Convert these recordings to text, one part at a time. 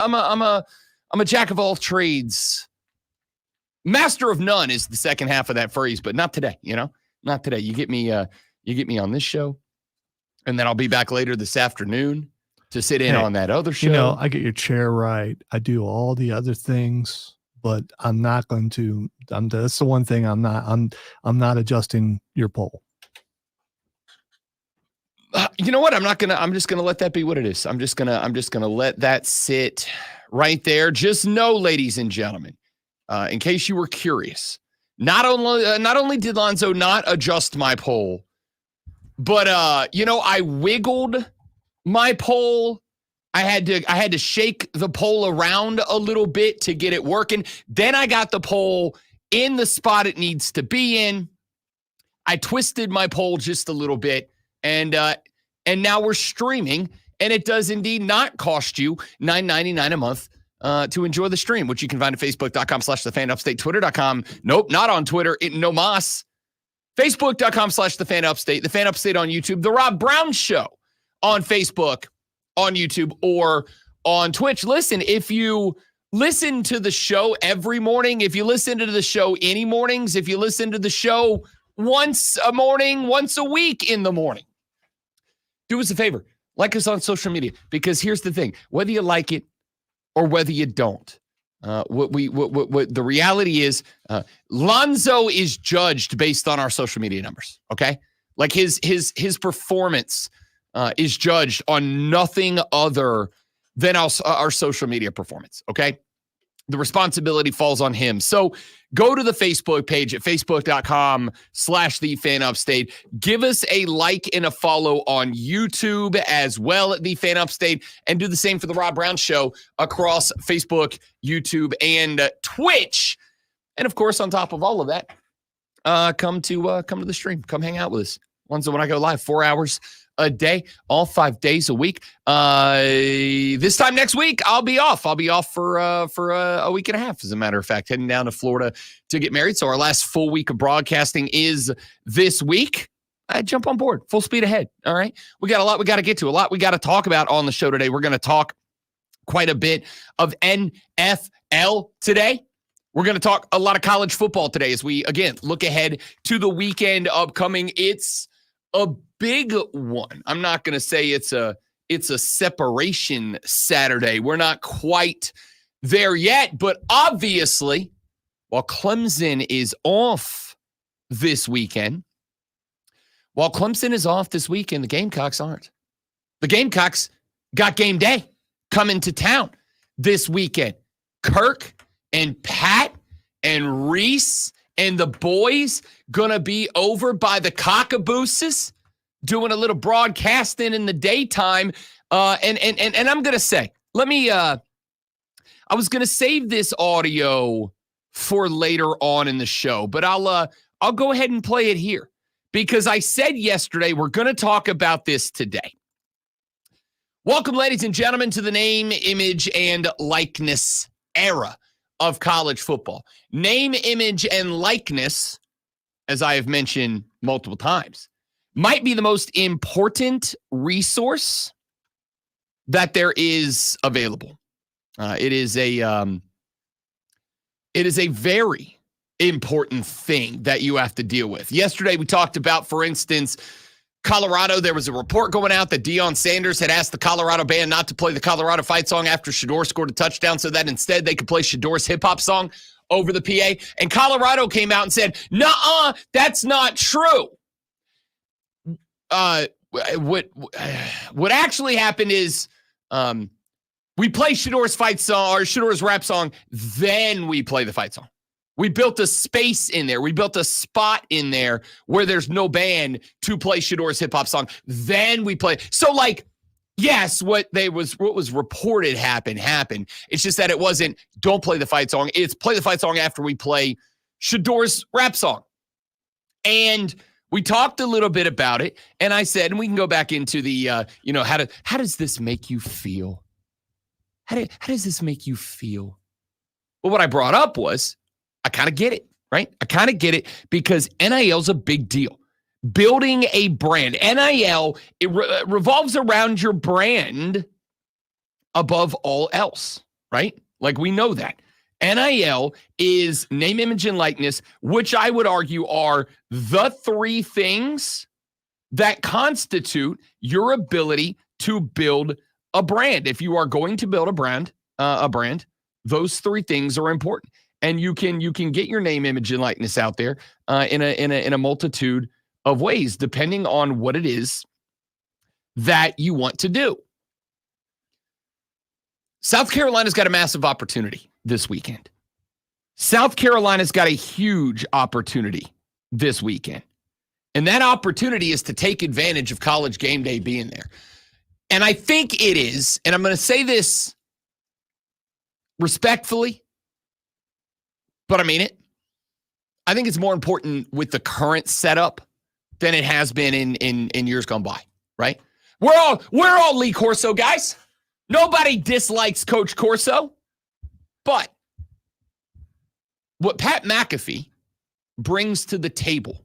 I'm a jack of all trades. Master of none is the second half of that phrase, but not today, Not today. You get me on this show, and then I'll be back later this afternoon to sit in on that other show. I get your chair right. I do all the other things, but I'm not going to. That's the one thing I'm not adjusting your poll. You know what? I'm just gonna let that be what it is. I'm just gonna let that sit right there. Just know, ladies and gentlemen, in case you were curious, not only did Lonzo not adjust my poll, but I wiggled my poll. I had to shake the poll around a little bit to get it working. Then I got the poll in the spot it needs to be in. I twisted my poll just a little bit, and now we're streaming, and it does indeed not cost you $9.99 a month to enjoy the stream, which you can find at facebook.com/thefanupstate, twitter.com. Nope, not on Twitter. No mas. Facebook.com/thefanupstate, the Fan Upstate on YouTube, The Rob Brown Show on Facebook, on YouTube, or on Twitch. Listen, if you listen to the show every morning, if you listen to the show any mornings, if you listen to the show once a morning, once a week in the morning, do us a favor. Like us on social media, because here's the thing. Whether you like it or whether you don't, what the reality is, Lonzo is judged based on our social media numbers, okay? Like his performance is judged on nothing other than our social media performance, okay? The responsibility falls on him. So go to the Facebook page at facebook.com/thefanupstate. Give us a like and a follow on YouTube as well at The Fan Upstate, and do the same for the Rob Brown Show across Facebook, YouTube, and Twitch. And of course, on top of all of that, come to the stream. Come hang out with us. When I go live, 4 hours a day, all 5 days a week. This time next week, I'll be off. I'll be off for a week and a half, as a matter of fact, heading down to Florida to get married. So our last full week of broadcasting is this week. I jump on board, full speed ahead. All right. We got a lot we got to get to, a lot we got to talk about on the show today. We're going to talk quite a bit of NFL today. We're going to talk a lot of college football today as we, again, look ahead to the weekend upcoming. It's a big one. I'm not going to say it's a separation Saturday. We're not quite there yet, but obviously, while Clemson is off this weekend, the Gamecocks aren't. The Gamecocks got game day coming to town this weekend. Kirk and Pat and Reese and the boys gonna be over by the Cockabooses doing a little broadcasting in the daytime. And I'm gonna say, I was gonna save this audio for later on in the show, but I'll go ahead and play it here because I said yesterday we're gonna talk about this today. Welcome, ladies and gentlemen, to the name, image, and likeness era of college football. Name, image, and likeness, as I have mentioned multiple times, might be the most important resource that there is available. It is a very important thing that you have to deal with. Yesterday, we talked about, for instance, Colorado. There was a report going out that Deion Sanders had asked the Colorado band not to play the Colorado fight song after Shedeur scored a touchdown so that instead they could play Shedor's hip-hop song over the PA. And Colorado came out and said, nuh-uh, that's not true. What actually happened is we play Shedor's fight song or Shedor's rap song, then we play the fight song. We built a space in there. We built a spot in there where there's no band to play Shedor's hip-hop song. Then we play. So, like, yes, what was reported happened. It's just that it wasn't don't play the fight song. It's play the fight song after we play Shedor's rap song. And we talked a little bit about it, and I said, and we can go back into the, how does this make you feel? How does this make you feel? Well, what I brought up was, I kind of get it, right? I kind of get it because NIL is a big deal. Building a brand. NIL, it revolves around your brand above all else, right? Like we know that. NIL is name, image, and likeness, which I would argue are the three things that constitute your ability to build a brand. If you are going to build a brand, those three things are important. And you can get your name, image, and likeness out there in a multitude of ways, depending on what it is that you want to do. South Carolina's got a massive opportunity this weekend. South Carolina's got a huge opportunity this weekend. And that opportunity is to take advantage of College Game Day being there. And I think it is, and I'm going to say this respectfully, but I mean it. I think it's more important with the current setup than it has been in years gone by, right? We're all Lee Corso guys. Nobody dislikes Coach Corso. But what Pat McAfee brings to the table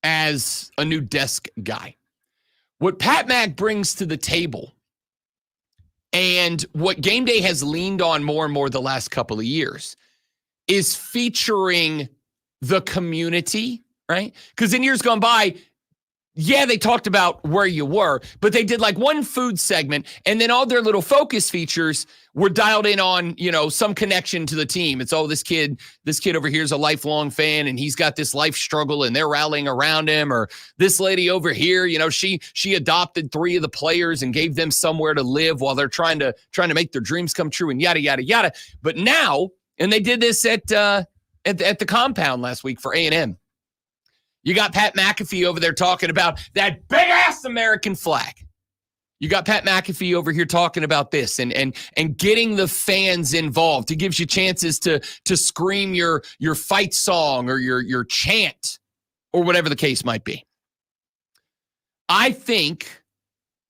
as a new desk guy, what Pat Mac brings to the table, and what Game Day has leaned on more and more the last couple of years, is featuring the community, right? Because in years gone by, yeah, they talked about where you were, but they did like one food segment, and then all their little focus features were dialed in on, some connection to the team. It's, this kid over here is a lifelong fan, and he's got this life struggle, and they're rallying around him. Or this lady over here, she adopted 3 of the players and gave them somewhere to live while they're trying to make their dreams come true, and yada yada yada. But now, and they did this at the compound last week for A&M. You got Pat McAfee over there talking about that big-ass American flag. You got Pat McAfee over here talking about this and getting the fans involved. He gives you chances to scream your fight song or your chant or whatever the case might be. I think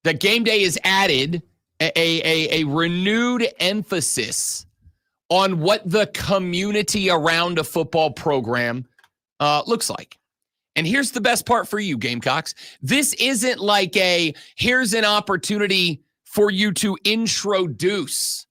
that Game Day has added a renewed emphasis on what the community around a football program looks like. And here's the best part for you, Gamecocks. This isn't like here's an opportunity for you to introduce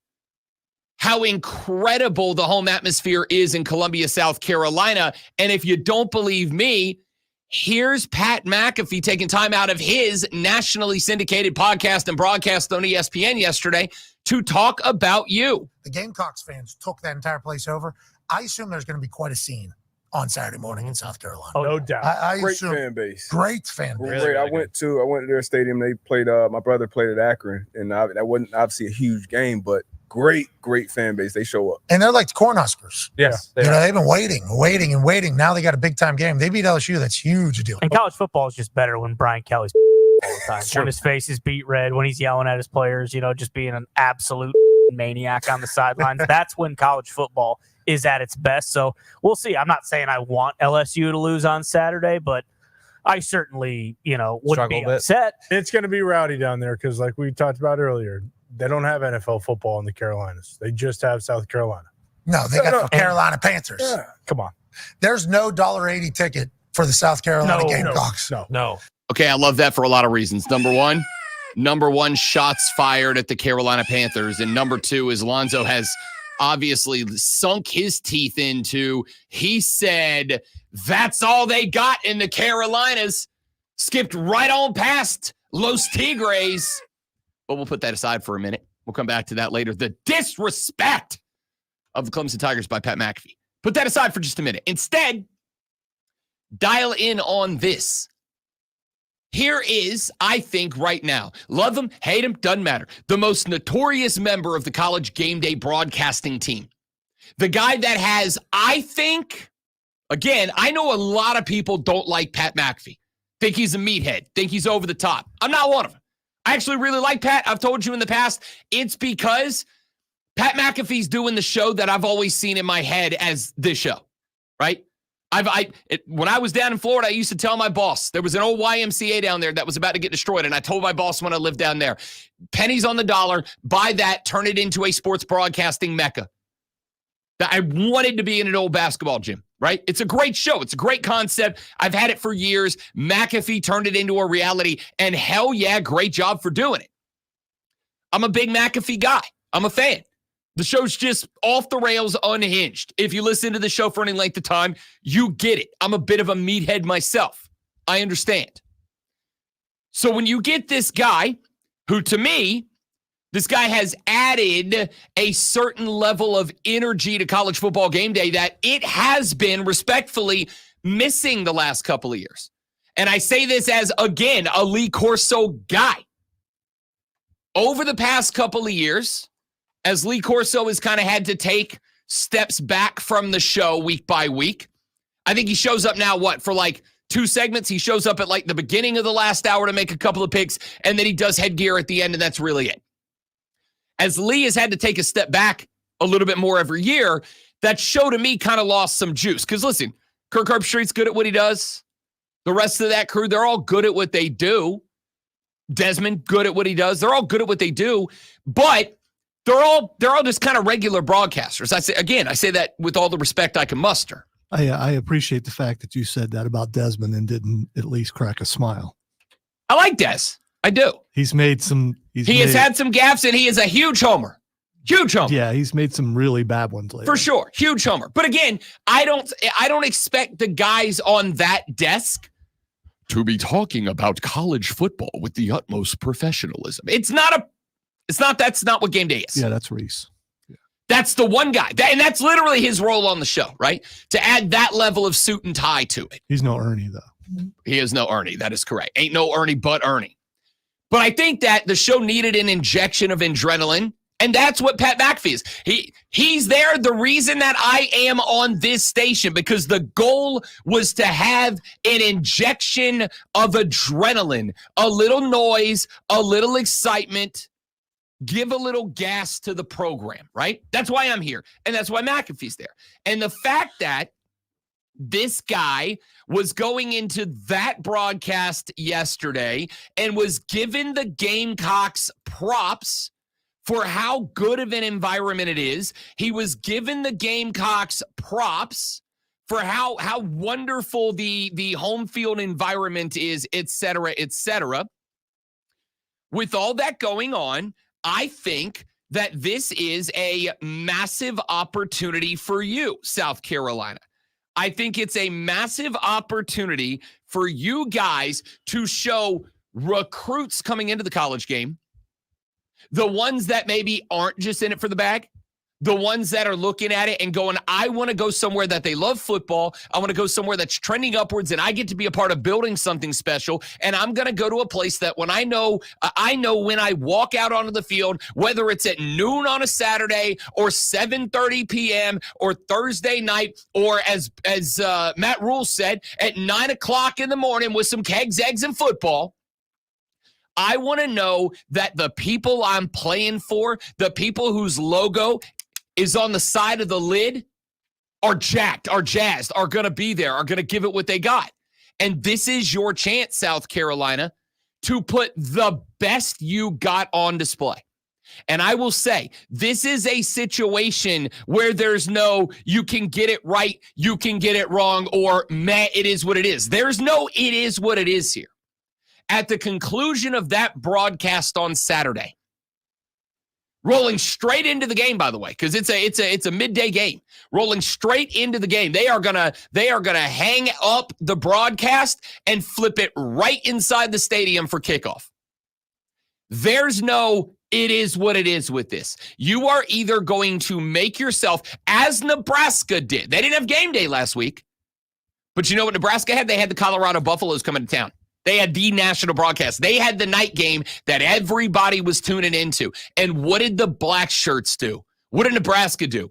how incredible the home atmosphere is in Columbia, South Carolina. And if you don't believe me, here's Pat McAfee taking time out of his nationally syndicated podcast and broadcast on ESPN yesterday to talk about you. The Gamecocks fans took that entire place over. I assume there's going to be quite a scene on Saturday morning in South Carolina. Oh, no doubt. I Great assume, fan base. Great fan base. Really, I went to their stadium. They played. My brother played at Akron, and that wasn't obviously a huge game, but great fan base. They show up, and they're like the Cornhuskers. Yes, they've been waiting. Now they got a big time game. They beat LSU. That's huge deal. And college football is just better when Brian Kelly's all the time. When his face is beat red, when he's yelling at his players, just being an absolute maniac on the sidelines. That's when college football is at its best. So we'll see. I'm not saying I want LSU to lose on Saturday, but I certainly, wouldn't be upset. It's going to be rowdy down there because, like we talked about earlier, they don't have NFL football in the Carolinas. They just have South Carolina. No, they got the Carolina Panthers. Yeah. Come on. There's no $1.80 ticket for the South Carolina Gamecocks. No. Okay, I love that for a lot of reasons. Number one, shots fired at the Carolina Panthers. And number 2 is Lonzo has obviously sunk his teeth into. He said, that's all they got in the Carolinas. Skipped right on past Los Tigres. But we'll put that aside for a minute. We'll come back to that later. The disrespect of the Clemson Tigers by Pat McAfee. Put that aside for just a minute. Instead, dial in on this. Here is, I think, right now, love him, hate him, doesn't matter, the most notorious member of the College Game Day broadcasting team. The guy that has, I think, again, I know a lot of people don't like Pat McAfee. Think he's a meathead. Think he's over the top. I'm not one of them. I actually really like Pat. I've told you in the past, it's because Pat McAfee's doing the show that I've always seen in my head as this show, right? When I was down in Florida, I used to tell my boss, there was an old YMCA down there that was about to get destroyed, and I told my boss when I lived down there, pennies on the dollar, buy that, turn it into a sports broadcasting mecca. I wanted to be in an old basketball gym, right? It's a great show. It's a great concept. I've had it for years. McAfee turned it into a reality, and hell yeah, great job for doing it. I'm a big McAfee guy. I'm a fan. The show's just off the rails, unhinged. If you listen to the show for any length of time, you get it. I'm a bit of a meathead myself. I understand. So when you get this guy, who to me, this guy has added a certain level of energy to college football game day that it has been respectfully missing the last couple of years. And I say this as, again, a Lee Corso guy. Over the past couple of years, as Lee Corso has kind of had to take steps back from the show week by week, I think he shows up now, for like 2 segments? He shows up at like the beginning of the last hour to make a couple of picks, and then he does headgear at the end, and that's really it. As Lee has had to take a step back a little bit more every year, that show to me kind of lost some juice. Because listen, Kirk Herbstreit's good at what he does. The rest of that crew, they're all good at what they do. Desmond, good at what he does. They're all good at what they do, but they're all just kind of regular broadcasters. I say that with all the respect I can muster. I appreciate the fact that you said that about Desmond and didn't at least crack a smile. I like Des. I do. He's made some. He has had some gaffes, and he is a huge homer. Huge homer. Yeah, he's made some really bad ones lately. For sure. Huge homer. But again, I don't expect the guys on that desk to be talking about college football with the utmost professionalism. That's not what game day is. Yeah, that's Reese. Yeah. That's the one guy. And that's literally his role on the show, right? To add that level of suit and tie to it. He's no Ernie, though. He is no Ernie. That is correct. Ain't no Ernie but Ernie. But I think that the show needed an injection of adrenaline, and that's what Pat McAfee is. He's there, the reason that I am on this station, because the goal was to have an injection of adrenaline, a little noise, a little excitement, give a little gas to the program, right? That's why I'm here, and that's why McAfee's there. And the fact that this guy was going into that broadcast yesterday and was given the Gamecocks props for how good of an environment it is. He was given the Gamecocks props for how wonderful the home field environment is, et cetera, et cetera. With all that going on, I think that this is a massive opportunity for you, South Carolina. I think it's a massive opportunity for you guys to show recruits coming into the college game, the ones that maybe aren't just in it for the bag, the ones that are looking at it and going, I want to go somewhere that they love football. I want to go somewhere that's trending upwards, and I get to be a part of building something special. And I'm going to go to a place that when I know when I walk out onto the field, whether it's at noon on a Saturday or 7:30 p.m. or Thursday night, or as Matt Rule said, at 9 o'clock in the morning with some kegs, eggs, and football, I want to know that the people I'm playing for, the people whose logo is on the side of the lid, are jacked, are jazzed, are going to be there, are going to give it what they got. And this is your chance, South Carolina, to put the best you got on display. And I will say, this is a situation where there's no, you can get it right, you can get it wrong, or meh, it is what it is. There's no, it is what it is here. At the conclusion of that broadcast on Saturday, rolling straight into the game, by the way, because it's a midday game. Rolling straight into the game, they are gonna hang up the broadcast and flip it right inside the stadium for kickoff. There's no, it is what it is with this. You are either going to make yourself, as Nebraska did. They didn't have game day last week, but you know what Nebraska had? They had the Colorado Buffaloes coming to town. They had the national broadcast. They had the night game that everybody was tuning into. And what did the black shirts do? What did Nebraska do?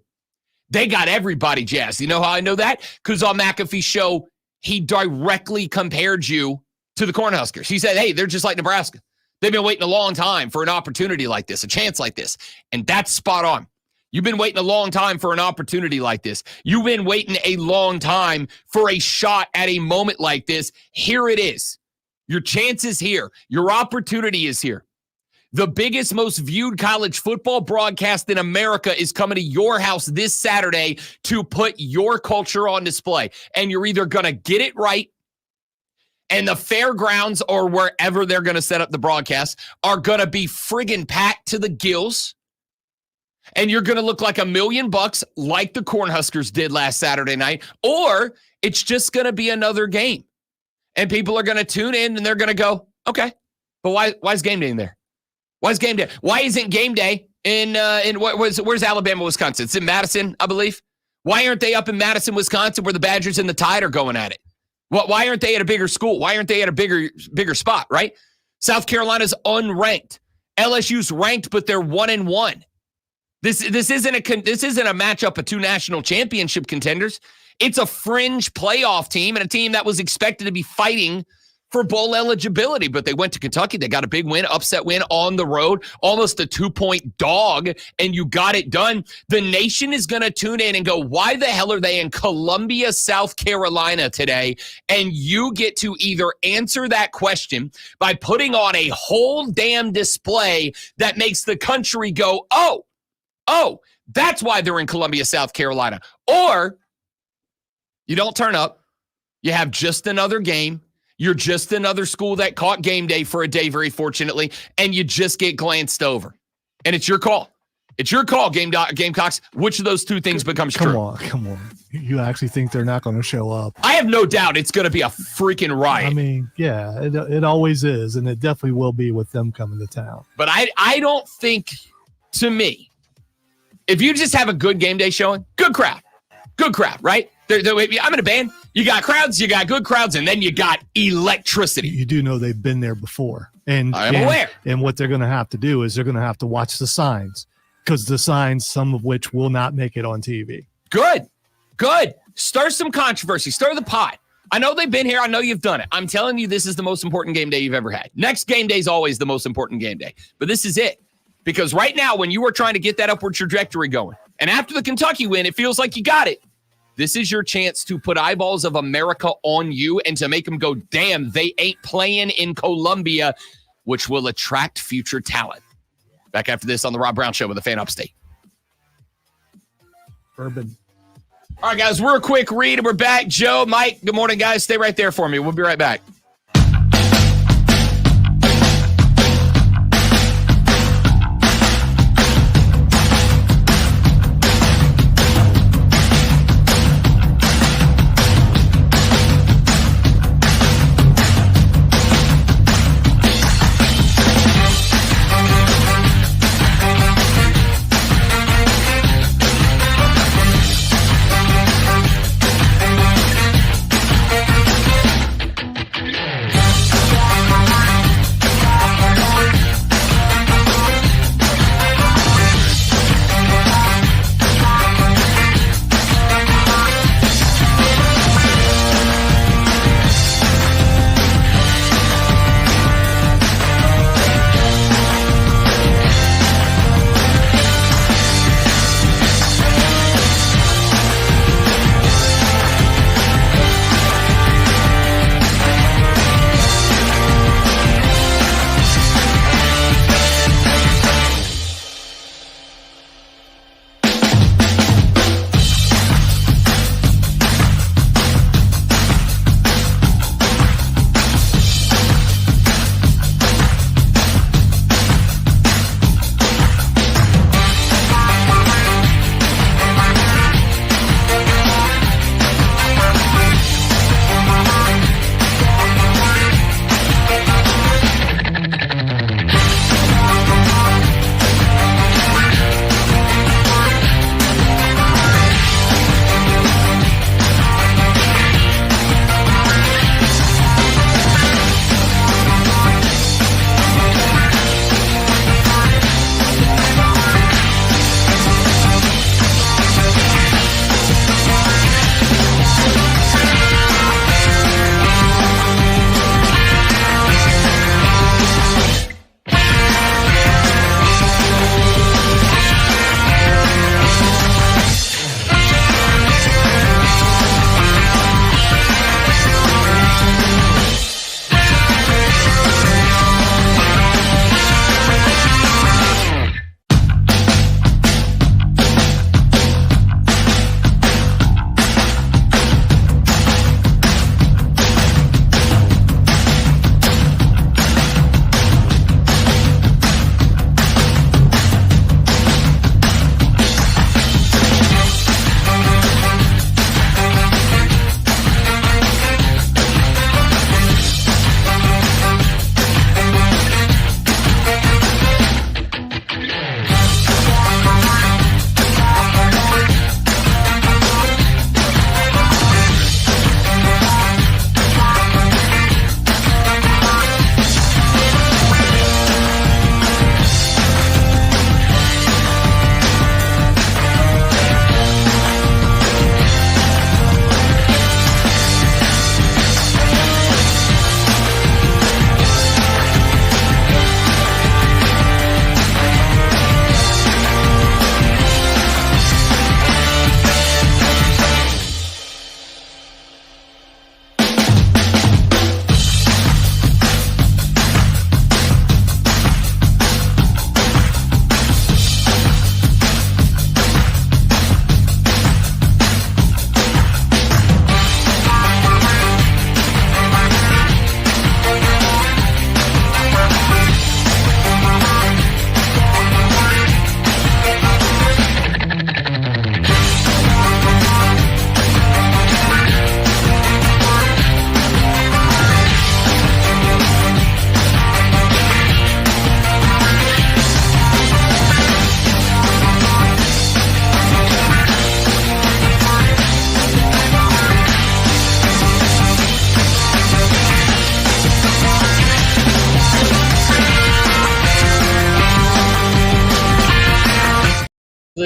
They got everybody jazzed. You know how I know that? Because on McAfee's show, he directly compared you to the Cornhuskers. He said, hey, they're just like Nebraska. They've been waiting a long time for an opportunity like this, a chance like this. And that's spot on. You've been waiting a long time for an opportunity like this. You've been waiting a long time for a shot at a moment like this. Here it is. Your chance is here. Your opportunity is here. The biggest, most viewed college football broadcast in America is coming to your house this Saturday to put your culture on display. And you're either going to get it right, and the fairgrounds or wherever they're going to set up the broadcast are going to be friggin' packed to the gills. and you're going to look like $1 million like the Cornhuskers did last Saturday night, or it's just going to be another game. And people are going to tune in and they're going to go, okay, but why is game day in there? Why is game day? Why isn't game day where's Alabama, Wisconsin? It's in Madison, I believe. Why aren't they up in Madison, Wisconsin, where the Badgers and the Tide are going at it? Why aren't they at a bigger school? Why aren't they at a bigger spot, right? South Carolina's unranked. LSU's ranked, but they're 1-1. This isn't a matchup of two national championship contenders. It's a fringe playoff team and a team that was expected to be fighting for bowl eligibility, but they went to Kentucky. They got a big win, upset win on the road, almost a 2-point dog, and you got it done. The nation is going to tune in and go, why the hell are they in Columbia, South Carolina today? And you get to either answer that question by putting on a whole damn display that makes the country go, oh, that's why they're in Columbia, South Carolina. Or you don't turn up. You have just another game. You're just another school that caught game day for a day, very fortunately, and you just get glanced over. And it's your call. It's your call, Gamecocks. Which of those two things becomes true? Come on. You actually think they're not going to show up? I have no doubt it's going to be a freaking riot. I mean, yeah, it always is, and it definitely will be with them coming to town. But I don't think, to me, if you just have a good game day showing, good crowd, right? I'm in a band. You got crowds, you got good crowds, and then you got electricity. You do know they've been there before. And I am aware. And what they're going to have to do is they're going to have to watch the signs, because the signs, some of which will not make it on TV. Good. Stir some controversy. Stir the pot. I know they've been here. I know you've done it. I'm telling you, this is the most important game day you've ever had. Next game day is always the most important game day. But this is it. Because right now, when you are trying to get that upward trajectory going, and after the Kentucky win, it feels like you got it. This is your chance to put eyeballs of America on you and to make them go, damn, they ain't playing in Columbia, which will attract future talent. Back after this on the Rob Brown Show with the Fan Upstate. Urban. All right, guys, we're a quick read and we're back. Joe, Mike, good morning, guys. Stay right there for me. We'll be right back.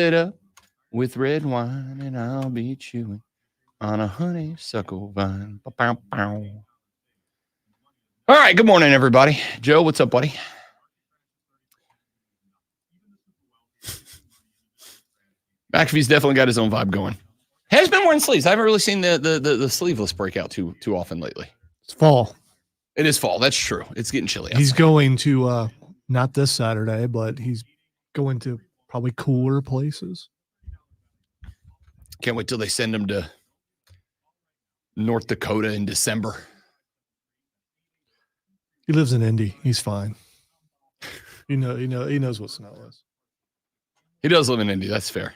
it up with red wine, and I'll be chewing on a honeysuckle vine. Bow, bow. All right, good morning, everybody. Joe, what's up, buddy? McAfee's definitely got his own vibe going. Has been wearing sleeves. I haven't really seen the sleeveless breakout too often lately. It's fall. It is fall. That's true. It's getting chilly. He's outside. going to not this Saturday, but he's going to probably cooler places. Can't wait till they send him to North Dakota in December. He lives in Indy. He's fine. He knows what snow is. He does live in Indy. That's fair.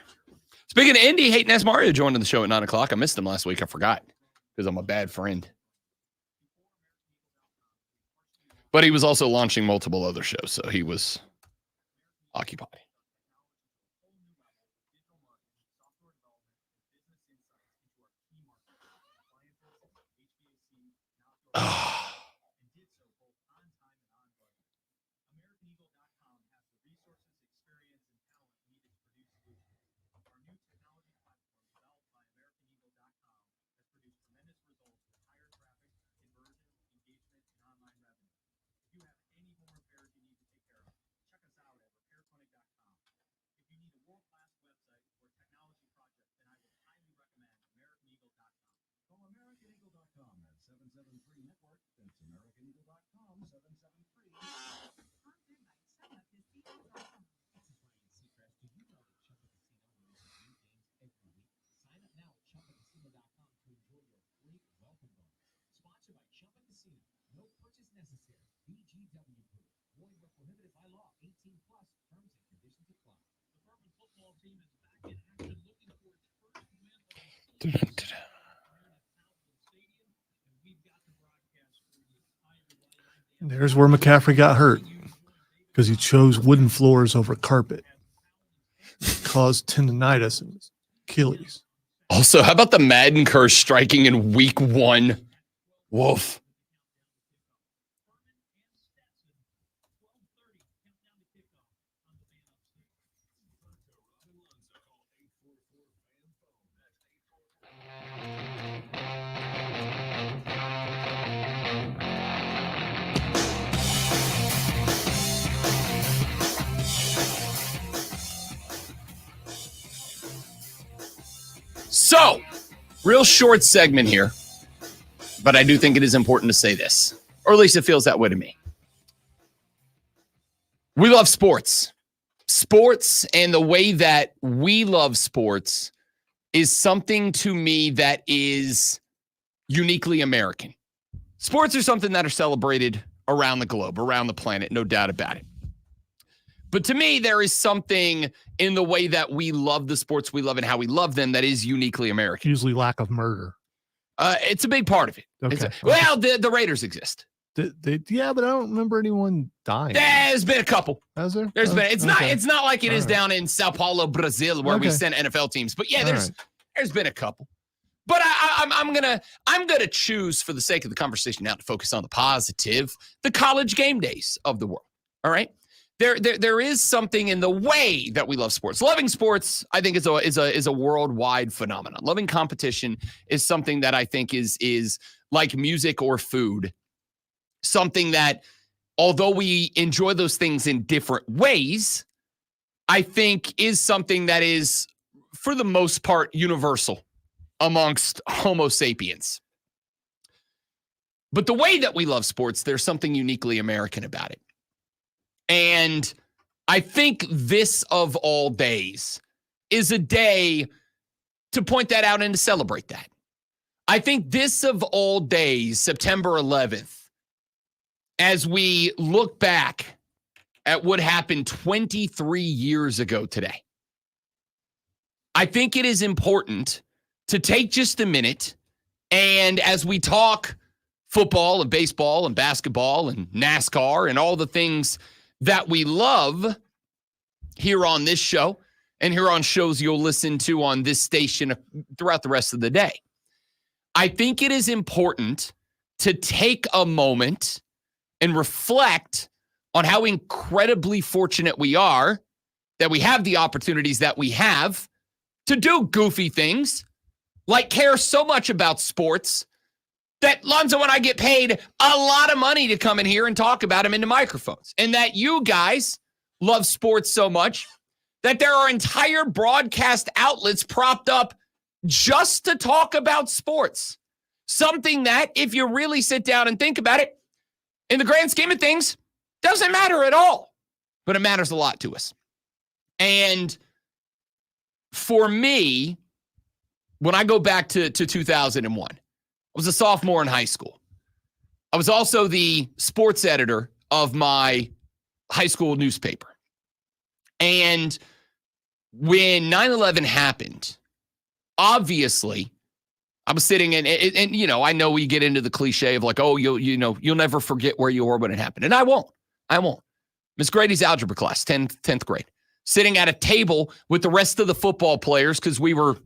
Speaking of Indy, Hayden S. Mario joined the show at 9 o'clock. I missed him last week. I forgot because I'm a bad friend. But he was also launching multiple other shows, so he was occupied. There's where McCaffrey got hurt because he chose wooden floors over carpet. Caused tendonitis in his Achilles. Also, how about the Madden curse striking in week 1? Woof. So, real short segment here, but I do think it is important to say this, or at least it feels that way to me. We love sports. Sports and the way that we love sports is something to me that is uniquely American. Sports are something that are celebrated around the globe, around the planet, no doubt about it. But to me, there is something in the way that we love the sports we love and how we love them that is uniquely American. Usually lack of murder. It's a big part of it. Okay. Well, the Raiders exist. Yeah, but I don't remember anyone dying. There's been a couple. Has there? There's been. It's not like it All is right. down in Sao Paulo, Brazil, where we Okay. send NFL teams. But yeah, All there's right. there's been a couple. But I'm gonna choose, for the sake of the conversation now, to focus on the positive, the college game days of the world. All right. There is something in the way that we love sports. Loving sports, I think, is a worldwide phenomenon. Loving competition is something that I think is like music or food. Something that, although we enjoy those things in different ways, I think is something that is, for the most part, universal amongst Homo sapiens. But the way that we love sports, there's something uniquely American about it. And I think this, of all days, is a day to point that out and to celebrate that. I think this, of all days, September 11th, as we look back at what happened 23 years ago today, I think it is important to take just a minute, and as we talk football and baseball and basketball and NASCAR and all the things that we love here on this show and here on shows you'll listen to on this station throughout the rest of the day, I think it is important to take a moment and reflect on how incredibly fortunate we are that we have the opportunities that we have to do goofy things, like care so much about sports that Lonzo and I get paid a lot of money to come in here and talk about them into microphones. And that you guys love sports so much that there are entire broadcast outlets propped up just to talk about sports. Something that, if you really sit down and think about it, in the grand scheme of things, doesn't matter at all. But it matters a lot to us. And for me, when I go back to 2001, I was a sophomore in high school. I was also the sports editor of my high school newspaper. And when 9/11 happened, obviously, I was sitting and you know, I know we get into the cliche of like, oh, you'll never forget where you were when it happened. And I won't. Miss Grady's algebra class, 10th grade, sitting at a table with the rest of the football players because we were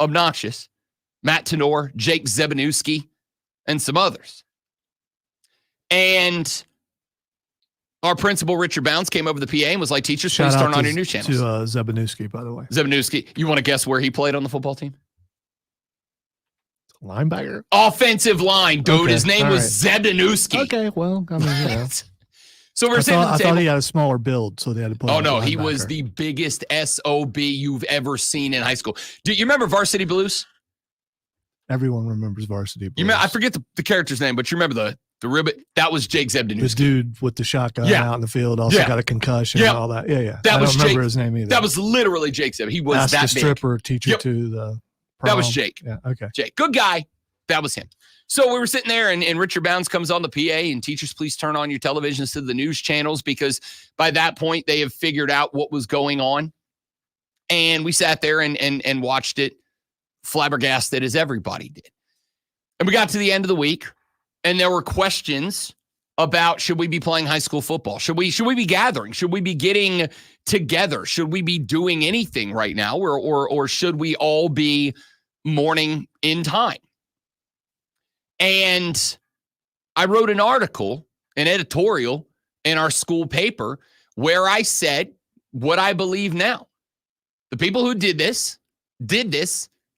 obnoxious. Matt Tenor, Jake Zebanewski, and some others. And our principal, Richard Bounds, came over the PA and was like, teachers, please turn on your news channels. To Zebanewski, by the way. Zebanewski, you want to guess where he played on the football team? Linebacker? Offensive line, dude. Okay, His name all was right. Zebanewski. Okay, well, I mean, you know. So we're sitting at the I table. thought he had a smaller build, so they had to put him Oh, as no, a he was linebacker. the biggest SOB you've ever seen in high school. Do you remember Varsity Blues? Everyone remembers Varsity Blues. I forget the character's name, but you remember the ribbit? That was Jake The Zebanewski. dude with the shotgun Yeah. out in the field also Yeah. got a concussion Yeah. and all that. Yeah. That I was don't remember Jake. his name either. That was literally Jake Zeb. He was Asked that the big. stripper teacher Yep. to the That was prom. Jake. Yeah, okay. Jake, good guy. That was him. So we were sitting there, and Richard Bounds comes on the PA, and teachers, please turn on your televisions to the news channels, because by that point they have figured out what was going on. And we sat there and watched it, flabbergasted as everybody did. And we got to the end of the week, and there were questions about, should we be playing high school football? Should we be gathering? Should we be getting together? Should we be doing anything right now, or should we all be mourning in time? And I wrote an article, an editorial in our school paper, where I said what I believe now. The people who did this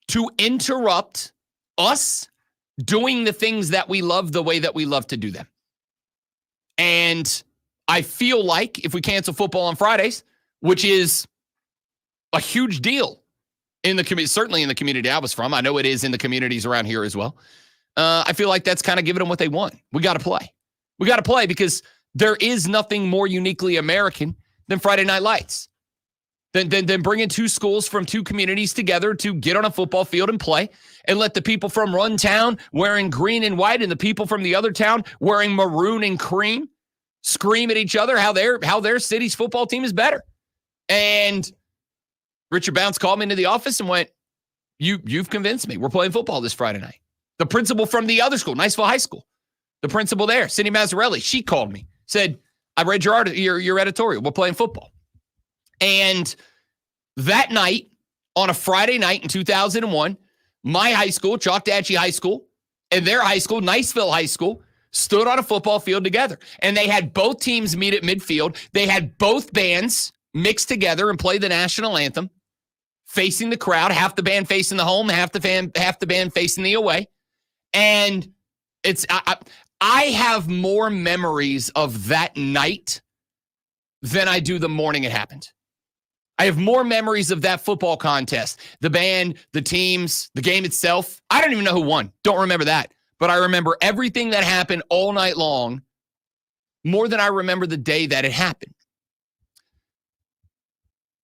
to interrupt us doing the things that we love the way that we love to do them. And I feel like if we cancel football on Fridays, which is a huge deal in the community, certainly in the community I was from, I know it is in the communities around here as well. I feel like that's kind of giving them what they want. We got to play. We got to play, because there is nothing more uniquely American than Friday Night Lights. Than bringing two schools from two communities together to get on a football field and play, and let the people from one town wearing green and white and the people from the other town wearing maroon and cream scream at each other how their city's football team is better. And Richard Bounds called me into the office and went, You've convinced me. We're playing football this Friday night. The principal from the other school, Niceville High School, the principal there, Cindy Mazzarelli, she called me, said, I read your editorial. We're playing football. And that night, on a Friday night in 2001, my high school, Choctawhatchee High School, and their high school, Niceville High School, stood on a football field together. And they had both teams meet at midfield. They had both bands mixed together and play the national anthem, facing the crowd, half the band facing the home, half the band facing the away. And I have more memories of that night than I do the morning it happened. I have more memories of that football contest, the band, the teams, the game itself. I don't even know who won. Don't remember that. But I remember everything that happened all night long more than I remember the day that it happened.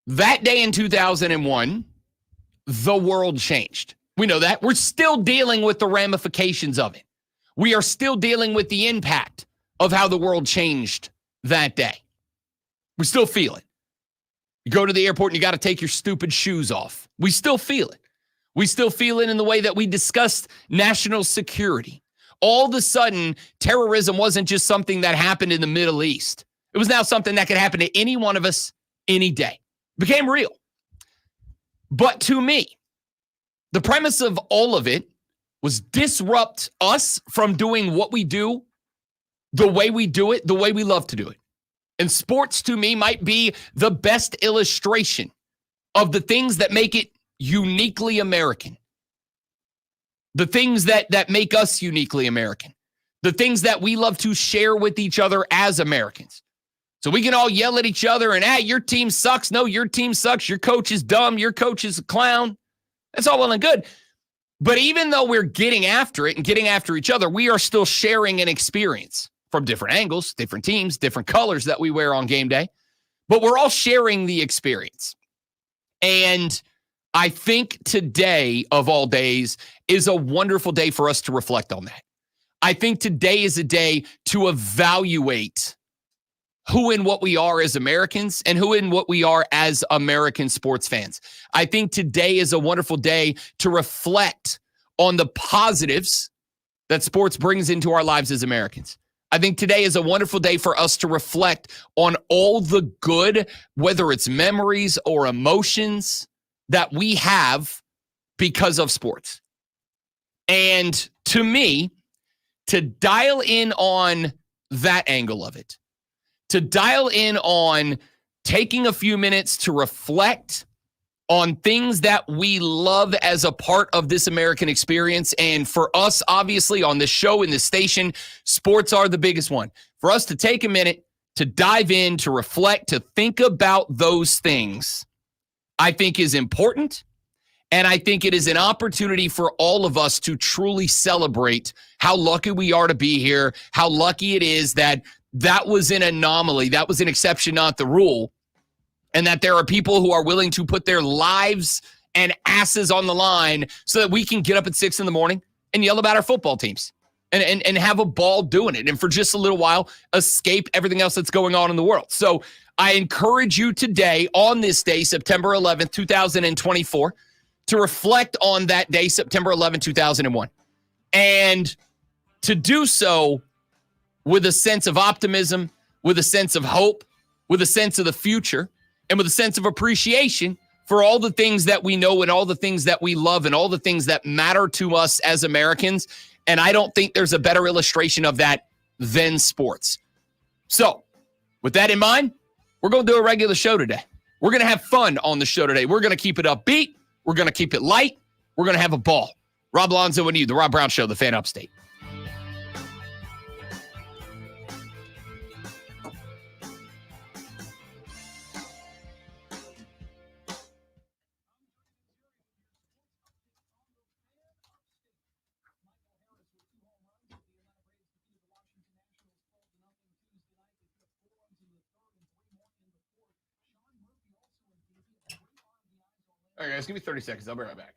That day in 2001, the world changed. We know that. We're still dealing with the ramifications of it. We are still dealing with the impact of how the world changed that day. We still feel it. You go to the airport and you got to take your stupid shoes off. We still feel it. We still feel it in the way that we discussed national security. All of a sudden, terrorism wasn't just something that happened in the Middle East. It was now something that could happen to any one of us any day. It became real. But to me, the premise of all of it was disrupt us from doing what we do, the way we do it, the way we love to do it. And sports to me might be the best illustration of the things that make it uniquely American. The things that make us uniquely American. The things that we love to share with each other as Americans. So we can all yell at each other and, your team sucks. No, your team sucks. Your coach is dumb. Your coach is a clown. That's all well and good. But even though we're getting after it and getting after each other, we are still sharing an experience from different angles, different teams, different colors that we wear on game day. But we're all sharing the experience. And I think today, of all days, is a wonderful day for us to reflect on that. I think today is a day to evaluate who and what we are as Americans and who and what we are as American sports fans. I think today is a wonderful day to reflect on the positives that sports brings into our lives as Americans. I think today is a wonderful day for us to reflect on all the good, whether it's memories or emotions that we have because of sports. And to me, to dial in on that angle of it, to dial in on taking a few minutes to reflect on things that we love as a part of this American experience. And for us, obviously, on this show, in this station, sports are the biggest one. For us to take a minute to dive in, to reflect, to think about those things, I think is important. And I think it is an opportunity for all of us to truly celebrate how lucky we are to be here, how lucky it is that was an anomaly, that was an exception, not the rule, and that there are people who are willing to put their lives and asses on the line so that we can get up at 6 a.m. and yell about our football teams and have a ball doing it. And for just a little while, escape everything else that's going on in the world. So I encourage you today, on this day, September 11th, 2024, to reflect on that day, September 11th, 2001. And to do so with a sense of optimism, with a sense of hope, with a sense of the future, and with a sense of appreciation for all the things that we know and all the things that we love and all the things that matter to us as Americans. And I don't think there's a better illustration of that than sports. So with that in mind, we're going to do a regular show today. We're going to have fun on the show today. We're going to keep it upbeat. We're going to keep it light. We're going to have a ball. Rob Alonzo and you, the Rob Brown Show, the Fan Upstate. All right, guys, give me 30 seconds. I'll be right back.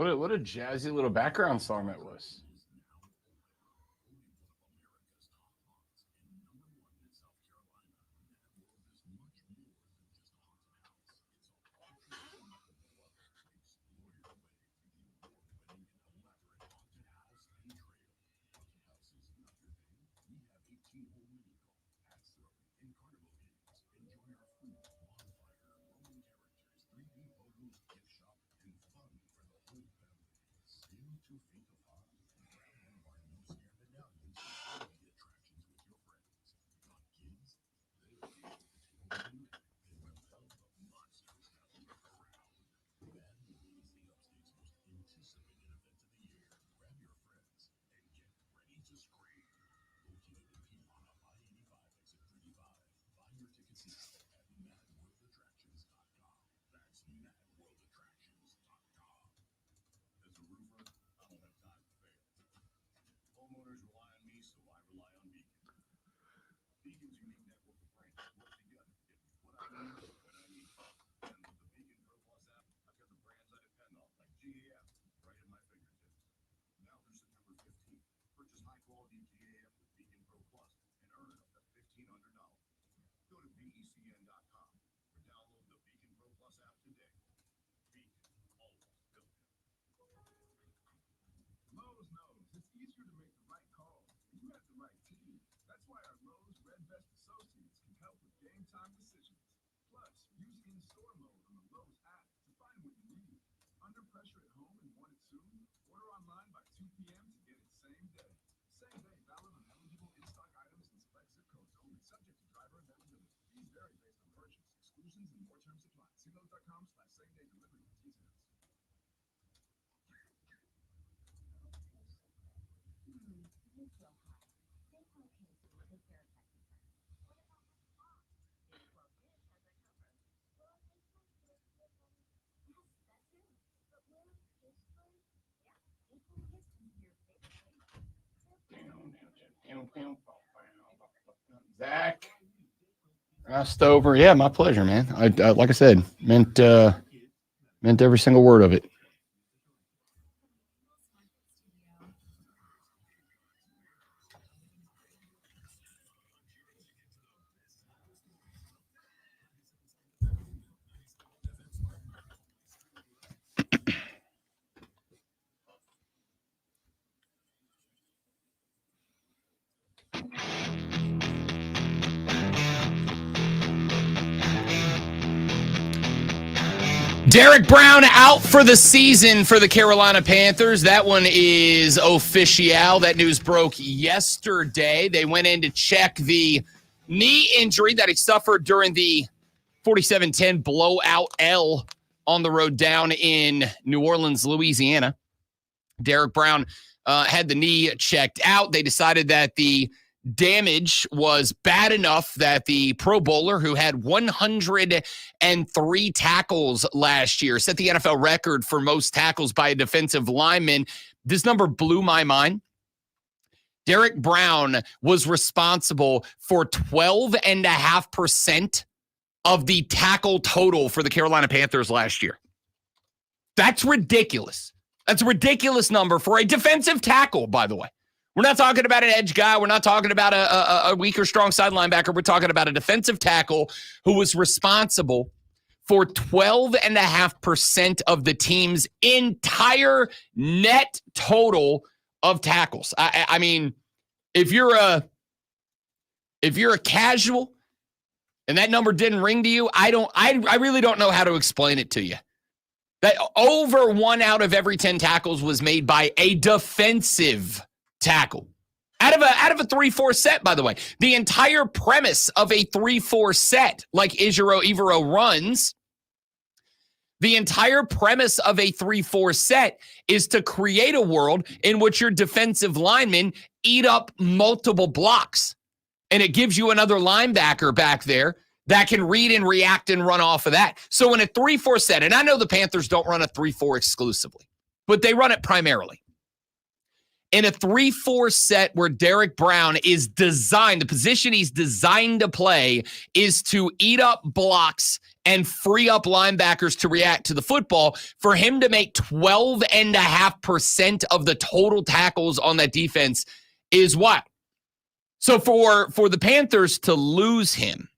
What a jazzy little background song that was. Zach Stover. Yeah, my pleasure, man. I like I said, meant every single word of it. Derek Brown out for the season for the Carolina Panthers. That one is official. That news broke yesterday. They went in to check the knee injury that he suffered during the 47-10 blowout L on the road down in New Orleans, Louisiana. Derek Brown had the knee checked out. They decided that the damage was bad enough that the Pro Bowler, who had 103 tackles last year, set the NFL record for most tackles by a defensive lineman. This number blew my mind. Derek Brown was responsible for 12.5% of the tackle total for the Carolina Panthers last year. That's ridiculous. That's a ridiculous number for a defensive tackle, by the way. We're not talking about an edge guy. We're not talking about a weak or strong side linebacker. We're talking about a defensive tackle who was responsible for 12.5% of the team's entire net total of tackles. I mean, if you're a casual and that number didn't ring to you, I really don't know how to explain it to you. That over 1 out of every 10 tackles was made by a defensive tackle. Out of a 3-4 set, by the way. The entire premise of a 3-4 set, like Evero runs, the entire premise of a 3-4 set is to create a world in which your defensive linemen eat up multiple blocks. And it gives you another linebacker back there that can read and react and run off of that. So in a 3-4 set, and I know the Panthers don't run a 3-4 exclusively, but they run it primarily. In a 3-4 set where Derek Brown is designed, the position he's designed to play is to eat up blocks and free up linebackers to react to the football, for him to make 12.5% of the total tackles on that defense is what? So for the Panthers to lose him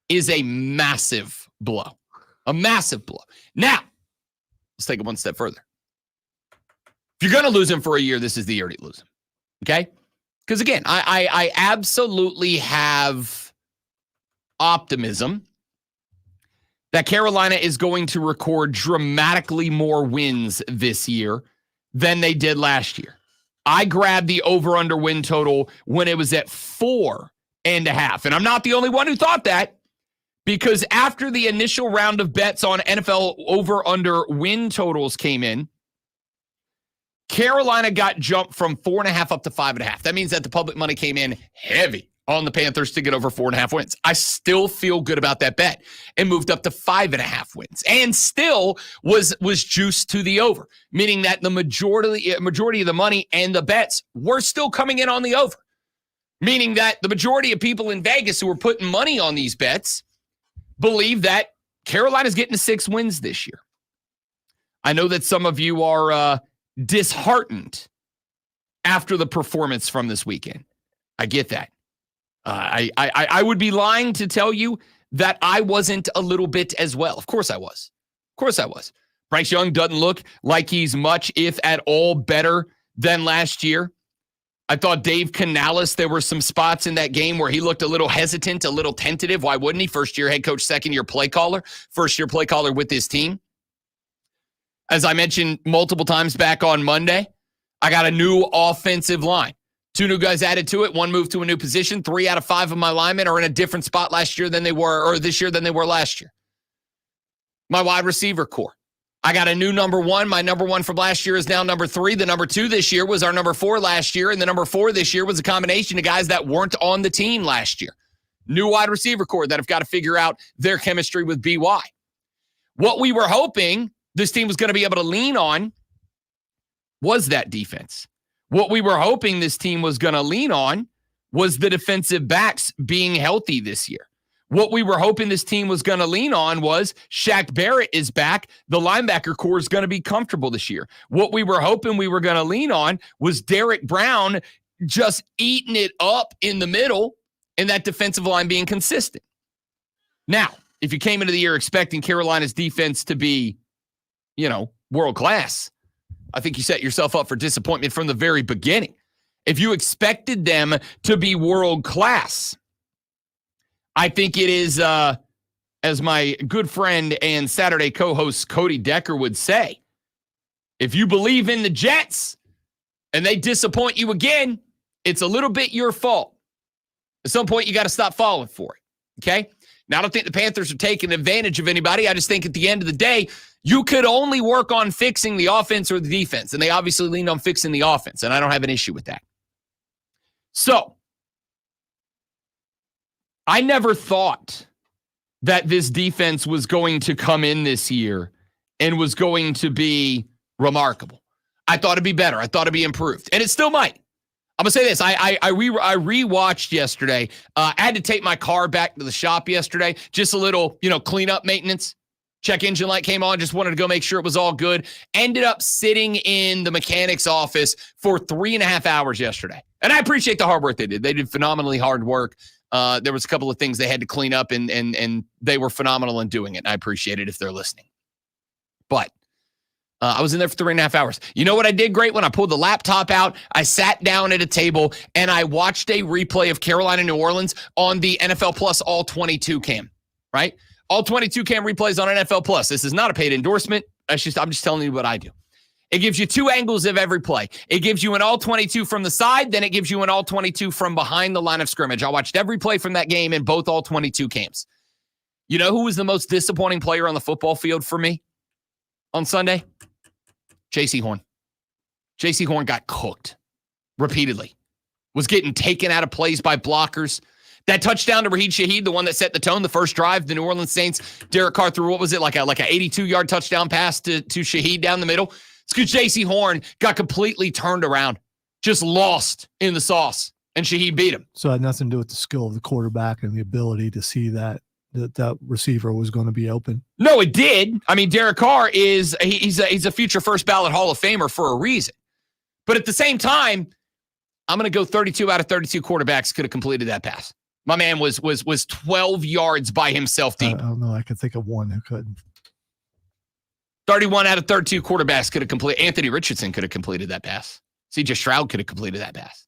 is a massive blow. A massive blow. Now, let's take it one step further. If you're going to lose him for a year, this is the year to lose him. Okay? Because again, I absolutely have optimism that Carolina is going to record dramatically more wins this year than they did last year. I grabbed the over-under win total when it was at 4.5. And I'm not the only one who thought that, because after the initial round of bets on NFL over-under win totals came in, Carolina got jumped from 4.5 up to 5.5. That means that the public money came in heavy on the Panthers to get over 4.5 wins. I still feel good about that bet and moved up to 5.5 wins, and still was juiced to the over, meaning that the majority of the money and the bets were still coming in on the over, meaning that the majority of people in Vegas who were putting money on these bets believe that Carolina's getting to 6 wins this year. I know that some of you are disheartened after the performance from this weekend. I get that. I would be lying to tell you that I wasn't a little bit as well. Of course I was. Bryce Young doesn't look like he's much, if at all, better than last year. I thought Dave Canales, there were some spots in that game where he looked a little hesitant, a little tentative. Why wouldn't he? First-year head coach, second-year play caller, first-year play caller with his team. As I mentioned multiple times back on Monday, I got a new offensive line. 2 new guys added to it. 1 moved to a new position. 3 out of 5 of my linemen are in a different spot this year than they were last year. My wide receiver core. I got a new number 1. My number 1 from last year is now number 3. The number 2 this year was our number 4 last year, and the number 4 this year was a combination of guys that weren't on the team last year. New wide receiver core that have got to figure out their chemistry with BY. What we were hoping this team was going to be able to lean on was that defense. What we were hoping this team was going to lean on was the defensive backs being healthy this year. What we were hoping this team was going to lean on was Shaq Barrett is back. The linebacker core is going to be comfortable this year. What we were hoping we were going to lean on was Derek Brown just eating it up in the middle and that defensive line being consistent. Now, if you came into the year expecting Carolina's defense to be, world class, I think you set yourself up for disappointment from the very beginning. If you expected them to be world class, I think it is, as my good friend and Saturday co-host Cody Decker would say, if you believe in the Jets and they disappoint you again, it's a little bit your fault. At some point, you got to stop falling for it, okay? Now, I don't think the Panthers are taking advantage of anybody. I just think at the end of the day, you could only work on fixing the offense or the defense, and they obviously leaned on fixing the offense, and I don't have an issue with that. So, I never thought that this defense was going to come in this year and was going to be remarkable. I thought it'd be better. I thought it'd be improved, and it still might. I'm going to say this. I rewatched yesterday. I had to take my car back to the shop yesterday. Just a little, cleanup maintenance. Check engine light came on. Just wanted to go make sure it was all good. Ended up sitting in the mechanic's office for 3.5 hours yesterday. And I appreciate the hard work they did. They did phenomenally hard work. There was a couple of things they had to clean up, and they were phenomenal in doing it. And I appreciate it if they're listening. But I was in there for 3.5 hours. You know what I did great? When I pulled the laptop out, I sat down at a table and I watched a replay of Carolina, New Orleans on the NFL Plus All 22 cam, right? All 22 cam replays on NFL Plus. This is not a paid endorsement. I'm just telling you what I do. It gives you 2 angles of every play. It gives you an all 22 from the side, then it gives you an all 22 from behind the line of scrimmage. I watched every play from that game in both all 22 cams. You know who was the most disappointing player on the football field for me on Sunday? J.C. Horn. J.C. Horn got cooked repeatedly. Was getting taken out of plays by blockers. That touchdown to Raheem Shaheed, the one that set the tone, the first drive, the New Orleans Saints, Derek Carr threw, what was it, like a 82-yard touchdown pass to Shaheed down the middle. It's because J.C. Horn got completely turned around, just lost in the sauce, and Shaheed beat him. So it had nothing to do with the skill of the quarterback and the ability to see that that receiver was going to be open. No, it did. I mean, Derek Carr he's a future first ballot Hall of Famer for a reason. But at the same time, I'm going to go 32 out of 32 quarterbacks could have completed that pass. My man was 12 yards by himself deep. I don't know. I could think of one who couldn't. 31 out of 32 quarterbacks could have completed. Anthony Richardson could have completed that pass. C.J. Stroud could have completed that pass.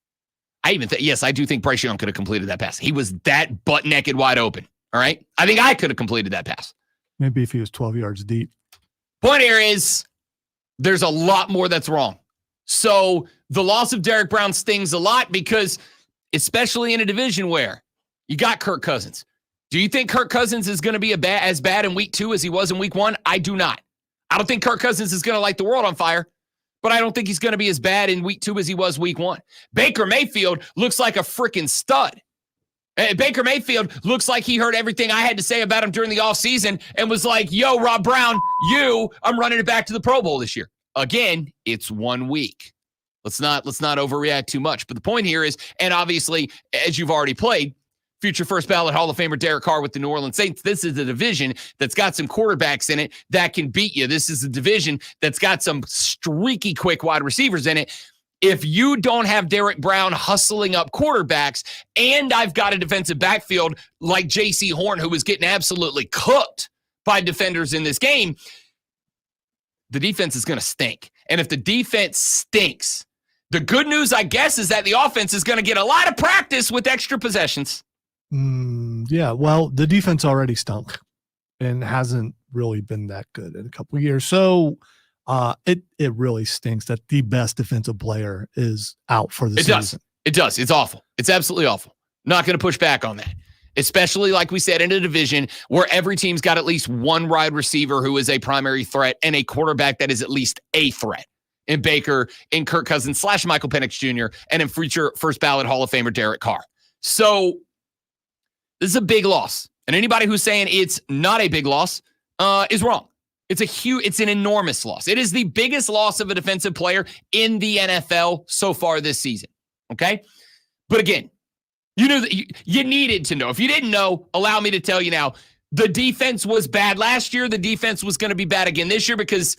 I do think Bryce Young could have completed that pass. He was that butt naked wide open. All right. I think I could have completed that pass. Maybe if he was 12 yards deep. Point here is there's a lot more that's wrong. So the loss of Derek Brown stings a lot because, especially in a division where you got Kirk Cousins. Do you think Kirk Cousins is going to be as bad in week 2 as he was in week 1? I do not. I don't think Kirk Cousins is going to light the world on fire, but I don't think he's going to be as bad in week 2 as he was week 1. Baker Mayfield looks like a freaking stud. Baker Mayfield looks like he heard everything I had to say about him during the offseason and was like, yo, Rob Brown, I'm running it back to the Pro Bowl this year. Again, it's 1 week. Let's not overreact too much. But the point here is, and obviously, as you've already played, future first ballot Hall of Famer Derek Carr with the New Orleans Saints. This is a division that's got some quarterbacks in it that can beat you. This is a division that's got some streaky, quick wide receivers in it. If you don't have Derek Brown hustling up quarterbacks, and I've got a defensive backfield like J.C. Horn, who was getting absolutely cooked by defenders in this game, the defense is going to stink. And if the defense stinks, the good news, I guess, is that the offense is going to get a lot of practice with extra possessions. Yeah, well, the defense already stunk and hasn't really been that good in a couple of years. So it really stinks that the best defensive player is out for the season. It does. It's awful. It's absolutely awful. Not going to push back on that. Especially, like we said, in a division where every team's got at least one wide receiver who is a primary threat and a quarterback that is at least a threat. In Baker, in Kirk Cousins / Michael Penix Jr., and in future first ballot Hall of Famer Derek Carr. So this is a big loss. And anybody who's saying it's not a big loss is wrong. It's an enormous loss. It is the biggest loss of a defensive player in the NFL so far this season. Okay? But again, you knew that you needed to know. If you didn't know, allow me to tell you now, the defense was bad last year. The defense was going to be bad again this year because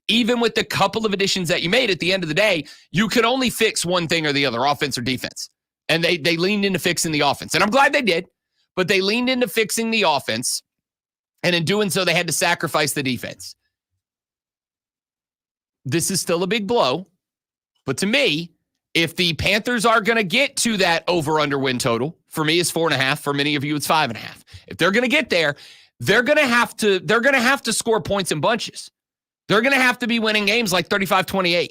even with the couple of additions that you made at the end of the day, you could only fix one thing or the other, offense or defense. And they leaned into fixing the offense. And I'm glad they did, but they leaned into fixing the offense. And in doing so, they had to sacrifice the defense. This is still a big blow. But to me, if the Panthers are going to get to that over-under win total, for me it's 4.5. For many of you, it's 5.5. If they're going to get there, they're going to have to score points in bunches. They're going to have to be winning games like 35-28,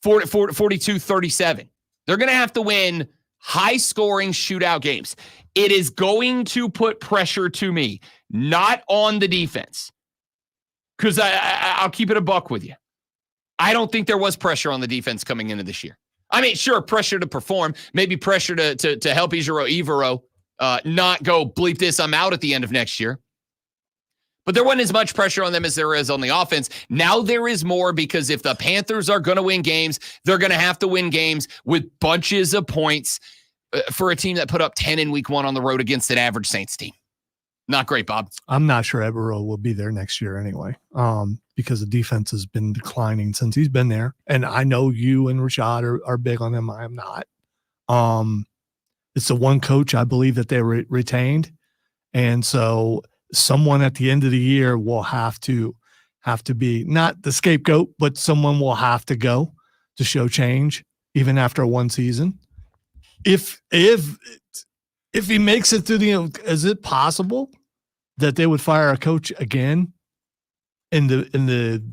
42-37. They're going to have to win high-scoring shootout games. It is going to put pressure to me, not on the defense. Because I'll keep it a buck with you. I don't think there was pressure on the defense coming into this year. I mean, sure, pressure to perform, maybe pressure to help Evero not go bleep this, I'm out at the end of next year. But there wasn't as much pressure on them as there is on the offense. Now there is more because if the Panthers are going to win games, they're going to have to win games with bunches of points for a team that put up 10 in week 1 on the road against an average Saints team. Not great, Bob. I'm not sure Evero will be there next year anyway, because the defense has been declining since he's been there. And I know you and Rashad are big on him. I am not. It's the one coach I believe that they retained. And so someone at the end of the year will have to be not the scapegoat, but someone will have to go to show change even after one season. If he makes it through is it possible that they would fire a coach again in the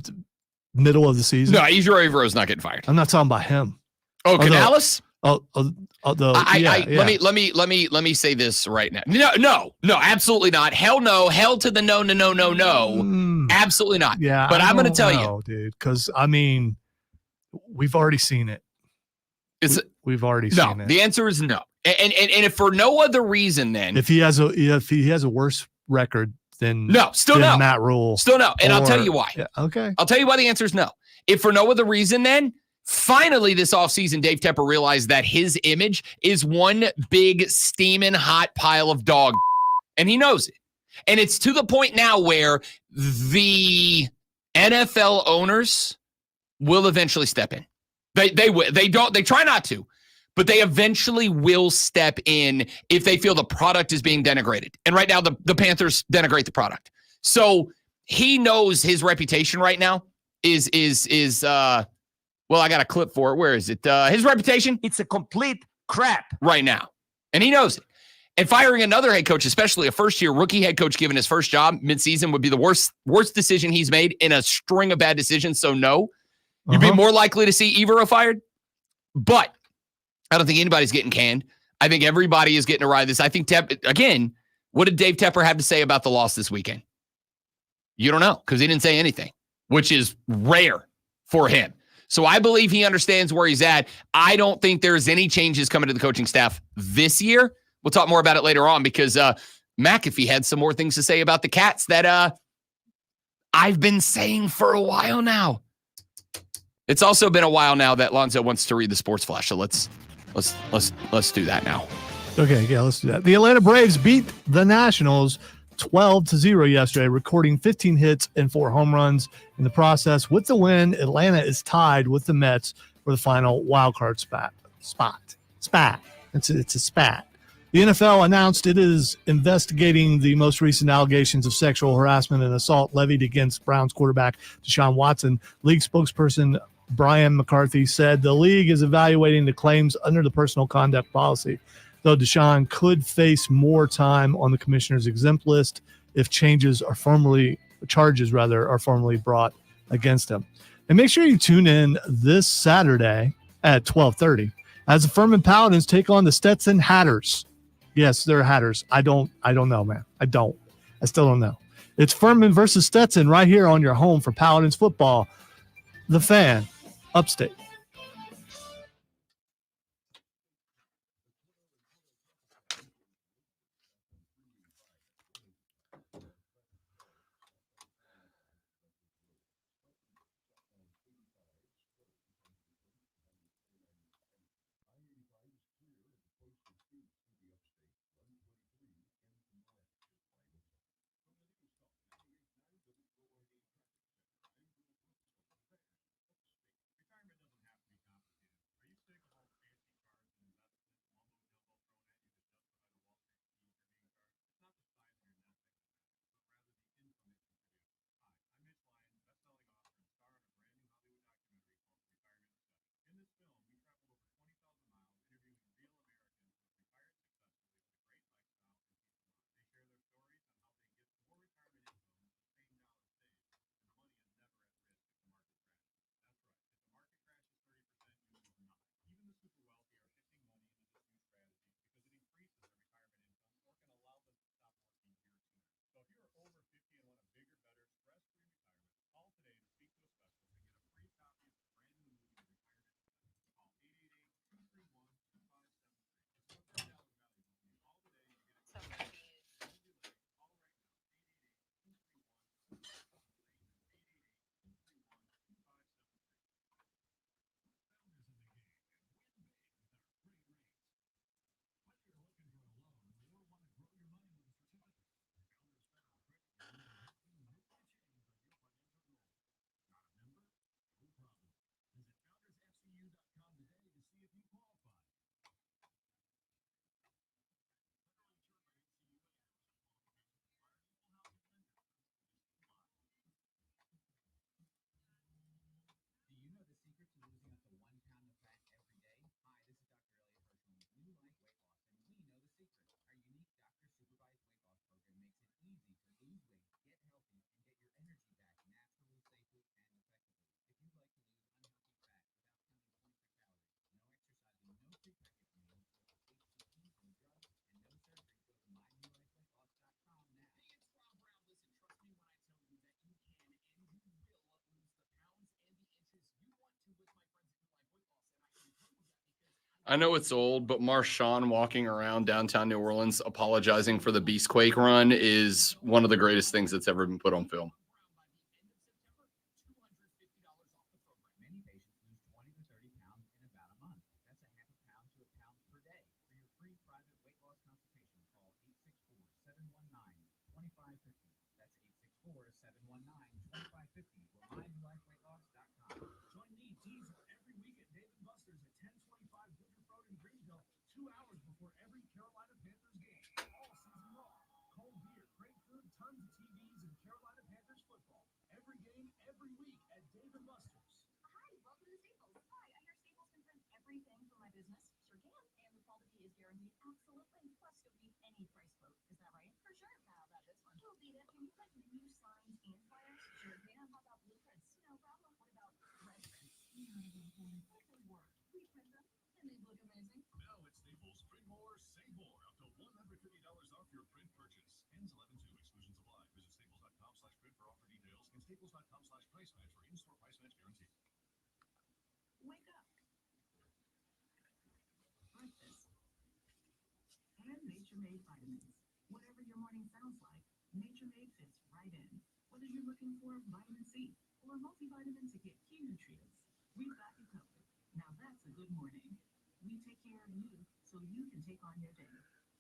middle of the season? No, Evero's not getting fired. I'm not talking about him. Oh, Canales? Let me say this right now. No, absolutely not. Hell no. Hell to the no. Absolutely not. Yeah, but I'm going to tell you, dude, because I mean, we've already seen it. We've already seen it. The answer is no. And if for no other reason, then if he has a worse record than still no Matt Rule, still no. And I'll tell you why. Yeah, okay, I'll tell you why the answer is no. If for no other reason, then finally this offseason, Dave Tepper realized that his image is one big steaming hot pile of dog, and he knows it. And it's to the point now where the NFL owners will eventually step in. They will. They try not to, but they eventually will step in if they feel the product is being denigrated. And right now, the Panthers denigrate the product. So he knows his reputation right now is well, I got a clip for it. Where is it? His reputation? It's a complete crap Right now. And he knows it. And firing another head coach, especially a first-year rookie head coach given his first job midseason, would be the worst decision he's made in a string of bad decisions. So no. You'd be more likely to see Evero fired. But I don't think anybody's getting canned. I think everybody is getting to ride this. I think, again, what did Dave Tepper have to say about the loss this weekend? You don't know, because he didn't say anything, which is rare for him. So I believe he understands where he's at. I don't think there's any changes coming to the coaching staff this year. We'll talk more about it later on, because McAfee had some more things to say about the Cats that I've been saying for a while now. It's also been a while now that Lonzo wants to read the Sports Flash. So let's do that now. Okay, yeah, let's do that. The Atlanta Braves beat the Nationals 12-0 yesterday, recording 15 hits and 4 home runs in the process. With the win, Atlanta is tied with the Mets for the final wildcard spot. It's a spat. The NFL announced it is investigating the most recent allegations of sexual harassment and assault levied against Browns quarterback Deshaun Watson. League spokesperson Brian McCarthy said the league is evaluating the claims under the personal conduct policy, though Deshaun could face more time on the commissioner's exempt list if charges are formally brought against him. And make sure you tune in this Saturday at 12:30 as the Furman Paladins take on the Stetson Hatters. Yes, they're Hatters. I don't know, man. I still don't know. It's Furman versus Stetson right here on your home for Paladins football. The Fan, Upstate. I know it's old, but Marshawn walking around downtown New Orleans apologizing for the Beastquake run is one of the greatest things that's ever been put on film. Join me, Diesel, every week at Dave & Buster's at 1025 Woodruff Road in Greenville, 2 hours before every Carolina Panthers game, all season long. Cold beer, great food, tons of TVs, and Carolina Panthers football. Every game, every week at Dave & Buster's. Hi, welcome to Staples. Hi, I hear Staples can print everything for my business. Sure can. And the quality is guaranteed. Absolutely. Plus, you'll beat any price quote. Is that right? For sure. How about this one? You'll beat it. Can you print new signs and flyers? Sure can. How about blueprints? No problem. What about red prints? But they work. We print them, and they look amazing. Now at Staples, print more, save more. Up to $150 off your print purchase. Ends 11/2. Exclusions apply. Visit staples.com/print for offer details and staples.com/price match for in-store price match guarantee. Wake up. Breakfast. And Nature Made vitamins. Whatever your morning sounds like, Nature Made fits right in. Whether you're looking for vitamin C or a multivitamin to get key nutrients, we've got you covered. Now that's a good morning. We take care of you so you can take on your day.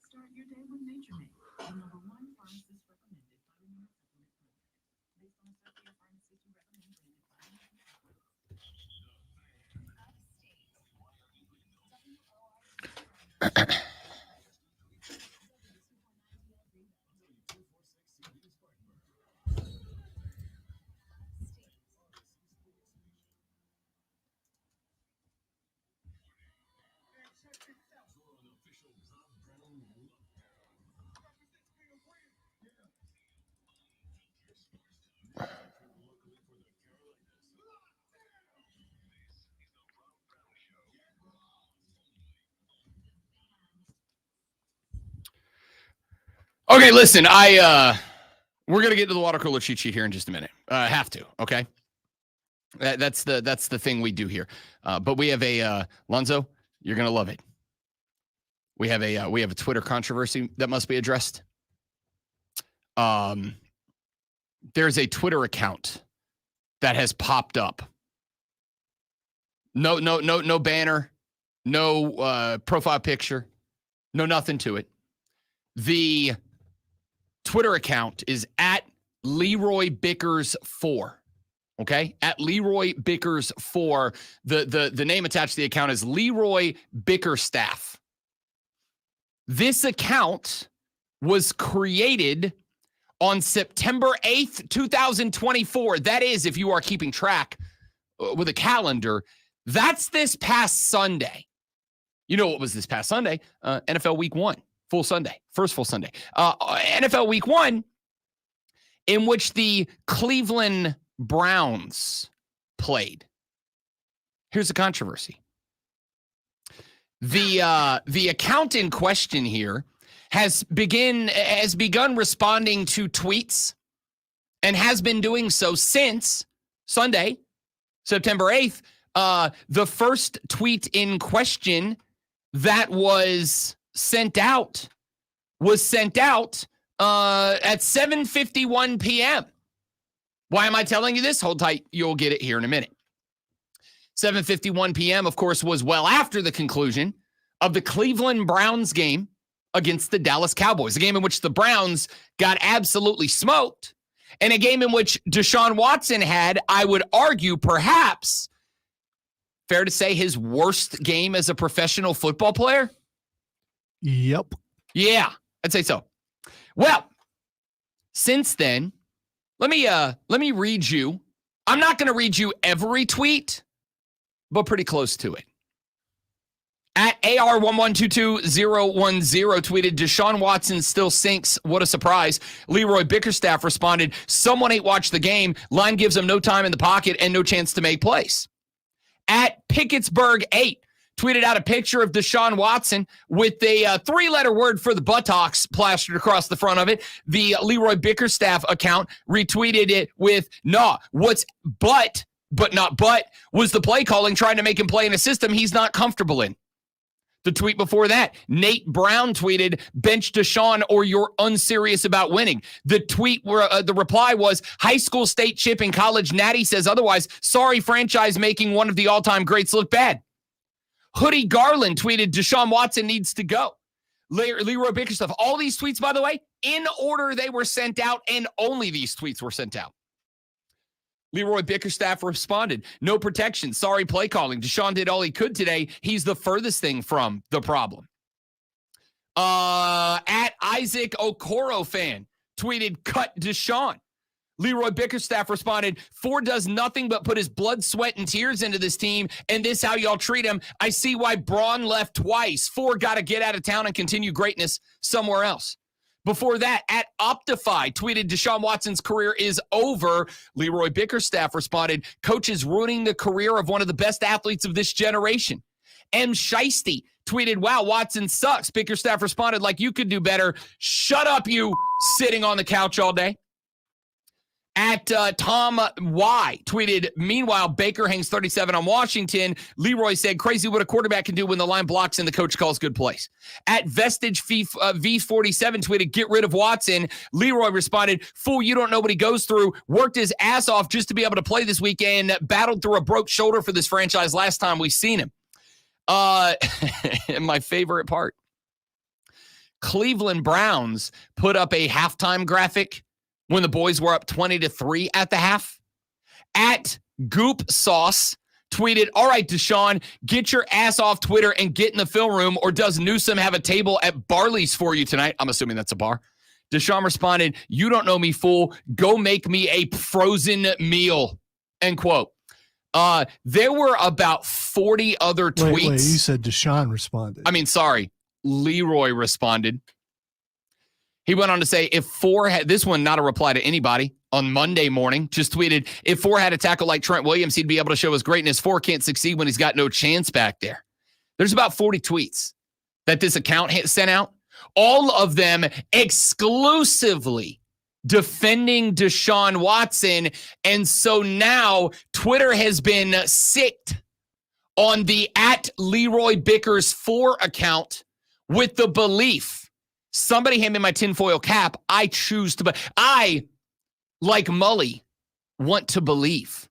Start your day with Nature Made, the #1 pharmacist recommended vitamin supplement product. Based on a survey of pharmacists who recommend branded vitamins and supplements. Okay, listen, we're gonna get to the water cooler cheat sheet here in just a minute. Have to, okay? That's the thing we do here. But we have a Lonzo, you're gonna love it. We have a Twitter controversy that must be addressed. There's a Twitter account that has popped up. No banner, no profile picture, no nothing to it. The Twitter account is at Leroy Bickers 4. Okay? At Leroy Bickers 4. The name attached to the account is Leroy Bickerstaff. This account was created on September 8th, 2024. That is, if you are keeping track with a calendar, that's this past Sunday. You know what was this past Sunday? NFL Week 1. Full Sunday, first full Sunday. NFL Week 1, in which the Cleveland Browns played. Here's the controversy. The account in question here has begun responding to tweets and has been doing so since Sunday, September 8th. The first tweet in question that was sent out at 7:51 p.m. Why am I telling you this? Hold tight. You'll get it here in a minute. 7:51 p.m., of course, was well after the conclusion of the Cleveland Browns game against the Dallas Cowboys, a game in which the Browns got absolutely smoked, and a game in which Deshaun Watson had, I would argue, perhaps, fair to say, his worst game as a professional football player. Yep. Yeah, I'd say so. Well, since then, let me read you. I'm not going to read you every tweet, but pretty close to it. At AR1122010 tweeted, Deshaun Watson still sinks. What a surprise. Leroy Bickerstaff responded, someone ain't watched the game. Line gives him no time in the pocket and no chance to make plays. At Pickettsburg8, tweeted out a picture of Deshaun Watson with a 3-letter word for the buttocks plastered across the front of it. The Leroy Bickerstaff account retweeted it with, what's but not was the play calling trying to make him play in a system he's not comfortable in. The tweet before that, Nate Brown tweeted, bench Deshaun or you're unserious about winning. The tweet where the reply was, high school state chip in college natty says otherwise. Sorry, franchise making one of the all-time greats look bad. Hoodie Garland tweeted, Deshaun Watson needs to go. Leroy Bickerstaff. All these tweets, by the way, in order they were sent out, and only these tweets were sent out. Leroy Bickerstaff responded, no protection. Sorry, play calling. Deshaun did all he could today. He's the furthest thing from the problem. At Isaac Okoro fan tweeted, cut Deshaun. Leroy Bickerstaff responded, Ford does nothing but put his blood, sweat, and tears into this team, and this how y'all treat him. I see why Braun left twice. Ford got to get out of town and continue greatness somewhere else. Before that, at Optify tweeted, Deshaun Watson's career is over. Leroy Bickerstaff responded, coach is ruining the career of one of the best athletes of this generation. M. Shiesty tweeted, wow, Watson sucks. Bickerstaff responded, like you could do better. Shut up, you sitting on the couch all day. At Tom Y tweeted, meanwhile, Baker hangs 37 on Washington. Leroy said, crazy what a quarterback can do when the line blocks and the coach calls good plays. At Vestige V47 tweeted, get rid of Watson. Leroy responded, fool, you don't know what he goes through. Worked his ass off just to be able to play this weekend. Battled through a broke shoulder for this franchise last time we seen him. My favorite part. Cleveland Browns put up a halftime graphic when the boys were up 20-3 at the half. At Goop Sauce tweeted, all right, Deshaun, get your ass off Twitter and get in the film room, or does Newsom have a table at Barley's for you tonight? I'm assuming that's a bar. Deshaun responded, you don't know me, fool. Go make me a frozen meal, end quote. There were about 40 other tweets. Wait, you said Deshaun responded. I mean, sorry, Leroy responded. He went on to say, if Four had, this one not a reply to anybody, on Monday morning, just tweeted, if Four had a tackle like Trent Williams, he'd be able to show his greatness. Four can't succeed when he's got no chance back there. There's about 40 tweets that this account sent out, all of them exclusively defending Deshaun Watson. And so now Twitter has been sicked on the at Leroy Bickers 4 account with the belief, somebody hand me my tinfoil cap. I choose to, I, like Mully, want to believe.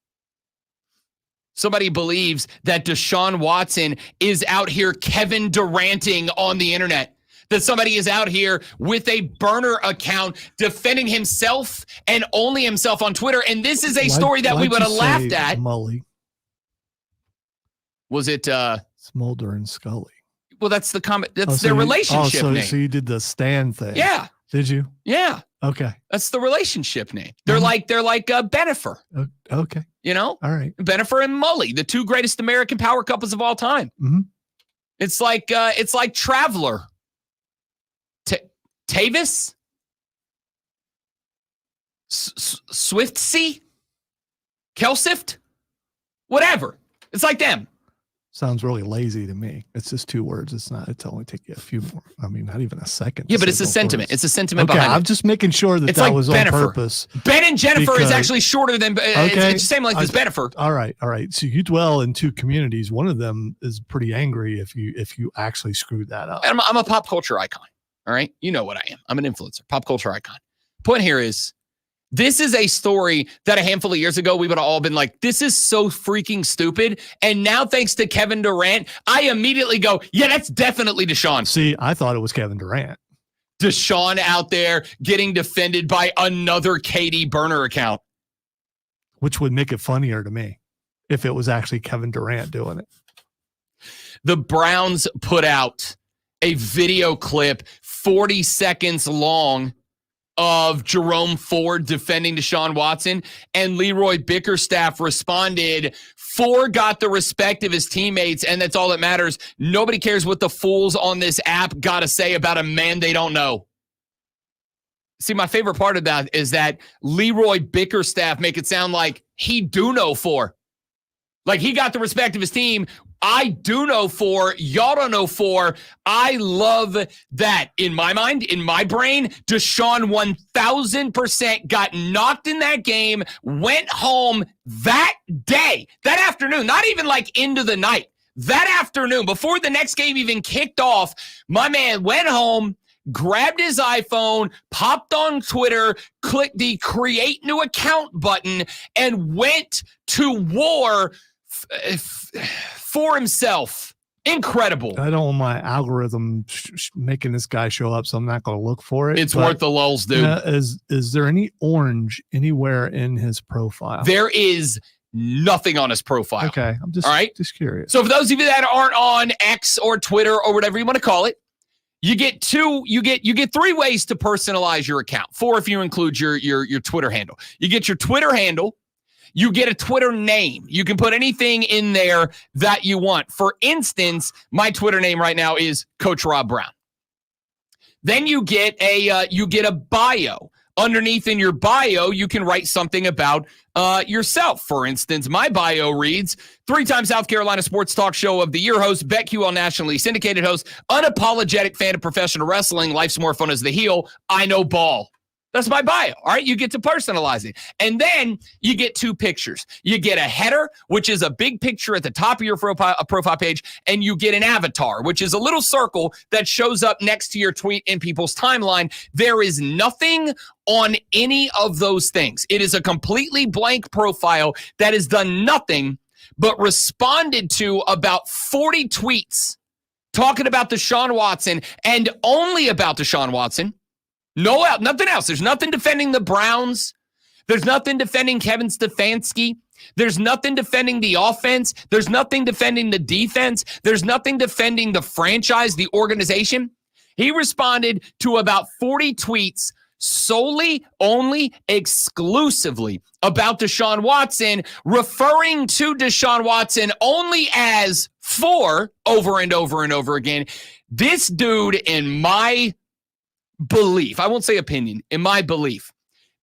Somebody believes that Deshaun Watson is out here Kevin Duranting on the internet. That somebody is out here with a burner account defending himself and only himself on Twitter. And this is a story that we would have laughed at. Mully. Was it Smolder and Scully? Well, that's the comment. That's their relationship name. So you did the Stan thing. Yeah. Did you? Yeah. Okay. That's the relationship name. They're like Benifer. Okay. You know? All right. Benifer and Mully, the two greatest American power couples of all time. Mm-hmm. It's like Traveler. Tavis? Swiftsea? Kelsift? Whatever. It's like them. Sounds really lazy to me. It's just 2 words. It's only take you a few more. I mean, not even a second. Yeah, but it's a sentiment. It's a sentiment okay, behind it. I'm just making sure that it's that like was Benifer. on purpose. Ben and Jennifer is actually shorter than, okay. It's the same length as Benifer. All right. So you dwell in 2 communities. One of them is pretty angry if you actually screwed that up. I'm a pop culture icon. All right. You know what I am. I'm an influencer, pop culture icon. Point here is, this is a story that a handful of years ago, we would have all been like, this is so freaking stupid. And now, thanks to Kevin Durant, I immediately go, yeah, that's definitely Deshaun. See, I thought it was Kevin Durant. Deshaun out there getting defended by another KD burner account. Which would make it funnier to me if it was actually Kevin Durant doing it. The Browns put out a video clip 40 seconds long of Jerome Ford defending Deshaun Watson, and Leroy Bickerstaff responded, Ford got the respect of his teammates, and that's all that matters. Nobody cares what the fools on this app got to say about a man they don't know. See, my favorite part of that is that Leroy Bickerstaff make it sound like he do know Ford. Like he got the respect of his team. I do know Ford. Y'all don't know Ford. I love that. In my mind, in my brain, Deshaun 1000% got knocked in that game, went home that day, that afternoon, not even like into the night, that afternoon, before the next game even kicked off. My man went home, grabbed his iPhone, popped on Twitter, clicked the create new account button, and went to war for himself Incredible. I don't want my algorithm making this guy show up, so I'm not going to look for it. It's worth the lulz, dude. Is there any orange anywhere in his profile? There is nothing on his profile. Okay, I'm just all right. Just curious. So for those of you that aren't on X or Twitter or whatever you want to call it, you get 3 ways to personalize your account. 4 if you include your Twitter handle. You get your Twitter handle. You get a Twitter name. You can put anything in there that you want. For instance, my Twitter name right now is Coach Rob Brown. Then you get a bio. Underneath in your bio, you can write something about yourself. For instance, my bio reads, 3-time South Carolina Sports Talk Show of the Year host, BetQL nationally syndicated host, unapologetic fan of professional wrestling, life's more fun as the heel, I know ball. That's my bio. All right. You get to personalize it. And then you get 2 pictures. You get a header, which is a big picture at the top of your profile page. And you get an avatar, which is a little circle that shows up next to your tweet in people's timeline. There is nothing on any of those things. It is a completely blank profile that has done nothing but responded to about 40 tweets talking about Deshaun Watson and only about Deshaun Watson. Nothing else. There's nothing defending the Browns. There's nothing defending Kevin Stefanski. There's nothing defending the offense. There's nothing defending the defense. There's nothing defending the franchise, the organization. He responded to about 40 tweets solely, only, exclusively about Deshaun Watson, referring to Deshaun Watson only as for over and over and over again. This dude, in my belief, I won't say opinion, in my belief,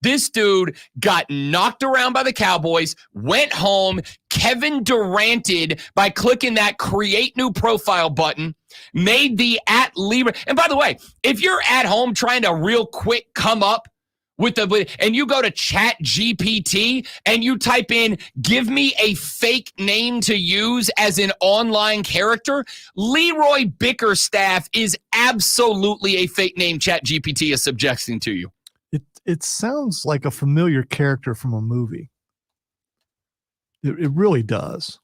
this dude got knocked around by the Cowboys, went home, Kevin Duranted by clicking that create new profile button, made the @Libra. And by the way, if you're at home trying to real quick come up and you go to Chat GPT and you type in, give me a fake name to use as an online character, Leroy Bickerstaff is absolutely a fake name Chat GPT is suggesting to you. It sounds like a familiar character from a movie. It really does.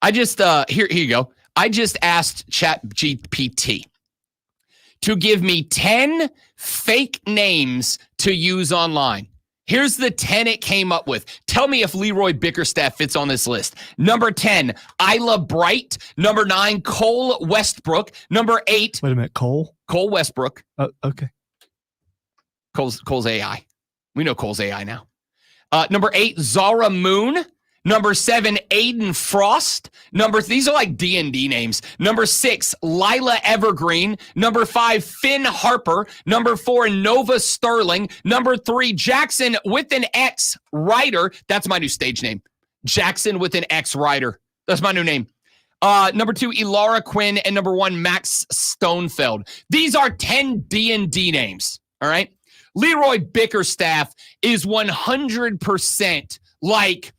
I just, here you go. I just asked Chat GPT to give me 10 fake names to use online. Here's the 10 it came up with. Tell me if Leroy Bickerstaff fits on this list. Number 10, Isla Bright. Number 9, Cole Westbrook. Number 8. Wait a minute, Cole? Cole Westbrook. Okay. Cole's AI. We know Cole's AI now. Number 8, Zara Moon. Number 7, Aiden Frost. These are like D&D names. Number 6, Lila Evergreen. Number 5, Finn Harper. Number 4, Nova Sterling. Number 3, Jackson with an X Ryder. That's my new stage name. Jackson with an X Ryder. That's my new name. Number 2, Elara Quinn. And number 1, Max Stonefeld. These are 10 D&D names. All right. Leroy Bickerstaff is 100% like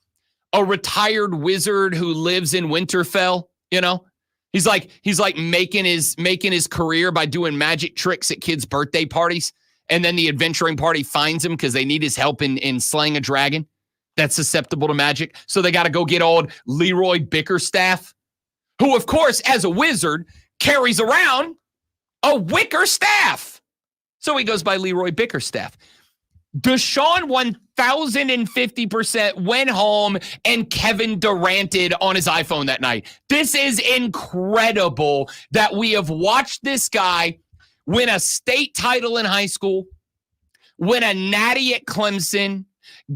a retired wizard who lives in Winterfell, you know? He's like making his career by doing magic tricks at kids' birthday parties, and then the adventuring party finds him because they need his help in slaying a dragon that's susceptible to magic. So they got to go get old Leroy Bickerstaff, who, of course, as a wizard, carries around a wicker staff. So he goes by Leroy Bickerstaff. Deshaun 1,050% went home and Kevin Duranted on his iPhone that night. This is incredible that we have watched this guy win a state title in high school, win a natty at Clemson,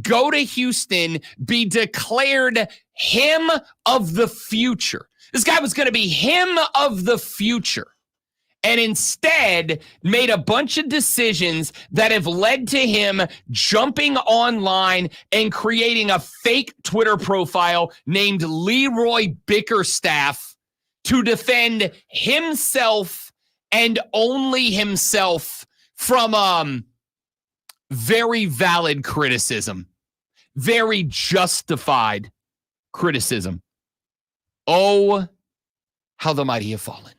go to Houston, be declared him of the future. This guy was going to be him of the future. And instead made a bunch of decisions that have led to him jumping online and creating a fake Twitter profile named Leroy Bickerstaff to defend himself and only himself from very valid criticism, very justified criticism. Oh, how the mighty have fallen.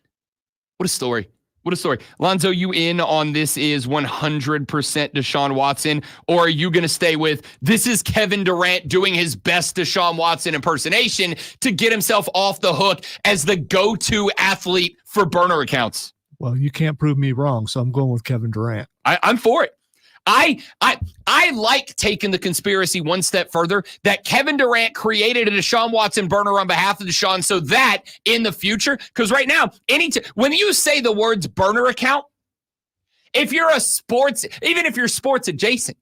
What a story. What a story. Lonzo, you in on this is 100% Deshaun Watson, or are you going to stay with this is Kevin Durant doing his best Deshaun Watson impersonation to get himself off the hook as the go-to athlete for burner accounts? Well, you can't prove me wrong, so I'm going with Kevin Durant. I'm for it. I like taking the conspiracy one step further that Kevin Durant created a Deshaun Watson burner on behalf of Deshaun so that in the future, because right now, when you say the words burner account, if you're even if you're sports adjacent,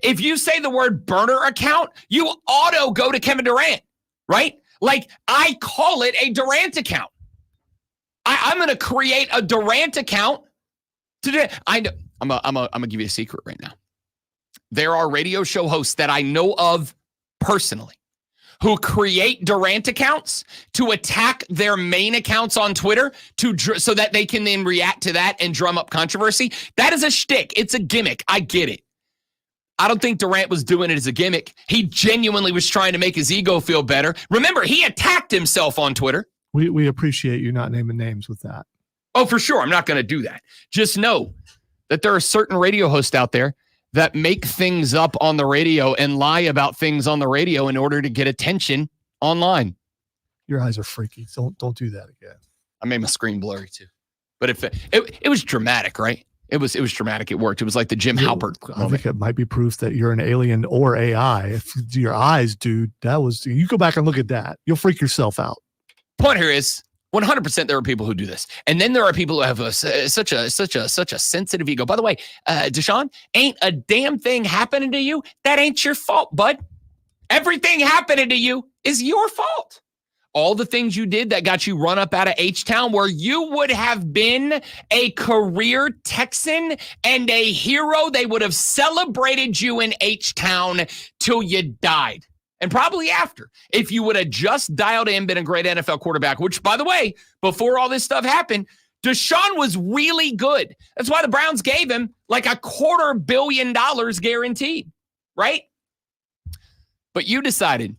if you say the word burner account, you auto go to Kevin Durant, right? Like I call it a Durant account. I'm going to create a Durant account today. I know. I'm gonna give you a secret right now. There are radio show hosts that I know of personally who create Durant accounts to attack their main accounts on Twitter so that they can then react to that and drum up controversy. That is a shtick. It's a gimmick. I get it. I don't think Durant was doing it as a gimmick. He genuinely was trying to make his ego feel better. Remember, he attacked himself on Twitter. We appreciate you not naming names with that. Oh, for sure. I'm not going to do that. Just know that there are certain radio hosts out there that make things up on the radio and lie about things on the radio in order to get attention online. Your eyes are freaky. Don't do that again. I made my screen blurry too. But if it was dramatic, right? It was dramatic. It worked. It was like the Jim Halpert I think it might be proof that you're an alien or AI. If your eyes, dude, you go back and look at that. You'll freak yourself out. Point here is 100% there are people who do this. And then there are people who have such a sensitive ego. By the way, Deshaun, ain't a damn thing happening to you. That ain't your fault, bud. Everything happening to you is your fault. All the things you did that got you run up out of H-Town where you would have been a career Texan and a hero. They would have celebrated you in H-Town till you died. And probably after, if you would have just dialed in, been a great NFL quarterback, which, by the way, before all this stuff happened, Deshaun was really good. That's why the Browns gave him like $250 million guaranteed, right? But you decided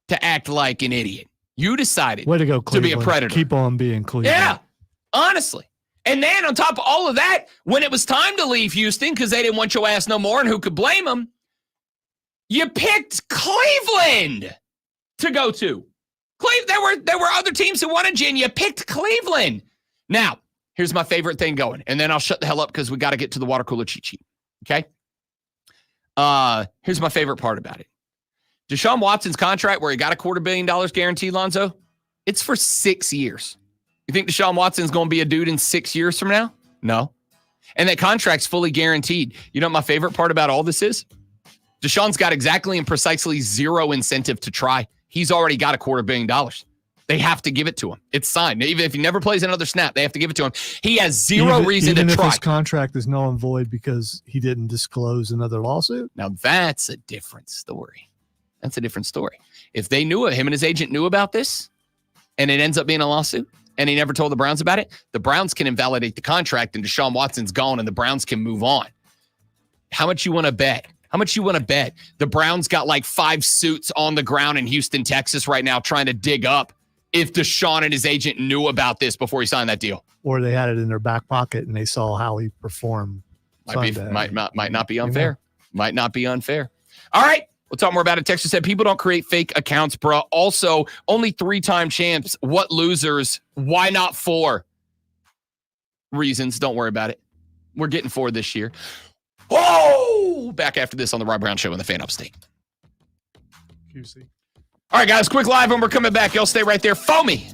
to act like an idiot. You decided Way to go, Cleveland. to be a predator. Keep on being Cleveland. Yeah, honestly. And then on top of all of that, when it was time to leave Houston because they didn't want your ass no more, and who could blame them, you picked Cleveland to go to. There were other teams who wanted you, and you picked Cleveland. Now, here's my favorite thing going, and then I'll shut the hell up because we got to get to the water cooler cheat sheet. Okay? Here's my favorite part about it. Deshaun Watson's contract where he got $250 million guaranteed, Lonzo, it's for 6 years. You think Deshaun Watson's going to be a dude in 6 years from now? No. And that contract's fully guaranteed. You know what my favorite part about all this is? Deshaun's got exactly and precisely zero incentive to try. He's already got $250 million. They have to give it to him. It's signed. Even if he never plays another snap, they have to give it to him. He has zero reason to try. Even if his contract is null and void because he didn't disclose another lawsuit? Now, that's a different story. That's a different story. If they knew it, him and his agent knew about this, and it ends up being a lawsuit, and he never told the Browns about it, the Browns can invalidate the contract, and Deshaun Watson's gone, and the Browns can move on. How much you want to bet? How much you want to bet? The Browns got like 5 suits on the ground in Houston, Texas right now trying to dig up if Deshaun and his agent knew about this before he signed that deal. Or they had it in their back pocket and they saw how he performed. Might not be unfair. Might not be unfair. All right. We'll talk more about it. Texas said people don't create fake accounts, bro. Also, only 3-time champs. What losers? Why not 4? Reasons. Don't worry about it. We're getting 4 this year. Oh, back after this on the Rob Brown Show in the Fan Upstate. QC. All right, guys, quick live, and we're coming back. Y'all stay right there. Foamy.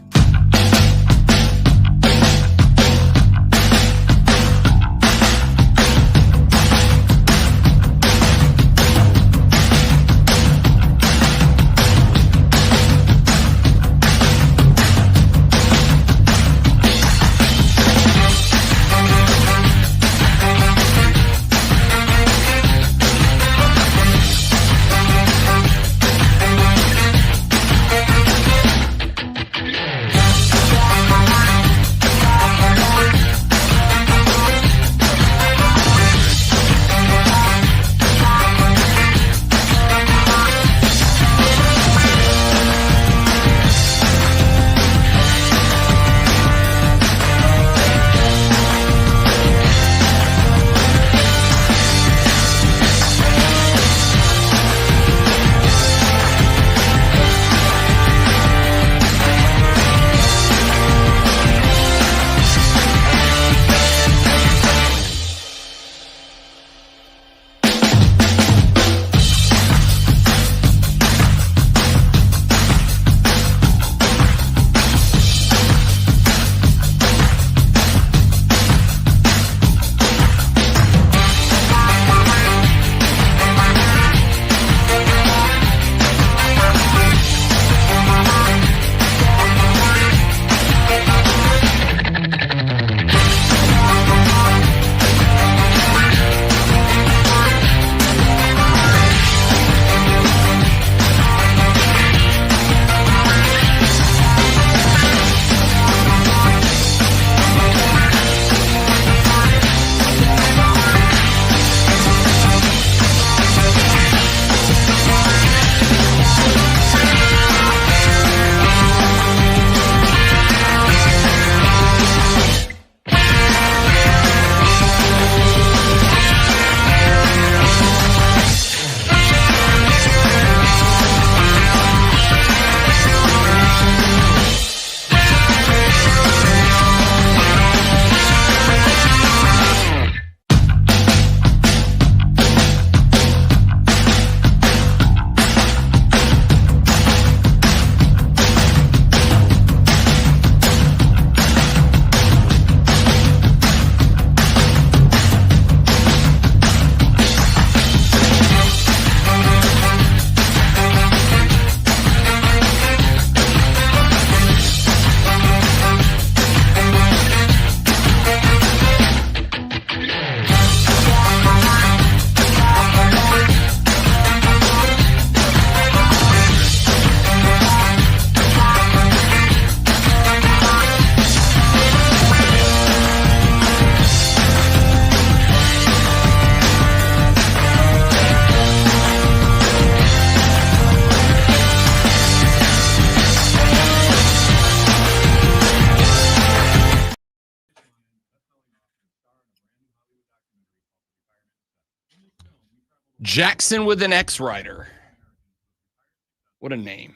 Jackson with an X Rider. What a name.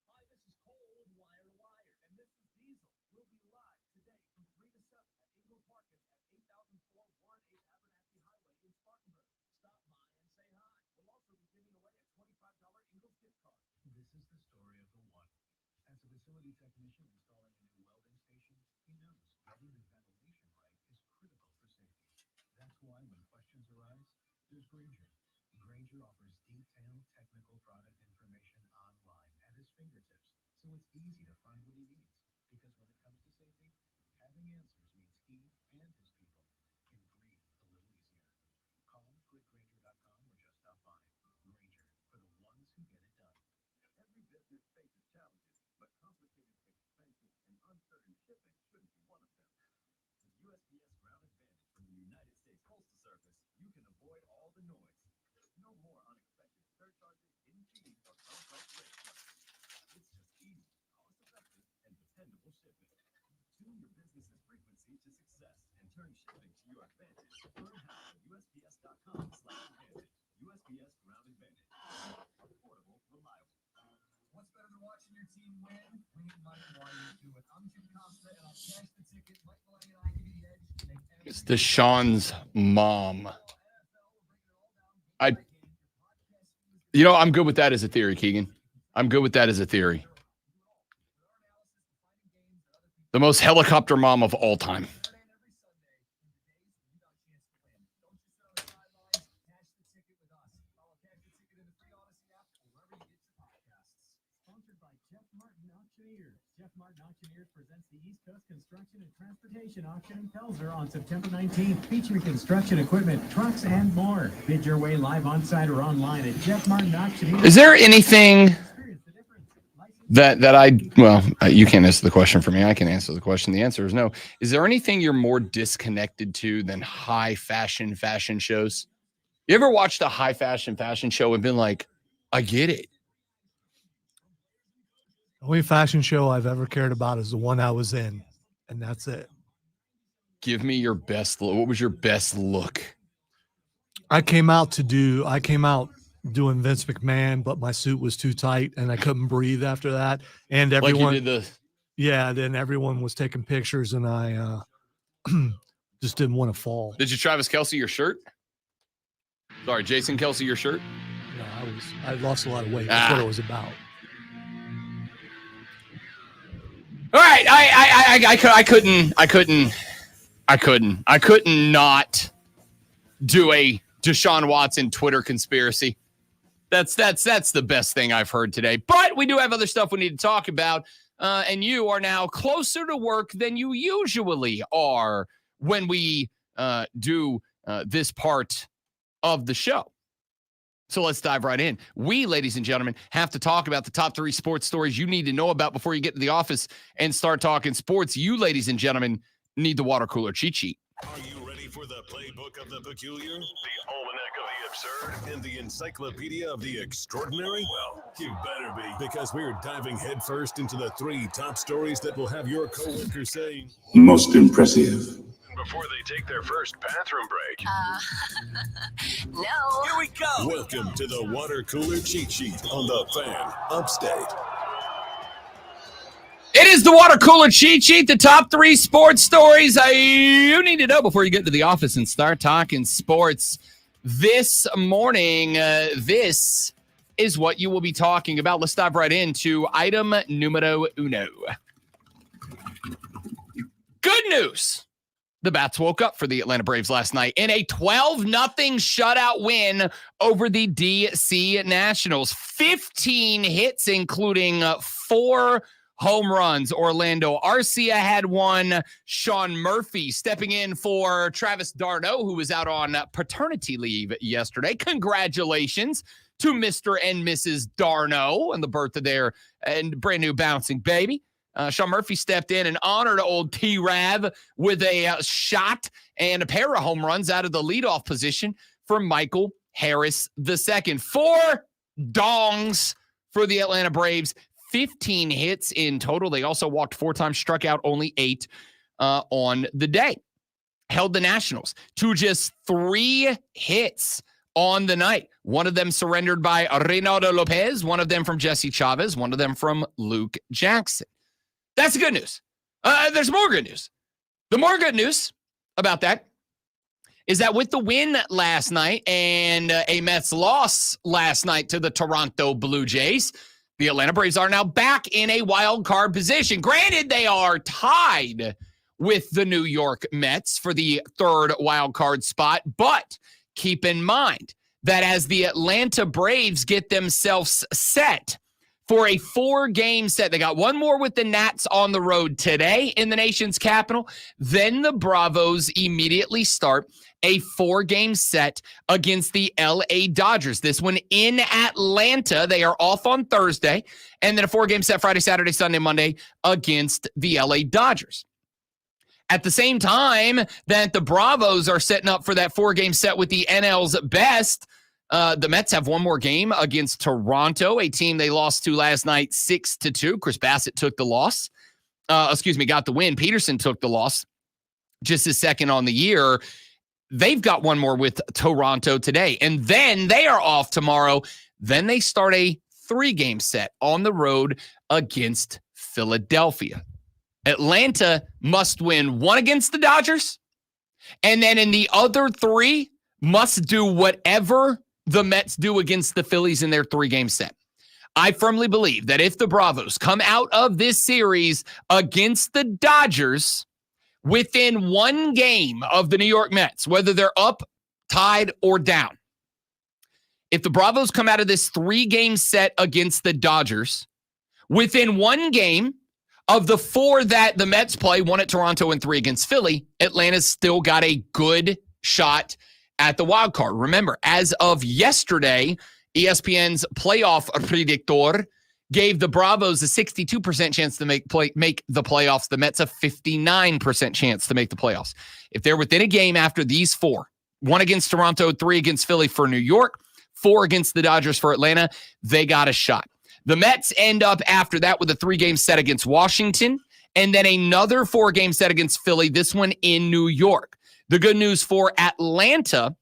Hi, this is Cole with Wire to Wire, and this is Diesel. We'll be live today from 3 to 7 at Eagle Parking at 8004 Warren 8 Abernathy Highway in Spartanburg. Stop by and say hi. We'll also be giving away a $25 Ingles gift card. This is the story of the one. As a facility technician installing a new welding station, he knows getting the ventilation right is critical for safety. That's why when questions arise, there's Granger. Granger offers detailed technical product information online at his fingertips, so it's easy to find what he needs. Because when it comes to safety, having answers means he and his people can breathe a little easier. Call quickgranger.com or just stop by. Granger, for the ones who get it done. Every business faces challenges, but complicated, expensive, and uncertain shipping shouldn't be one of them. With USPS Ground Advantage from the United States Postal Service, you can avoid all the noise. There's no more unexpected surcharges, hidden fees, or complex rate structures. It's just easy, cost-effective, and dependable shipping. Tune your business's frequency to success and turn shipping to your advantage. Learn how at USPS.com/advantage. USPS Ground Advantage. Affordable, reliable. What's better than watching your team win? Winning money while you do it. I'm Jim Costa, and I'll cash the ticket. Mike Maloney and I give you the edge to make every It's Deshaun's mom. I'm good with that as a theory, Keegan. I'm good with that as a theory. The most helicopter mom of all time. Sponsored by Jeff Martin Auctioneers. Jeff Martin Auctioneers presents the East Coast Construction and Transportation Auction in Pelzer on September 19th, featuring construction equipment, trucks, and more. Bid your way live on site or online at Jeff Martin Auctioneers. Is there anything you can't answer the question for me. I can answer the question. The answer is no. Is there anything you're more disconnected to than high fashion shows? You ever watched a high fashion show and been like, I get it? The only fashion show I've ever cared about is the one I was in, and that's it. Give me your best look. What was your best look? I came out doing Vince McMahon, but my suit was too tight and I couldn't breathe after that. And everyone, like you did then everyone was taking pictures, and I just didn't want to fall. Did you Travis Kelce your shirt? Sorry, Jason Kelce your shirt? No, I lost a lot of weight. That's what it was about. All right, I couldn't not do a Deshaun Watson Twitter conspiracy. That's the best thing I've heard today. But we do have other stuff we need to talk about. And you are now closer to work than you usually are when we do this part of the show. So let's dive right in. We, ladies and gentlemen, have to talk about the top 3 sports stories you need to know about before you get to the office and start talking sports. You, ladies and gentlemen, need the water cooler cheat sheet. Are you ready for the playbook of the peculiar, the almanac of the absurd, and the encyclopedia of the extraordinary? Well, you better be, because we're diving headfirst into the 3 top stories that will have your coworkers saying, most impressive. Before they take their first bathroom break. No. Here we go. Welcome to the water cooler cheat sheet on the Fan Upstate. It is the water cooler cheat sheet, the top 3 sports stories you need to know before you get to the office and start talking sports. This morning, this is what you will be talking about. Let's dive right into item numero uno. Good news. The Bats woke up for the Atlanta Braves last night in a 12-0 shutout win over the DC Nationals. 15 hits, including 4 home runs. Orlando Arcia had one. Sean Murphy stepping in for Travis d'Arnaud, who was out on paternity leave yesterday. Congratulations to Mr. and Mrs. d'Arnaud on the birth of their and brand new bouncing baby. Sean Murphy stepped in and honored old T-Rav with a shot and a pair of home runs out of the leadoff position for Michael Harris II. 4 dongs for the Atlanta Braves, 15 hits in total. They also walked 4 times, struck out only 8 on the day. Held the Nationals to just 3 hits on the night. One of them surrendered by Reynaldo Lopez, one of them from Jesse Chavez, one of them from Luke Jackson. That's the good news. There's more good news. The more good news about that is that with the win last night and a Mets loss last night to the Toronto Blue Jays, the Atlanta Braves are now back in a wild card position. Granted, they are tied with the New York Mets for the 3rd wild card spot, but keep in mind that as the Atlanta Braves get themselves set for a 4-game set, they got one more with the Nats on the road today in the nation's capital. Then the Bravos immediately start a 4-game set against the LA Dodgers. This one in Atlanta. They are off on Thursday. And then a 4-game set Friday, Saturday, Sunday, Monday against the LA Dodgers. At the same time that the Bravos are setting up for that 4-game set with the NL's best, the Mets have one more game against Toronto, a team they lost to last night 6-2. Chris Bassett took the loss. Got the win. Peterson took the loss, just his second on the year. They've got one more with Toronto today, and then they are off tomorrow. Then they start a 3-game set on the road against Philadelphia. Atlanta must win 1 against the Dodgers, and then in the other 3 must do whatever the Mets do against the Phillies in their 3-game set. I firmly believe that if the Bravos come out of this series against the Dodgers within 1 game of the New York Mets, whether they're up, tied, or down, if the Bravos come out of this 3-game set against the Dodgers within 1 game of the 4 that the Mets play, 1 at Toronto and 3 against Philly, Atlanta's still got a good shot at the wild card. Remember, as of yesterday, ESPN's playoff predictor gave the Bravos a 62% chance to make the playoffs. The Mets a 59% chance to make the playoffs. If they're within a game after these 4, 1 against Toronto, 3 against Philly for New York, 4 against the Dodgers for Atlanta, they got a shot. The Mets end up after that with a 3-game set against Washington and then another 4-game set against Philly, this one in New York. The good news for Atlanta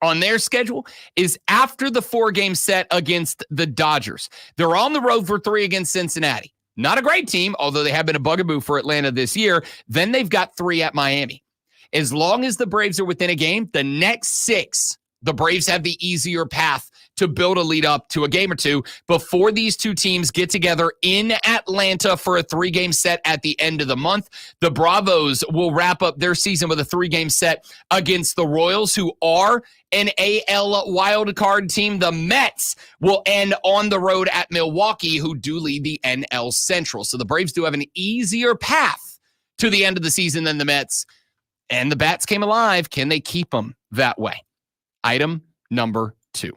on their schedule is after the 4-game set against the Dodgers, they're on the road for 3 against Cincinnati. Not a great team, although they have been a bugaboo for Atlanta this year. Then they've got 3 at Miami. As long as the Braves are within a game, the next 6, the Braves have the easier path to build a lead up to a game or 2 before these 2 teams get together in Atlanta for a 3-game set at the end of the month. The Bravos will wrap up their season with a 3-game set against the Royals, who are an AL wildcard team. The Mets will end on the road at Milwaukee, who do lead the NL Central. So the Braves do have an easier path to the end of the season than the Mets. And the bats came alive. Can they keep them that way? Item number 2.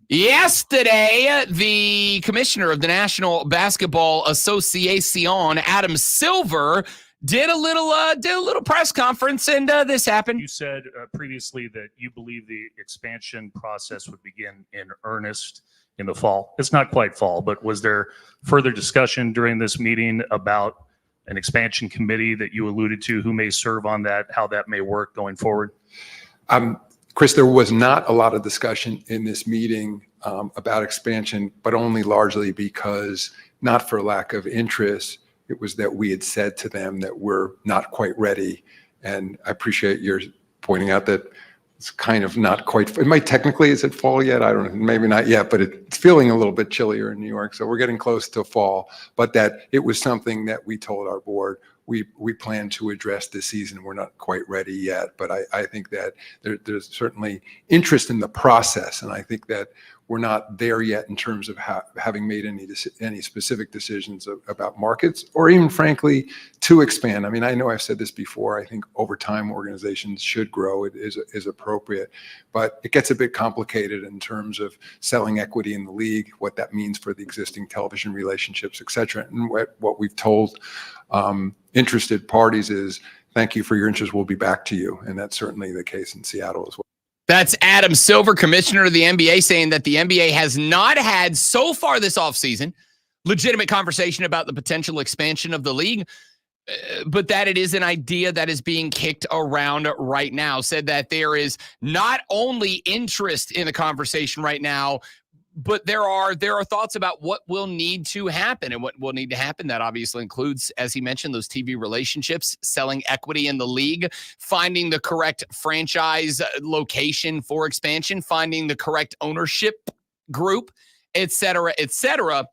Yesterday, the commissioner of the National Basketball Association, Adam Silver, did a little press conference, and this happened. You said previously that you believe the expansion process would begin in earnest in the fall. It's not quite fall, but was there further discussion during this meeting about an expansion committee that you alluded to, who may serve on that, how that may work going forward? Chris, there was not a lot of discussion in this meeting about expansion, but only largely because, not for lack of interest, it was that we had said to them that we're not quite ready. And I appreciate your pointing out that it's kind of not quite, it might technically, is it fall yet? I don't know, maybe not yet, but it's feeling a little bit chillier in New York. So we're getting close to fall, but that it was something that we told our board we plan to address this season. We're not quite ready yet, but I think that there's certainly interest in the process. And I think that we're not there yet in terms of having made any specific decisions about markets, or even frankly to expand. I mean, I know I've said this before. I think over time organizations should grow. It is appropriate, but it gets a bit complicated in terms of selling equity in the league, what that means for the existing television relationships, et cetera. And what we've told interested parties is, thank you for your interest. We'll be back to you. And that's certainly the case in Seattle as well. That's Adam Silver, commissioner of the NBA, saying that the NBA has not had so far this offseason legitimate conversation about the potential expansion of the league, but that it is an idea that is being kicked around right now. Said that there is not only interest in the conversation right now, but there are thoughts about what will need to happen, and what will need to happen. That obviously includes, as he mentioned, those TV relationships, selling equity in the league, finding the correct franchise location for expansion, finding the correct ownership group, et cetera, et cetera.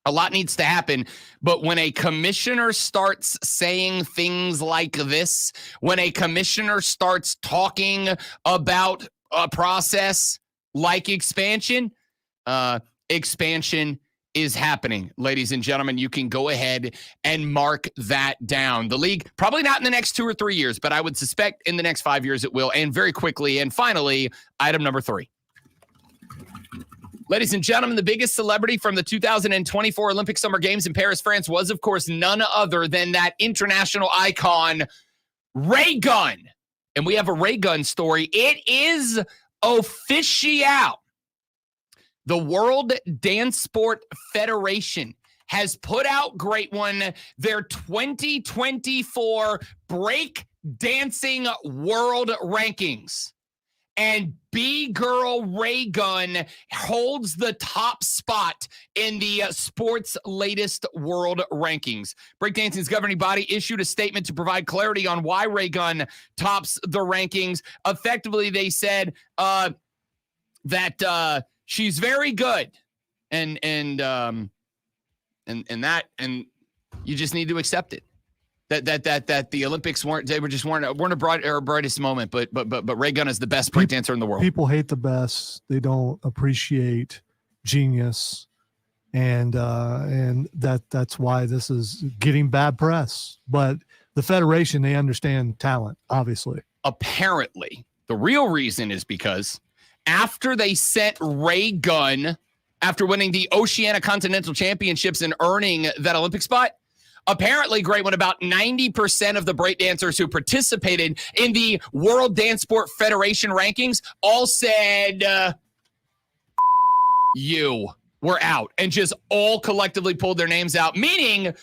A lot needs to happen. But when a commissioner starts saying things like this, when a commissioner starts talking about a process like expansion, expansion is happening, ladies and gentlemen. You can go ahead and mark that down. The league, probably not in the next 2 or 3 years, but I would suspect in the next 5 years it will, and very quickly. And finally, item number 3. Ladies and gentlemen, the biggest celebrity from the 2024 Olympic Summer Games in Paris, France, was, of course, none other than that international icon, Ray Gunn. And we have a Ray Gunn story. It is official. The World Dance Sport Federation has put out, great one, their 2024 break dancing world rankings. And B-Girl Ray Gunn holds the top spot in the sport's latest world rankings. Breakdancing's governing body issued a statement to provide clarity on why Ray Gunn tops the rankings. Effectively, they said that she's very good, and you just need to accept it. That the Olympics weren't a brightest moment, but Ray Gunn is the best breakdancer in the world. People hate the best. They don't appreciate genius, and that's why this is getting bad press. But the Federation, they understand talent, obviously. Apparently, the real reason is because after they sent Ray Gunn, after winning the Oceania Continental Championships and earning that Olympic spot, apparently, great one, about 90% of the breakdancers who participated in the World Dance Sport Federation rankings all said, we're out, and just all collectively pulled their names out, meaning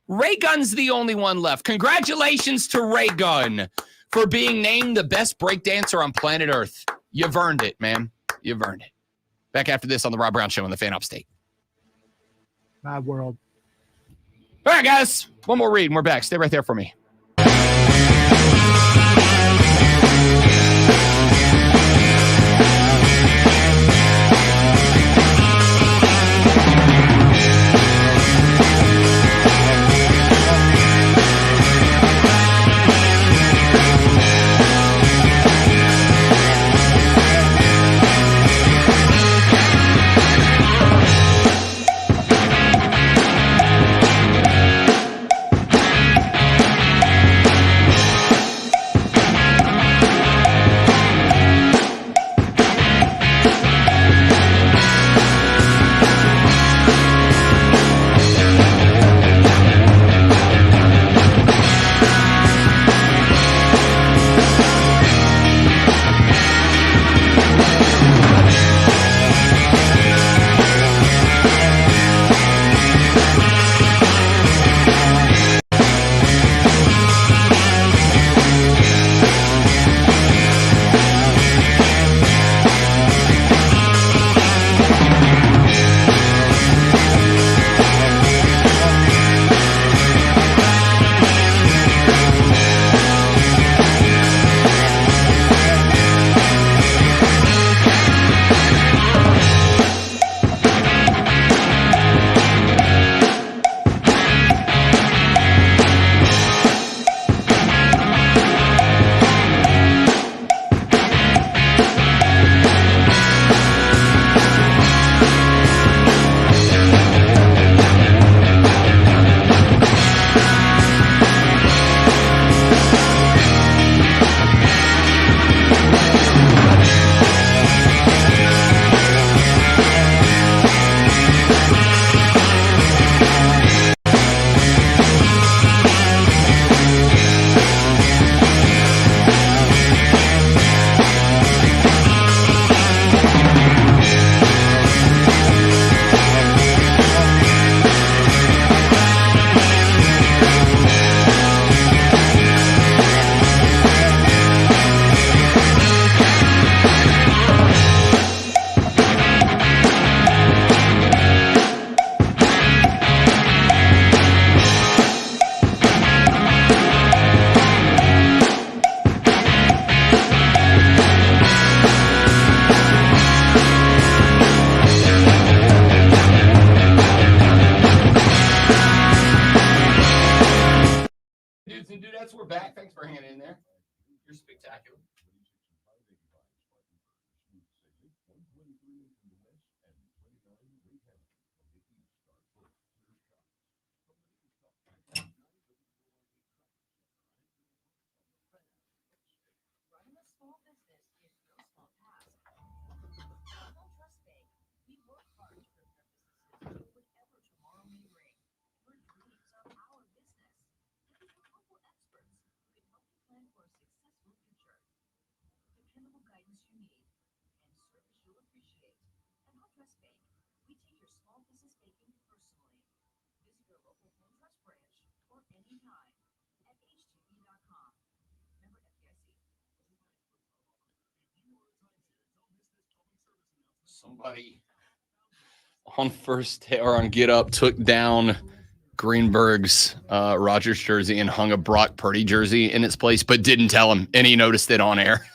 Ray Gunn's the only one left. Congratulations to Ray Gunn for being named the best breakdancer on planet Earth. You've earned it, man. You've earned it. Back after this on the Rob Brown Show on the Fan Upstate. Mad world. All right, guys. One more read and we're back. Stay right there for me. Trust Bank. We take your small business banking personally. Visit your local Home Trust branch or anytime at h2b.com. Member FDIC. Somebody on on Get Up took down Greenberg's Rodgers jersey and hung a Brock Purdy jersey in its place, but didn't tell him, and he noticed it on air.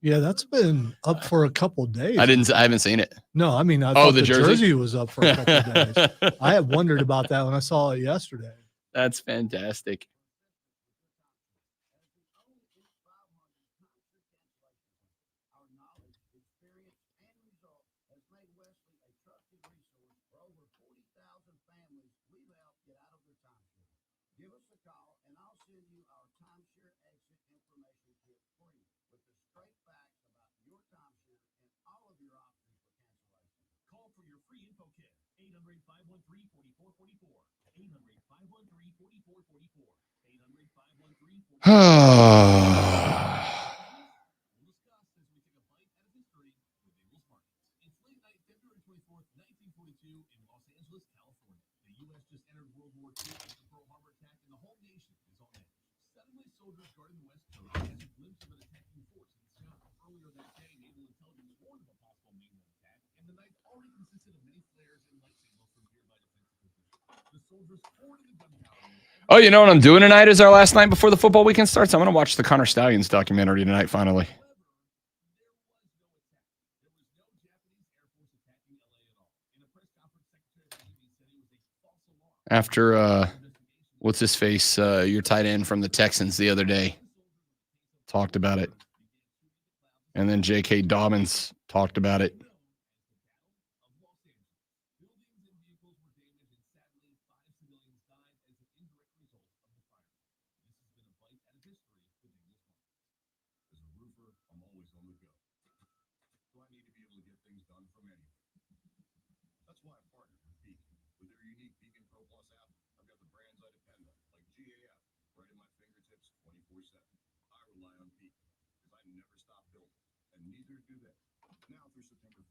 Yeah, that's been up for a couple days. I haven't seen it. No, I mean, I thought the the jersey? jersey was up for a couple days. I had wondered about that when I saw it yesterday. That's fantastic. Give us a call, and I'll send you our timeshare exit information kit free with the straight facts about your timeshare and all of your options for cancellation. Call for your free info kit. 800-513-4444. 800-513-4444. 800-513-4444. We'll discuss as we take a bite out of history with Ingles Markets. It's late night, February 24th, 1942 in Los Angeles, California. The U.S. just entered World War II after Pearl Harbor attack, and the whole nation is on edge. Suddenly, soldiers guarding the West Coast catch a glimpse of an attacking force in the sky. Earlier that day, naval intelligence warned of a possible mainland attack, and the night already consisted of many flares and light signals from nearby defensive positions. The soldiers poured in the gunpowder. Oh, you know what I'm doing tonight is our last night before the football weekend starts? I'm going to watch the Connor Stallions documentary tonight, finally. After, what's his face, your tight end from the Texans the other day talked about it. And then J.K. Dobbins talked about it.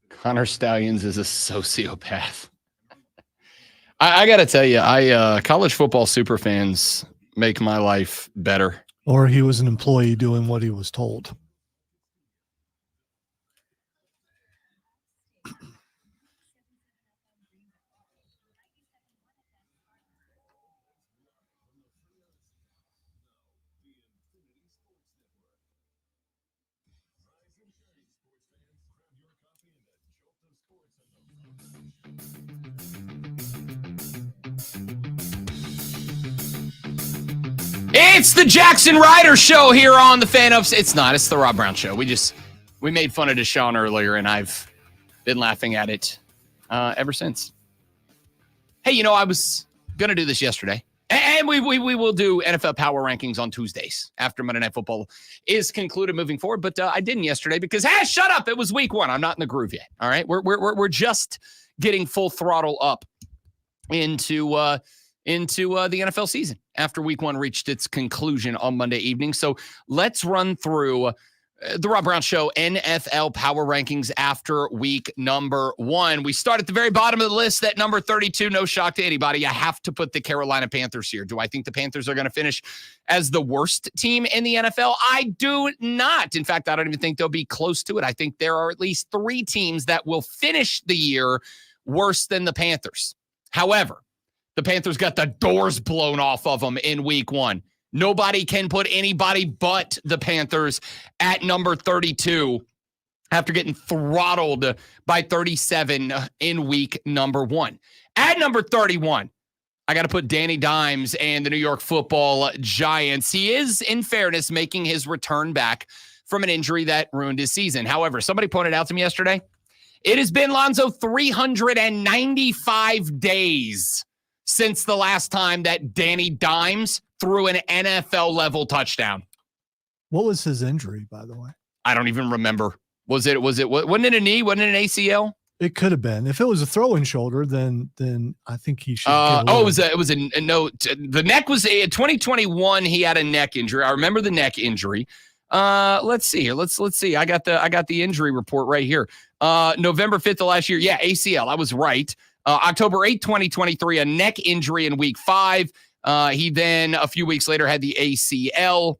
Connor Stallions is a sociopath. I got to tell you, college football super fans make my life better. Or he was an employee doing what he was told. It's the Jackson Ryder Show here on the Fan Ups. It's not. It's the Rob Brown Show. We made fun of Deshaun earlier, and I've been laughing at it ever since. Hey, I was going to do this yesterday, and we will do NFL Power Rankings on Tuesdays after Monday Night Football is concluded moving forward, but I didn't yesterday because, hey, shut up. It was week one. I'm not in the groove yet, all right? We're just getting full throttle up into the NFL season after week one reached its conclusion on Monday evening. So let's run through the Rob Brown Show NFL Power Rankings after week number one. We start at the very bottom of the list at number 32. No shock to anybody. I have to put the Carolina Panthers here. Do I think the Panthers are going to finish as the worst team in the NFL? I do not. In fact, I don't even think they'll be close to it. I think there are at least three teams that will finish the year worse than the Panthers. However, the Panthers got the doors blown off of them in week one. Nobody can put anybody but the Panthers at number 32 after getting throttled by 37 in week number one. At number 31, I got to put Danny Dimes and the New York Football Giants. He is, in fairness, making his return back from an injury that ruined his season. However, somebody pointed out to me yesterday, it has been, Lonzo, 395 days since the last time that Danny Dimes threw an NFL-level touchdown. What was his injury, by the way? I don't even remember. Wasn't it a knee? Wasn't it an ACL? It could have been. If it was a throwing shoulder, then I think he should. It was a no. The neck was in 2021. He had a neck injury. I remember the neck injury. Let's see here. Let's see. I got the injury report right here. November 5th of last year. Yeah, ACL. I was right. October 8th, 2023, a neck injury in week 5. He then, a few weeks later, had the ACL.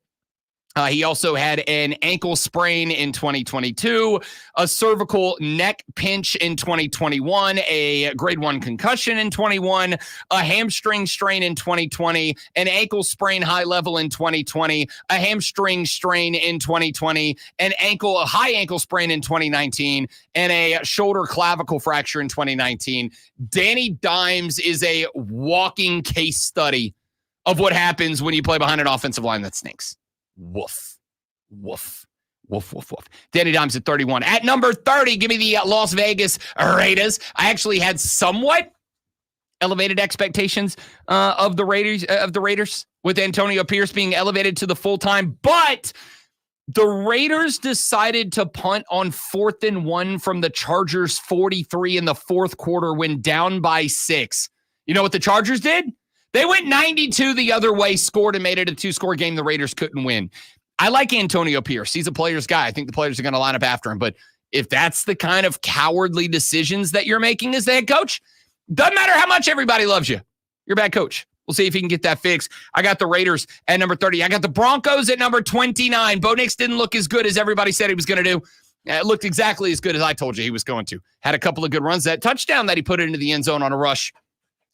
He also had an ankle sprain in 2022, a cervical neck pinch in 2021, a grade 1 concussion in 21, a hamstring strain in 2020, an ankle sprain high level in 2020, a hamstring strain in 2020, a high ankle sprain in 2019, and a shoulder clavicle fracture in 2019. Danny Dimes is a walking case study of what happens when you play behind an offensive line that stinks. Woof, woof, woof, woof, woof. Danny Dimes at 31. At number 30, give me the Las Vegas Raiders. I actually had somewhat elevated expectations of the Raiders with Antonio Pierce being elevated to the full-time, but the Raiders decided to punt on 4th and 1 from the Chargers 43 in the fourth quarter when down by 6. You know what the Chargers did? They went 92 the other way, scored, and made it a 2-score game the Raiders couldn't win. I like Antonio Pierce. He's a player's guy. I think the players are going to line up after him. But if that's the kind of cowardly decisions that you're making as the head coach, doesn't matter how much everybody loves you. You're a bad coach. We'll see if he can get that fixed. I got the Raiders at number 30. I got the Broncos at number 29. Bo Nix didn't look as good as everybody said he was going to do. It looked exactly as good as I told you he was going to. Had a couple of good runs. That touchdown that he put into the end zone on a rush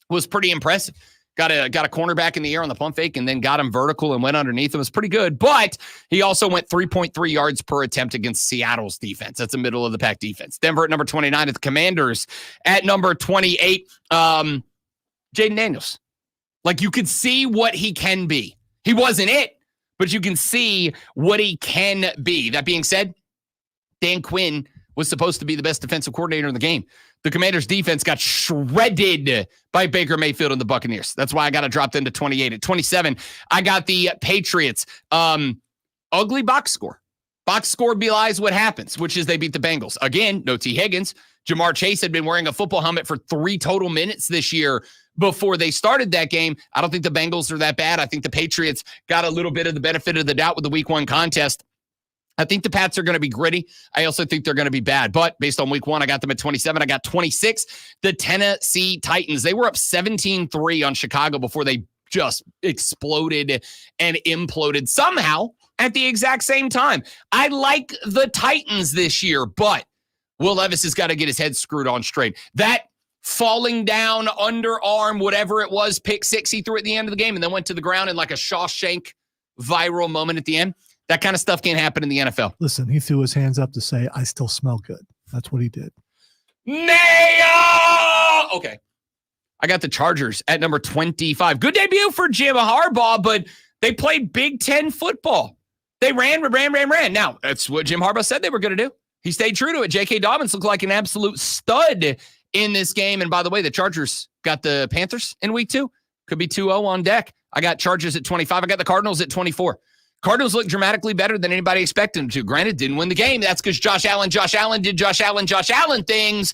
was pretty impressive. Got a cornerback in the air on the pump fake and then got him vertical and went underneath. It was pretty good, but he also went 3.3 yards per attempt against Seattle's defense. That's a middle of the pack defense. Denver at number 29 at the Commanders. At number 28, Jaden Daniels. Like, you could see what he can be. He wasn't it, but you can see what he can be. That being said, Dan Quinn was supposed to be the best defensive coordinator in the game. The Commanders' defense got shredded by Baker Mayfield and the Buccaneers. That's why I got to drop them to 28. At 27, I got the Patriots. Ugly box score. Box score belies what happens, which is they beat the Bengals. Again, no T. Higgins. Jamar Chase had been wearing a football helmet for 3 total minutes this year before they started that game. I don't think the Bengals are that bad. I think the Patriots got a little bit of the benefit of the doubt with the week 1 contest. I think the Pats are going to be gritty. I also think they're going to be bad. But based on week 1, I got them at 27. I got 26. The Tennessee Titans. They were up 17-3 on Chicago before they just exploded and imploded somehow at the exact same time. I like the Titans this year, but Will Levis has got to get his head screwed on straight. That falling down, underarm, whatever it was, pick 6 he threw at the end of the game and then went to the ground in like a Shawshank viral moment at the end. That kind of stuff can't happen in the NFL. Listen, he threw his hands up to say, I still smell good. That's what he did. Mayo! Okay. I got the Chargers at number 25. Good debut for Jim Harbaugh, but they played Big Ten football. They ran. Now, that's what Jim Harbaugh said they were going to do. He stayed true to it. J.K. Dobbins looked like an absolute stud in this game. And by the way, the Chargers got the Panthers in week 2. Could be 2-0 on deck. I got Chargers at 25. I got the Cardinals at 24. Cardinals look dramatically better than anybody expected them to. Granted, didn't win the game. That's because Josh Allen did Josh Allen things.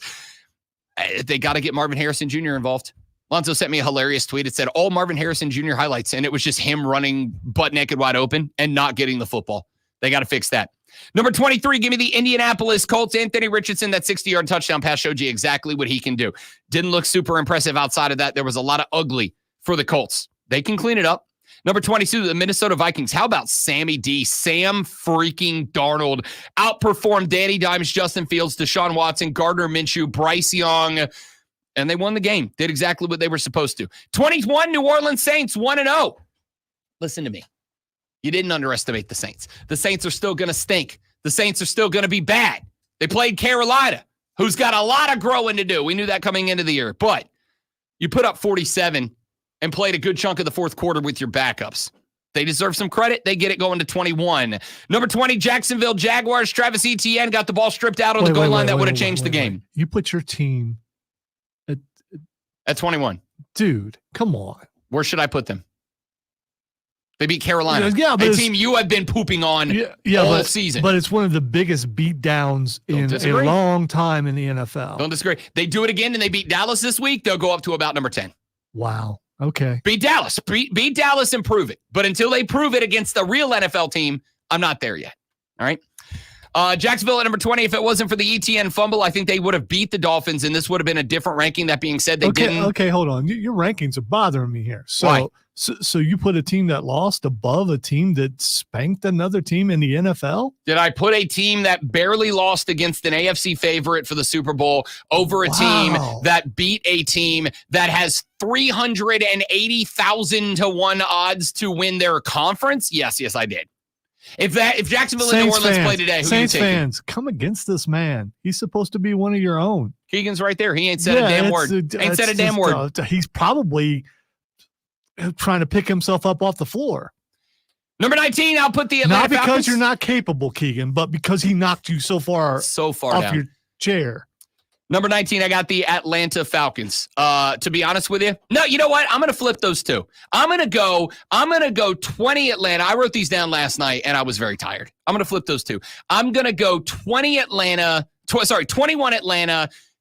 They got to get Marvin Harrison Jr. involved. Lonzo sent me a hilarious tweet. It said, all Marvin Harrison Jr. highlights, and it was just him running butt naked wide open and not getting the football. They got to fix that. Number 23, give me the Indianapolis Colts. Anthony Richardson, that 60-yard touchdown pass showed you exactly what he can do. Didn't look super impressive outside of that. There was a lot of ugly for the Colts. They can clean it up. Number 22, the Minnesota Vikings. How about Sammy D? Sam freaking Darnold outperformed Danny Dimes, Justin Fields, Deshaun Watson, Gardner Minshew, Bryce Young, and they won the game. Did exactly what they were supposed to. 21, New Orleans Saints, 1-0. Listen to me. You didn't underestimate the Saints. The Saints are still going to stink. The Saints are still going to be bad. They played Carolina, who's got a lot of growing to do. We knew that coming into the year. But you put up 47 and played a good chunk of the fourth quarter with your backups. They deserve some credit. They get it going to 21. Number 20, Jacksonville Jaguars. Travis Etienne got the ball stripped out on the goal line. That would have changed the game. You put your team at 21. Dude, come on. Where should I put them? They beat Carolina. Yeah, but a team you have been pooping on all season. But it's one of the biggest beatdowns in a long time in the NFL. Don't disagree. They do it again and they beat Dallas this week. They'll go up to about number 10. Wow. Okay. Beat Dallas. Beat Dallas and prove it. But until they prove it against the real NFL team, I'm not there yet. All right. Jacksonville at number 20. If it wasn't for the ETN fumble, I think they would have beat the Dolphins, and this would have been a different ranking. That being said, they didn't. Okay, hold on. Your rankings are bothering me here. Why? So you put a team that lost above a team that spanked another team in the NFL? Did I put a team that barely lost against an AFC favorite for the Super Bowl over a team that beat a team that has 380,000 to 1 odds to win their conference? Yes, I did. If Jacksonville and New Orleans play today, who Saints you taking? fans, come against this man. He's supposed to be one of your own. Keegan's right there. He ain't said a damn word. Ain't said a damn word. He's probably trying to pick himself up off the floor. Number 19, I'll put the Atlanta Not because Falcons. you're not capable, Keegan, but because he knocked you so far off down. Your chair. Number 19, I got the Atlanta Falcons. To be honest with you, no, you know what? I'm going to flip those two. I'm going to go 20 Atlanta. I wrote these down last night, and I was very tired. I'm going to flip those two. I'm going to go 21 Atlanta,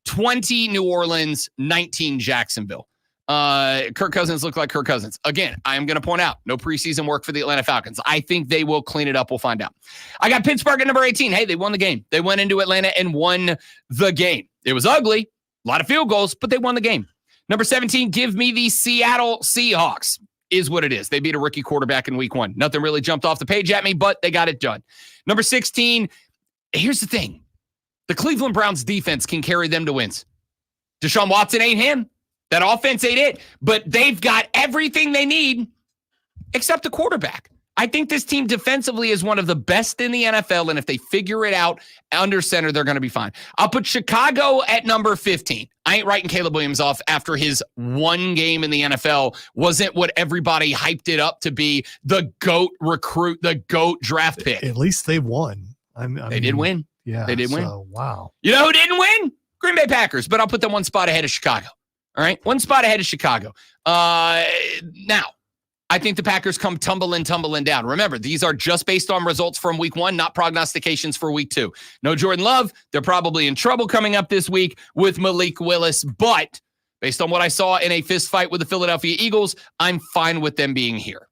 20 New Orleans, 19 Jacksonville. Kirk Cousins looked like Kirk Cousins. Again, I'm going to point out no preseason work for the Atlanta Falcons. I think they will clean it up. We'll find out. I got Pittsburgh at number 18. Hey, they won the game. They went into Atlanta and won the game. It was ugly, a lot of field goals, but they won the game. Number 17, give me the Seattle Seahawks. Is what it is. They beat a rookie quarterback in week 1. Nothing really jumped off the page at me, but they got it done. Number 16, here's the thing. The Cleveland Browns defense can carry them to wins. Deshaun Watson ain't him. That offense ain't it, but they've got everything they need except the quarterback. I think this team defensively is one of the best in the NFL, and if they figure it out under center, they're going to be fine. I'll put Chicago at number 15. I ain't writing Caleb Williams off after his one game in the NFL wasn't what everybody hyped it up to be, the GOAT recruit, the GOAT draft pick. At least they won. They did win. Yeah, they did win. Wow. You know who didn't win? Green Bay Packers, but I'll put them one spot ahead of Chicago. All right, one spot ahead of Chicago. Now, I think the Packers come tumbling down. Remember, these are just based on results from week 1, not prognostications for week 2. No Jordan Love. They're probably in trouble coming up this week with Malik Willis. But based on what I saw in a fist fight with the Philadelphia Eagles, I'm fine with them being here.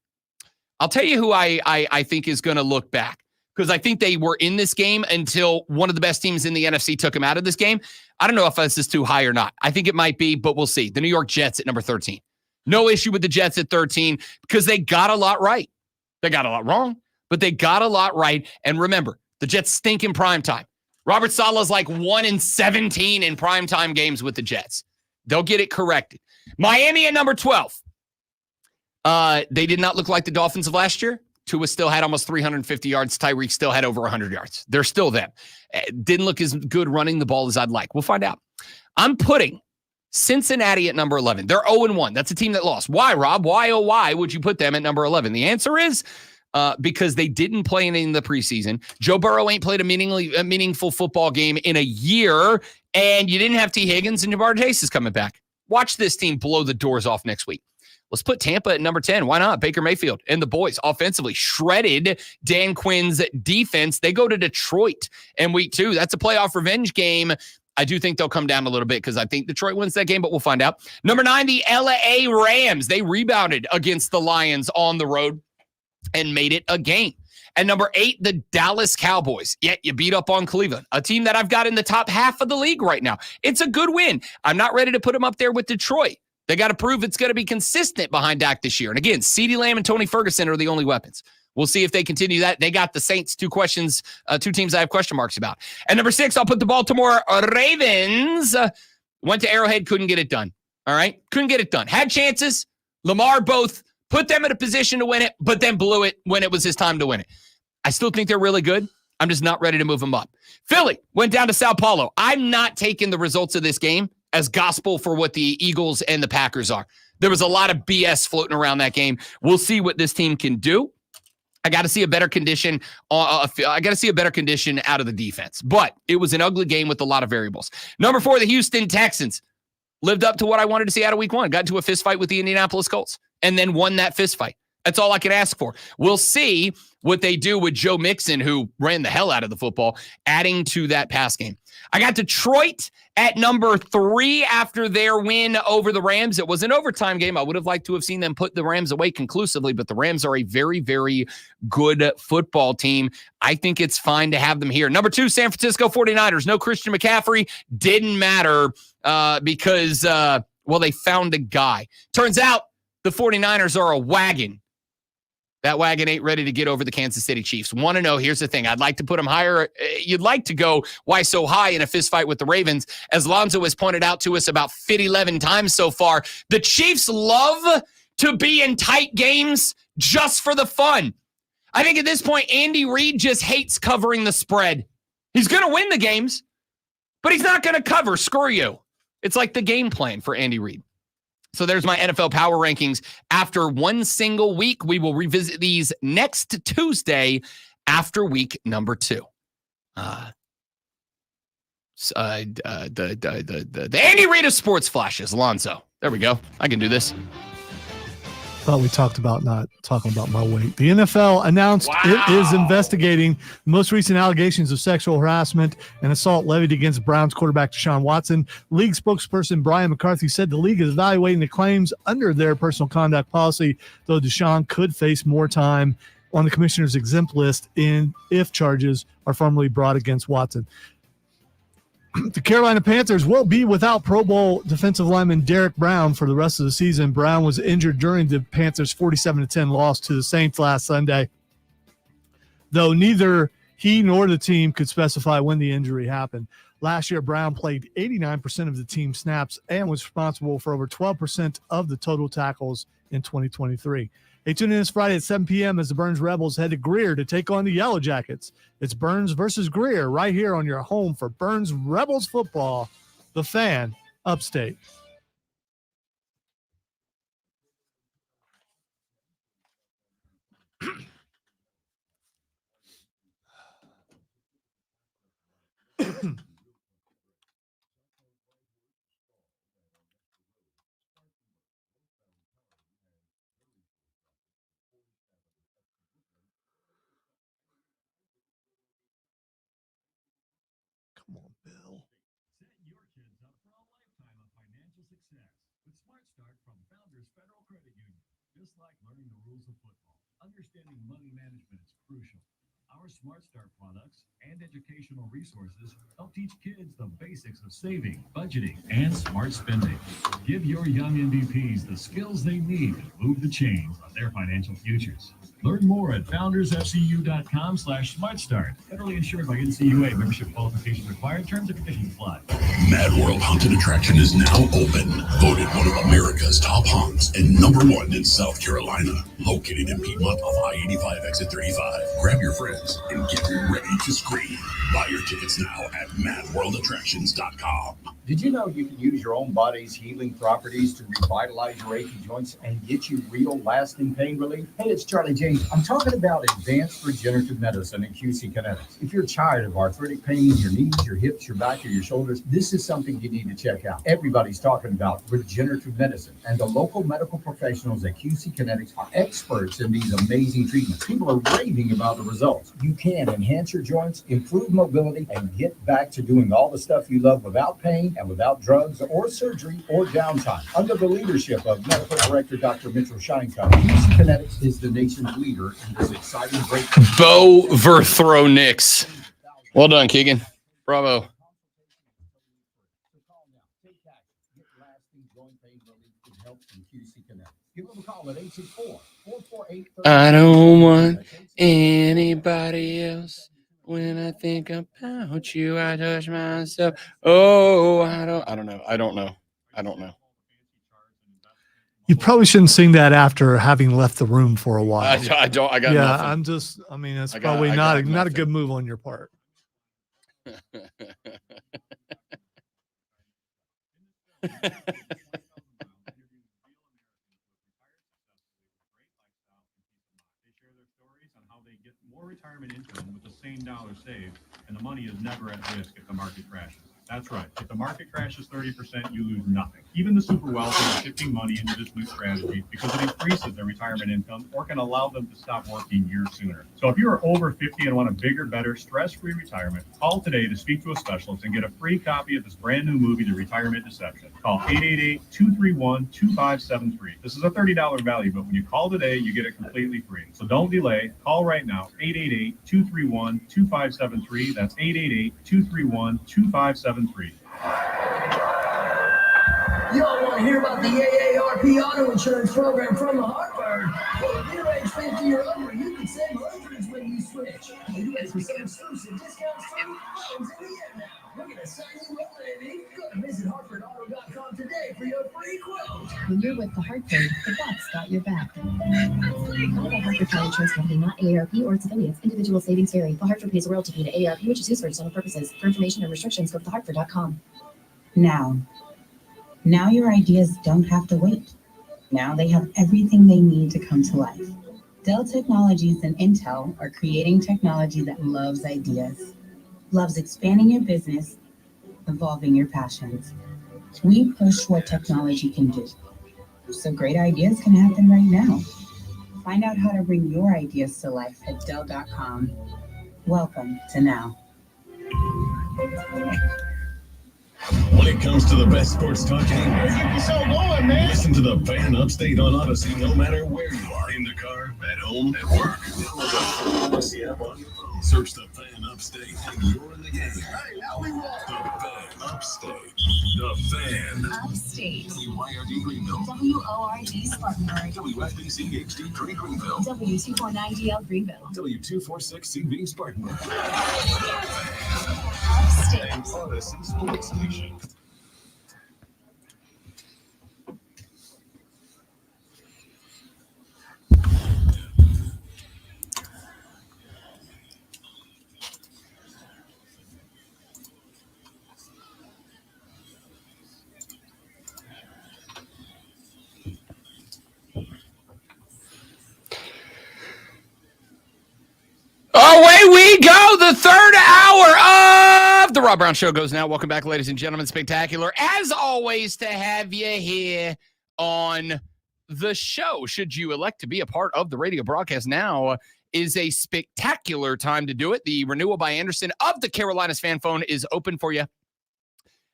I'll tell you who I think is going to look back, because I think they were in this game until one of the best teams in the NFC took them out of this game. I don't know if this is too high or not. I think it might be, but we'll see. The New York Jets at number 13. No issue with the Jets at 13 because they got a lot right. They got a lot wrong, but they got a lot right. And remember, the Jets stink in primetime. Robert Saleh's like 1-17 in primetime games with the Jets. They'll get it corrected. Miami at number 12. They did not look like the Dolphins of last year. Tua still had almost 350 yards. Tyreek still had over 100 yards. They're still them. Didn't look as good running the ball as I'd like. We'll find out. I'm putting Cincinnati at number 11. They're 0-1. That's a team that lost. Why, Rob? Why would you put them at number 11? The answer is because they didn't play any in the preseason. Joe Burrow ain't played a meaningful football game in a year, and you didn't have T. Higgins, and Ja'Marr Chase is coming back. Watch this team blow the doors off next week. Let's put Tampa at number 10. Why not? Baker Mayfield and the boys offensively shredded Dan Quinn's defense. They go to Detroit in week 2. That's a playoff revenge game. I do think they'll come down a little bit because I think Detroit wins that game, but we'll find out. Number 9, the LA Rams. They rebounded against the Lions on the road and made it a game. And number 8, the Dallas Cowboys. Yeah, you beat up on Cleveland, a team that I've got in the top half of the league right now. It's a good win. I'm not ready to put them up there with Detroit. They got to prove it's going to be consistent behind Dak this year. And again, CeeDee Lamb and Tony Ferguson are the only weapons. We'll see if they continue that. They got the Saints, two teams I have question marks about. And number 6, I'll put the Baltimore Ravens. Went to Arrowhead, couldn't get it done. All right? Couldn't get it done. Had chances. Lamar both put them in a position to win it, but then blew it when it was his time to win it. I still think they're really good. I'm just not ready to move them up. Philly went down to Sao Paulo. I'm not taking the results of this game as gospel for what the Eagles and the Packers are. There was a lot of BS floating around that game. We'll see what this team can do. I got to see a better condition. I got to see a better condition out of the defense. But it was an ugly game with a lot of variables. Number 4, the Houston Texans lived up to what I wanted to see out of week 1. Got into a fist fight with the Indianapolis Colts and then won that fist fight. That's all I can ask for. We'll see what they do with Joe Mixon, who ran the hell out of the football, adding to that pass game. I got Detroit at number 3 after their win over the Rams. It was an overtime game. I would have liked to have seen them put the Rams away conclusively, but the Rams are a very, very good football team. I think it's fine to have them here. Number 2, San Francisco 49ers. No Christian McCaffrey. Didn't matter because, they found a guy. Turns out the 49ers are a wagon. That wagon ain't ready to get over the Kansas City Chiefs. Want to know, here's the thing. I'd like to put them higher. You'd like to go, why so high in a fist fight with the Ravens? As Lonzo has pointed out to us about 11 times so far, the Chiefs love to be in tight games just for the fun. I think at this point, Andy Reid just hates covering the spread. He's going to win the games, but he's not going to cover. Screw you. It's like the game plan for Andy Reid. So there's my NFL power rankings. After one single week, we will revisit these next Tuesday after week number 2. The Andy Reid of sports flashes, Alonzo. There we go. I can do this. Thought we talked about not talking about my weight. The NFL announced it is investigating the most recent allegations of sexual harassment and assault levied against Browns quarterback Deshaun Watson. League spokesperson Brian McCarthy said the league is evaluating the claims under their personal conduct policy, though Deshaun could face more time on the commissioner's exempt list if charges are formally brought against Watson. The Carolina Panthers will be without Pro Bowl defensive lineman Derek Brown for the rest of the season. Brown was injured during the Panthers' 47-10 loss to the Saints last Sunday, though neither he nor the team could specify when the injury happened. Last year, Brown played 89% of the team snaps and was responsible for over 12% of the total tackles in 2023. Hey, tune in this Friday at 7 p.m. as the Burns Rebels head to Greer to take on the Yellow Jackets. It's Burns versus Greer right here on your home for Burns Rebels football, The Fan, Upstate. Come on, Bill. Set your kids up for a lifetime of financial success with Smart Start from Founders Federal Credit Union. Just like learning the rules of football, understanding money management is crucial. Our Smart Start products and educational resources help teach kids the basics of saving, budgeting, and smart spending. Give your young MVPs the skills they need to move the chains on their financial futures. Learn more at foundersfcu.com/smartstart. Federally insured by NCUA. Membership qualifications required. Terms and conditions apply. Mad World Haunted Attraction is now open. Voted one of America's top haunts and #1 in South Carolina. Located in Piedmont off I-85 exit 35. Grab your friends and get ready to scream. Buy your tickets now at madworldattractions.com. Did you know you can use your own body's healing properties to revitalize your achy joints and get you real lasting pain relief? Hey, it's Charlie James. I'm talking about advanced regenerative medicine at QC Kinetics. If you're tired of arthritic pain in your knees, your hips, your back, or your shoulders, this is something you need to check out. Everybody's talking about regenerative medicine, and the local medical professionals at QC Kinetics are experts in these amazing treatments. People are raving about the results. You can enhance your joints, improve mobility, and get back to doing all the stuff you love without pain and without drugs or surgery or downtime. Under the leadership of Medical Director Dr. Mitchell Scheinkamp, QC Kinetics is the nation's leader in this exciting breakthrough. Bo Verthro-Nix. Well done, Keegan. Bravo. Give them a call at 864-448-30. I don't want anybody else. When I think about you, I touch myself. Oh, I don't know. You probably shouldn't sing that after having left the room for a while. I got nothing. It's I probably got not a good move on your part. More retirement income with the same dollar saved, and the money is never at risk if the market crashes. That's right. If the market crashes 30%, you lose nothing. Even the super wealthy are shifting money into this new strategy because it increases their retirement income or can allow them to stop working years sooner. So if you are over 50 and want a bigger, better, stress-free retirement, call today to speak to a specialist and get a free copy of this brand new movie, The Retirement Deception. Call 888-231-2573. This is a $30 value, but when you call today, you get it completely free. So don't delay. Call right now. 888-231-2573. That's 888-231-2573. Y'all want to hear about the AARP auto insurance program from the Hartford? Well, if you're age 50 or over, you can save hundreds when you switch. You get some exclusive discounts from items in the air now. We're going to sign you up, baby. Go to visit HartfordAuto.com today for your free quote. When you're with the Hartford, the Bucks got your back. The Hartford Car Insurance Company, not AARP or its affiliates. Individual savings vary. The Hartford pays a royalty fee to AARP, which is used for external purposes. For information and restrictions, go to thehartford.com. Now your ideas don't have to wait. Now they have everything they need to come to life. Dell Technologies and Intel are creating technology that loves ideas, loves expanding your business, evolving your passions. We push what technology can do, so great ideas can happen right now. Find out how to bring your ideas to life at Dell.com. Welcome to Now. When it comes to the best sports talk anywhere, keep the show going, man. Listen to the Fan Upstate on Odyssey, no matter where you are. In the car, at home, at work. Download the Odyssey app on your phone. Search the Fan Upstate, and you're in the game. Hey, now we roll. The Fan Upstate. The Fan Upstate. WYRD Greenville. WORD Spartanburg. WFBC HD3 Greenville. W249DL Greenville. W246CV Spartanburg. Upstate. Odyssey Sports Station. Away we go. The third hour of the Rob Brown Show goes now. Welcome back, ladies and gentlemen. Spectacular, as always, to have you here on the show. Should you elect to be a part of the radio broadcast, now is a spectacular time to do it. The renewal by Anderson of the Carolinas fan phone is open for you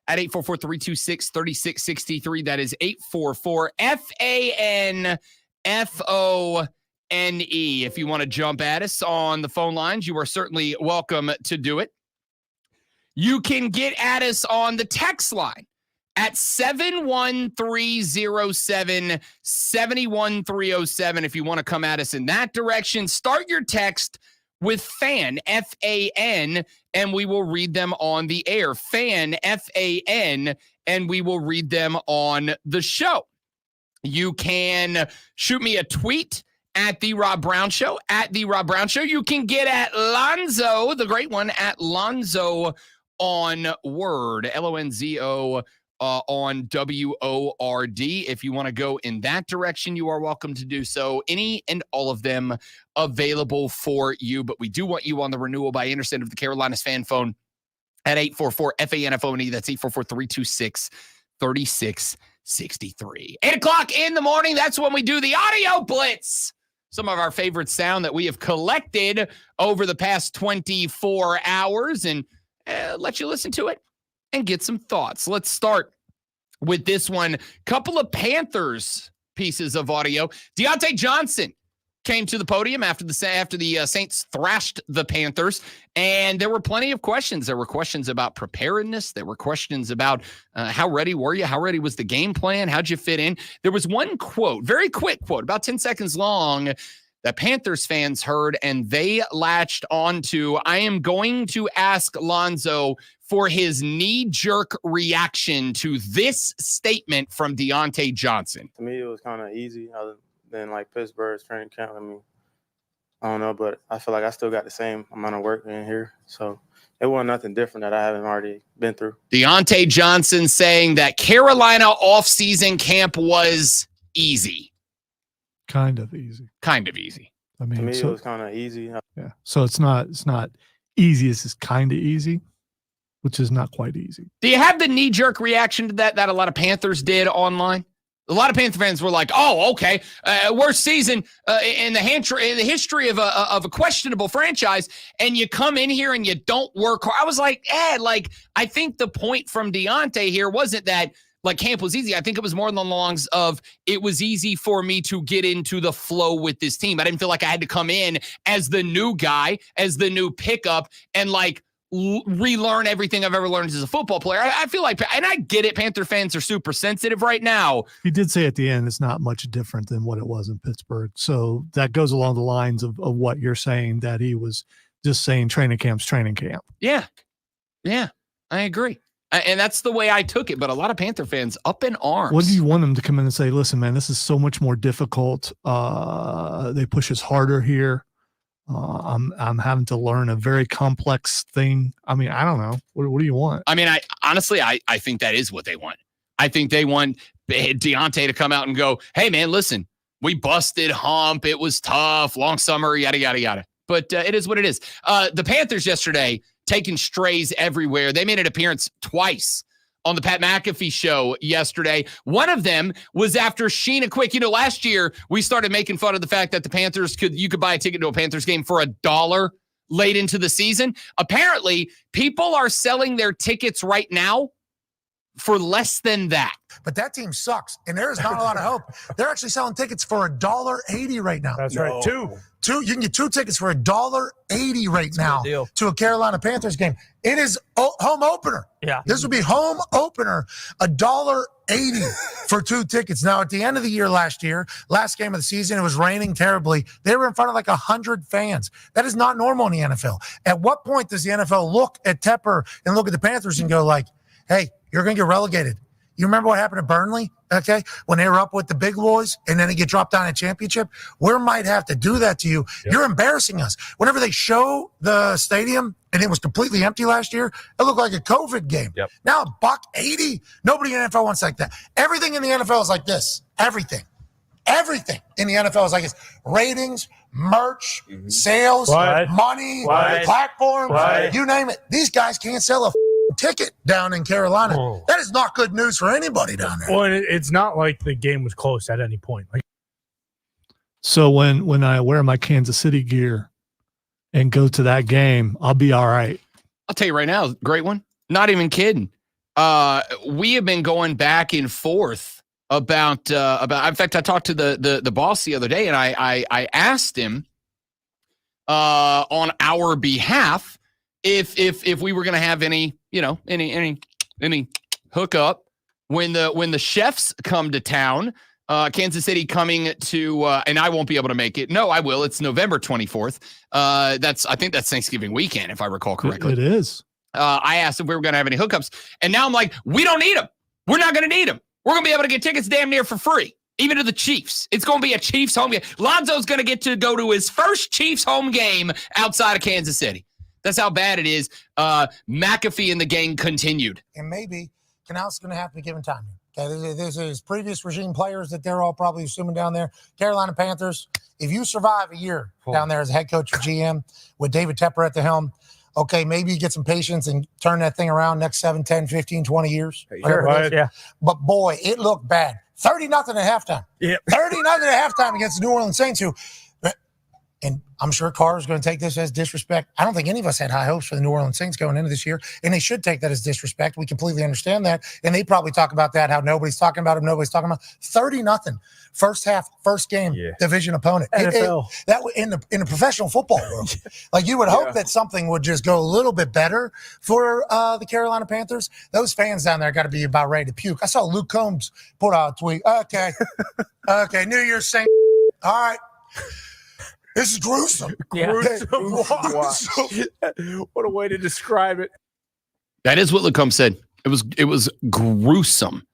at 844-326-3663. That is 844-FANFONE. If you want to jump at us on the phone lines, you are certainly welcome to do it. You can get at us on the text line at 71307, 71307. If you want to come at us in that direction, start your text with FAN, F-A-N, and we will read them on the air. FAN, F-A-N, and we will read them on the show. You can shoot me a tweet at The Rob Brown Show, at The Rob Brown Show. You can get at Lonzo, the great one, at Lonzo on Word, Lonzo on WORD. If you want to go in that direction, you are welcome to do so. Any and all of them available for you, but we do want you on the renewal by Anderson of the Carolinas fan phone at 844-FANFONE. That's 844-326-3663. 8 o'clock in the morning, that's when we do the audio blitz. Some of our favorite sound that we have collected over the past 24 hours and let you listen to it and get some thoughts. Let's start with this one. Couple of Panthers pieces of audio. Deontay Johnson came to the podium after the Saints thrashed the Panthers, and there were plenty of questions. There were questions about preparedness. There were questions about how ready were you? How ready was the game plan? How'd you fit in? There was one quote, very quick quote, about 10 seconds long, that Panthers fans heard, and they latched onto. I am going to ask Lonzo for his knee-jerk reaction to this statement from Deontay Johnson. To me, it was kind of easy, other than like Pittsburgh's training camp. I mean, I don't know, but I feel like I still got the same amount of work in here. So it wasn't nothing different that I haven't already been through. Deontay Johnson saying that Carolina offseason camp was easy. Kind of easy. Kind of easy. I mean, to me, so- it was kind of easy. Yeah. So it's not easy. It's just kind of easy. which is not quite easy. Do you have the knee-jerk reaction to that a lot of Panthers did online? A lot of Panther fans were like, "Oh, okay, worst season in the history of a questionable franchise," and you come in here and you don't work hard. I was like, I think the point from Deontay here wasn't that camp was easy. I think it was more along the lines of it was easy for me to get into the flow with this team. I didn't feel like I had to come in as the new guy, as the new pickup, and relearn everything I've ever learned as a football player. I feel like, and I get it, Panther fans are super sensitive right now. He did say at the end it's not much different than what it was in Pittsburgh. So that goes along the lines of what you're saying, that he was just saying training camp's training camp. Yeah, I agree. And that's the way I took it. But a lot of Panther fans up in arms. What do you want them to come in and say, listen, man, this is so much more difficult. They push us harder here. I'm having to learn a very complex thing. I mean, I don't know. What do you want? I mean, I honestly think that is what they want. I think they want Deontay to come out and go, "Hey, man, listen, we busted hump. It was tough, long summer, yada, yada, yada." But it is what it is. The Panthers yesterday taking strays everywhere. They made an appearance twice on the Pat McAfee show yesterday. One of them was after Sheena Quick. Last year we started making fun of the fact that the Panthers you could buy a ticket to a Panthers game for $1 late into the season. Apparently, people are selling their tickets right now for less than that. But that team sucks, and there is not a lot of hope. They're actually selling tickets for $1.80 right now. That's right. Two. You can get 2 tickets for $1.80 right now to a Carolina Panthers game. It is home opener. Yeah. This would be home opener, $1.80 for 2 tickets. Now, at the end of the year last game of the season, it was raining terribly. They were in front of 100 fans. That is not normal in the NFL. At what point does the NFL look at Tepper and look at the Panthers and go hey, you're going to get relegated? You remember what happened to Burnley, okay, when they were up with the big boys and then they get dropped down in a championship? We might have to do that to you. Yep. You're embarrassing us. Whenever they show the stadium and it was completely empty last year, it looked like a COVID game. Yep. Now, $1.80, nobody in the NFL wants like that. Everything in the NFL is like this. Everything in the NFL is like this. Ratings, merch, sales, money, platforms, you name it. These guys can't sell a ticket down in Carolina. Oh. That is not good news for anybody down there. Well, and it's not like the game was close at any point. So when I wear my Kansas City gear and go to that game, I'll be all right. I'll tell you right now, great one. Not even kidding. We have been going back and forth about. In fact, I talked to the boss the other day, and I asked him on our behalf if we were going to have any hookup when the chefs come to town. Kansas City coming to, and I won't be able to make it. No, I will. It's November 24th. I think that's Thanksgiving weekend, if I recall correctly. It is. I asked if we were going to have any hookups, and now I'm like, we don't need them. We're not going to need them. We're going to be able to get tickets damn near for free, even to the Chiefs. It's going to be a Chiefs home game. Lonzo's going to get to go to his first Chiefs home game outside of Kansas City. That's how bad it is. McAfee and the gang continued. And maybe Canales going to have to be given time. Okay, there's his previous regime players that they're all probably assuming down there. Carolina Panthers, if you survive a year down there as a head coach or GM with David Tepper at the helm, okay, maybe you get some patience and turn that thing around next 7, 10, 15, 20 years. Yeah. But, boy, it looked bad. 30-0 at halftime. Yep. 30-0 at halftime against the New Orleans Saints, and I'm sure Carr's going to take this as disrespect. I don't think any of us had high hopes for the New Orleans Saints going into this year, and they should take that as disrespect. We completely understand that, and they probably talk about that, how nobody's talking about them, nobody's talking about 30-0 first half, first game, division opponent. NFL. That in the professional football world, you would hope that something would just go a little bit better for the Carolina Panthers. Those fans down there got to be about ready to puke. I saw Luke Combs put out a tweet. Okay, New Year's Saint. All right. This is gruesome. Yeah. What a way to describe it. That is what Lacombe said. It was gruesome.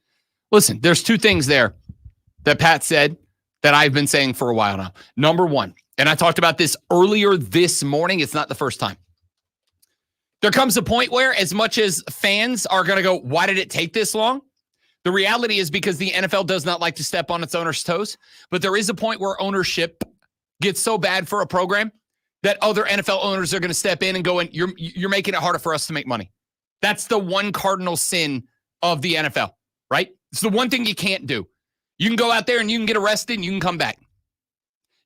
Listen, there's 2 things there that Pat said that I've been saying for a while now. Number one, and I talked about this earlier this morning. It's not the first time. There comes a point where, as much as fans are going to go, why did it take this long? The reality is because the NFL does not like to step on its owner's toes. But there is a point where ownership gets so bad for a program that other NFL owners are going to step in and go, and you're making it harder for us to make money. That's the one cardinal sin of the NFL, right? It's the one thing you can't do. You can go out there and you can get arrested and you can come back.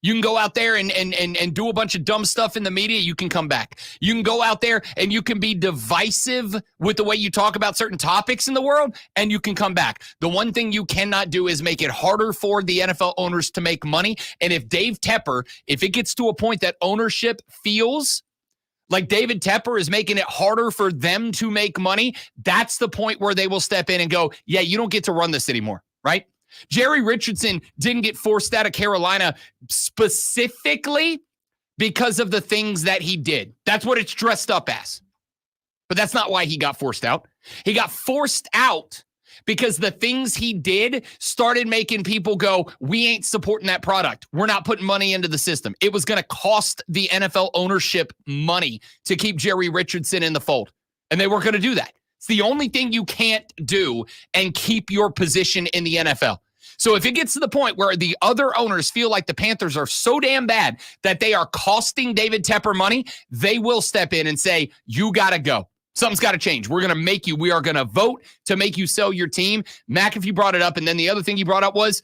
You can go out there and do a bunch of dumb stuff in the media. You can come back. You can go out there and you can be divisive with the way you talk about certain topics in the world, and you can come back. The one thing you cannot do is make it harder for the NFL owners to make money. And if Dave Tepper, if it gets to a point that ownership feels like David Tepper is making it harder for them to make money, that's the point where they will step in and go, yeah, you don't get to run this anymore, right? Jerry Richardson didn't get forced out of Carolina specifically because of the things that he did. That's what it's dressed up as. But that's not why he got forced out. He got forced out because the things he did started making people go, we ain't supporting that product. We're not putting money into the system. It was going to cost the NFL ownership money to keep Jerry Richardson in the fold. And they weren't going to do that. It's the only thing you can't do and keep your position in the NFL. So if it gets to the point where the other owners feel like the Panthers are so damn bad that they are costing David Tepper money, they will step in and say, you got to go. Something's got to change. We're going to make you, we are going to vote to make you sell your team. Mac, if you brought it up, and then the other thing you brought up was,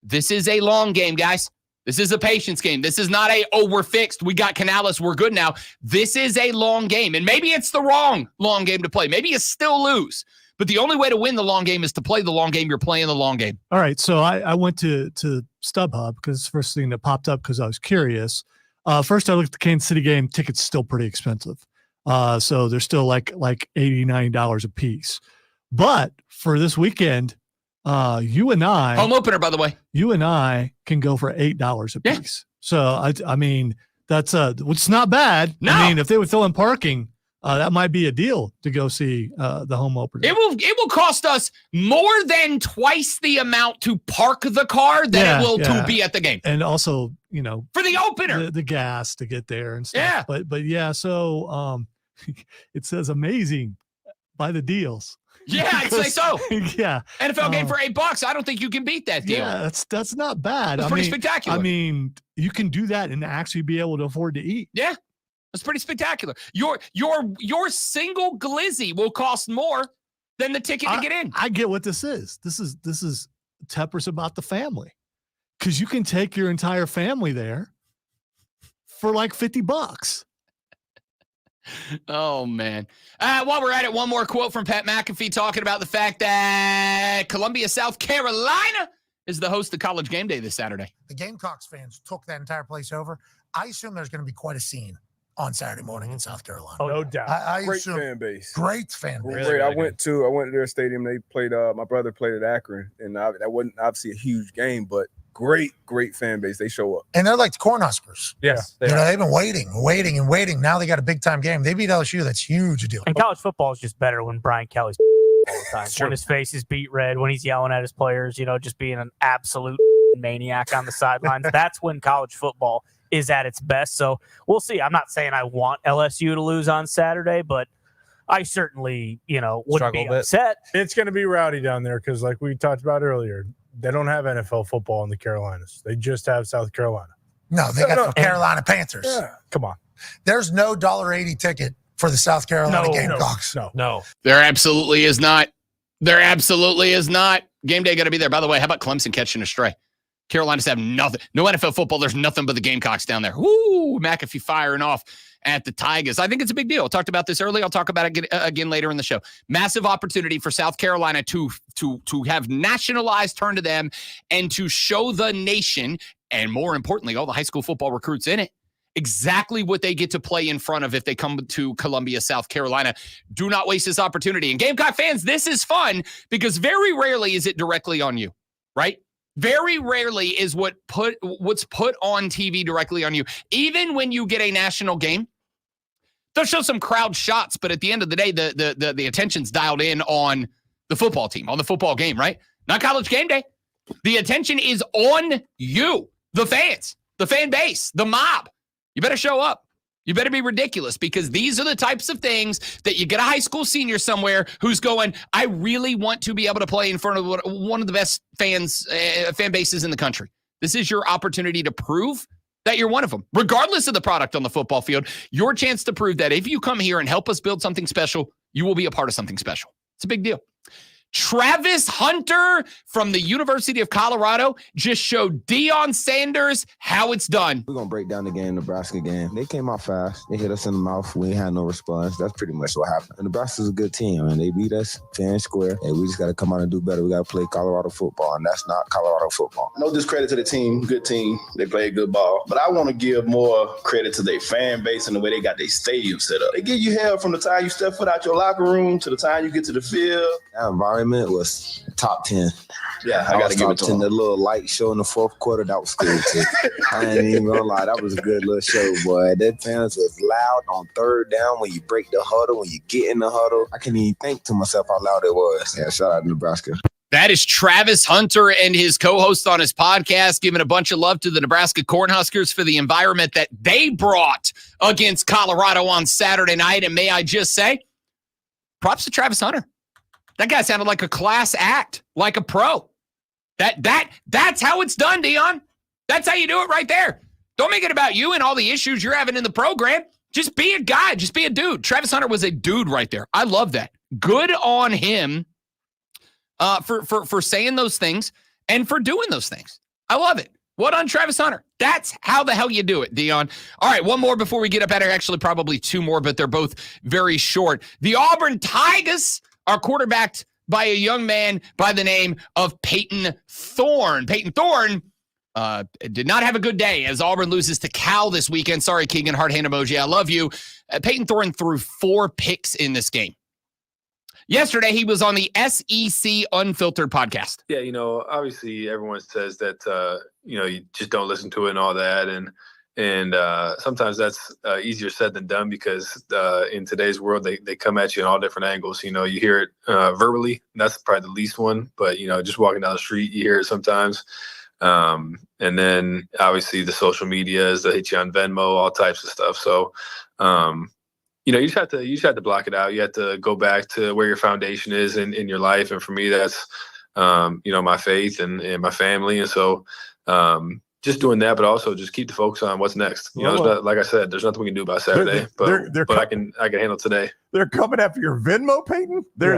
this is a long game, guys. This is a patience game. This is not we're fixed. We got Canales. We're good now. This is a long game. And maybe it's the wrong long game to play. Maybe you still lose. But the only way to win the long game is to play the long game. You're playing the long game. All right. So I went to StubHub because it's the first thing that popped up because I was curious. First, I looked at the Kansas City game. Tickets still pretty expensive. So they're still like $80, $90 a piece. But for this weekend, you and I, home opener, by the way, you and I can go for $8 a piece. So I mean, that's it's not bad. No. I mean, if they would fill in parking, that might be a deal to go see the home opener. It will cost us more than twice the amount to park the car than it will to be at the game. And also, for the opener, the gas to get there and stuff. Yeah. But yeah, so it says amazing by the deals. Yeah, I'd say so. Yeah. NFL game for $8. I don't think you can beat that deal. Yeah, that's not bad. It's pretty spectacular. I mean, you can do that and actually be able to afford to eat. Yeah. It's pretty spectacular. Your single glizzy will cost more than the ticket to get in. I get what this is. This is Tepper's about the family, because you can take your entire family there for like $50. Oh man! While we're at it, one more quote from Pat McAfee talking about the fact that Columbia, South Carolina, is the host of College Game Day this Saturday. The Gamecocks fans took that entire place over. I assume there's going to be quite a scene on Saturday morning in South Carolina. Oh, no doubt. I Great assume, fan base. Great fan base. Great. I went to their stadium. They played. My brother played at Akron, and that wasn't obviously a huge game, but great fan base. They show up, and they're like the Cornhuskers. Yes, they've been waiting. Now they got a big time game. They beat LSU. That's huge deal. And college football is just better when Brian Kelly's all the time. When his face is beat red, when he's yelling at his players, just being an absolute maniac on the sidelines. That's when college football is at its best. So we'll see. I'm not saying I want LSU to lose on Saturday, but I certainly, wouldn't be upset. It's going to be rowdy down there because, like we talked about earlier, they don't have NFL football in the Carolinas. They just have South Carolina. No, they got the Carolina Panthers. Yeah. Come on. There's no $1.80 ticket for the South Carolina Gamecocks. No. There absolutely is not. There absolutely is not. Game day got to be there. By the way, how about Clemson catching a stray? Carolinas have nothing. No NFL football. There's nothing but the Gamecocks down there. Woo! McAfee firing off at the Tigers. I think it's a big deal. I talked about this earlier. I'll talk about it again later in the show. Massive opportunity for South Carolina to have nationalized turn to them and to show the nation, and more importantly, all the high school football recruits in it, exactly what they get to play in front of if they come to Columbia, South Carolina. Do not waste this opportunity. And Gamecock fans, this is fun because very rarely is it directly on you, right? Very rarely is what's put on TV directly on you. Even when you get a national game, they'll show some crowd shots, but at the end of the day, the attention's dialed in on the football team, on the football game, right? Not College Game Day. The attention is on you, the fans, the fan base, the mob. You better show up. You better be ridiculous, because these are the types of things that you get a high school senior somewhere who's going, I really want to be able to play in front of one of the best fan bases in the country. This is your opportunity to prove that you're one of them. Regardless of the product on the football field, your chance to prove that if you come here and help us build something special, you will be a part of something special. It's a big deal. Travis Hunter from the University of Colorado just showed Deion Sanders how it's done. We're going to break down the game, Nebraska game. They came out fast. They hit us in the mouth. We ain't had no response. That's pretty much what happened. And Nebraska's a good team, man. They beat us fair and square. And we just got to come out and do better. We got to play Colorado football, and that's not Colorado football. No discredit to the team. Good team. They played good ball. But I want to give more credit to their fan base and the way they got their stadium set up. They give you hell from the time you step foot out your locker room to the time you get to the field. That environment was top 10. Yeah, I got to give it to them. The little light show in the fourth quarter, that was good too. I ain't even gonna lie, that was a good little show, boy. That fans was loud on third down when you break the huddle, when you get in the huddle. I can't even think to myself how loud it was. Yeah, shout out to Nebraska. That is Travis Hunter and his co-host on his podcast, giving a bunch of love to the Nebraska Cornhuskers for the environment that they brought against Colorado on Saturday night. And may I just say, props to Travis Hunter. That guy sounded like a class act, like a pro. That's how it's done, Deion. That's how you do it right there. Don't make it about you and all the issues you're having in the program. Just be a guy. Just be a dude. Travis Hunter was a dude right there. I love that. Good on him for saying those things and for doing those things. I love it. What on Travis Hunter? That's how the hell you do it, Deion. All right, one more before we get up out of here. Actually, probably two more, but they're both very short. The Auburn Tigers are quarterbacked by a young man by the name of Peyton Thorne. Peyton Thorne did not have a good day as Auburn loses to Cal this weekend. Sorry, Keegan, heart hand emoji. I love you. Peyton Thorne threw 4 picks in this game. Yesterday, he was on the SEC Unfiltered podcast. Yeah, obviously everyone says that, you just don't listen to it and all that. And sometimes that's easier said than done because in today's world, they come at you in all different angles. You hear it verbally. That's probably the least one. But, just walking down the street, you hear it sometimes. And then obviously the social medias, they hit you on Venmo, all types of stuff. So, you just have to block it out. You have to go back to where your foundation is in your life. And for me, that's, my faith and my family. And so, just doing that, but also just keep the focus on what's next. Like I said, there's nothing we can do about Saturday, but I can handle today. They're coming after your Venmo, Peyton. They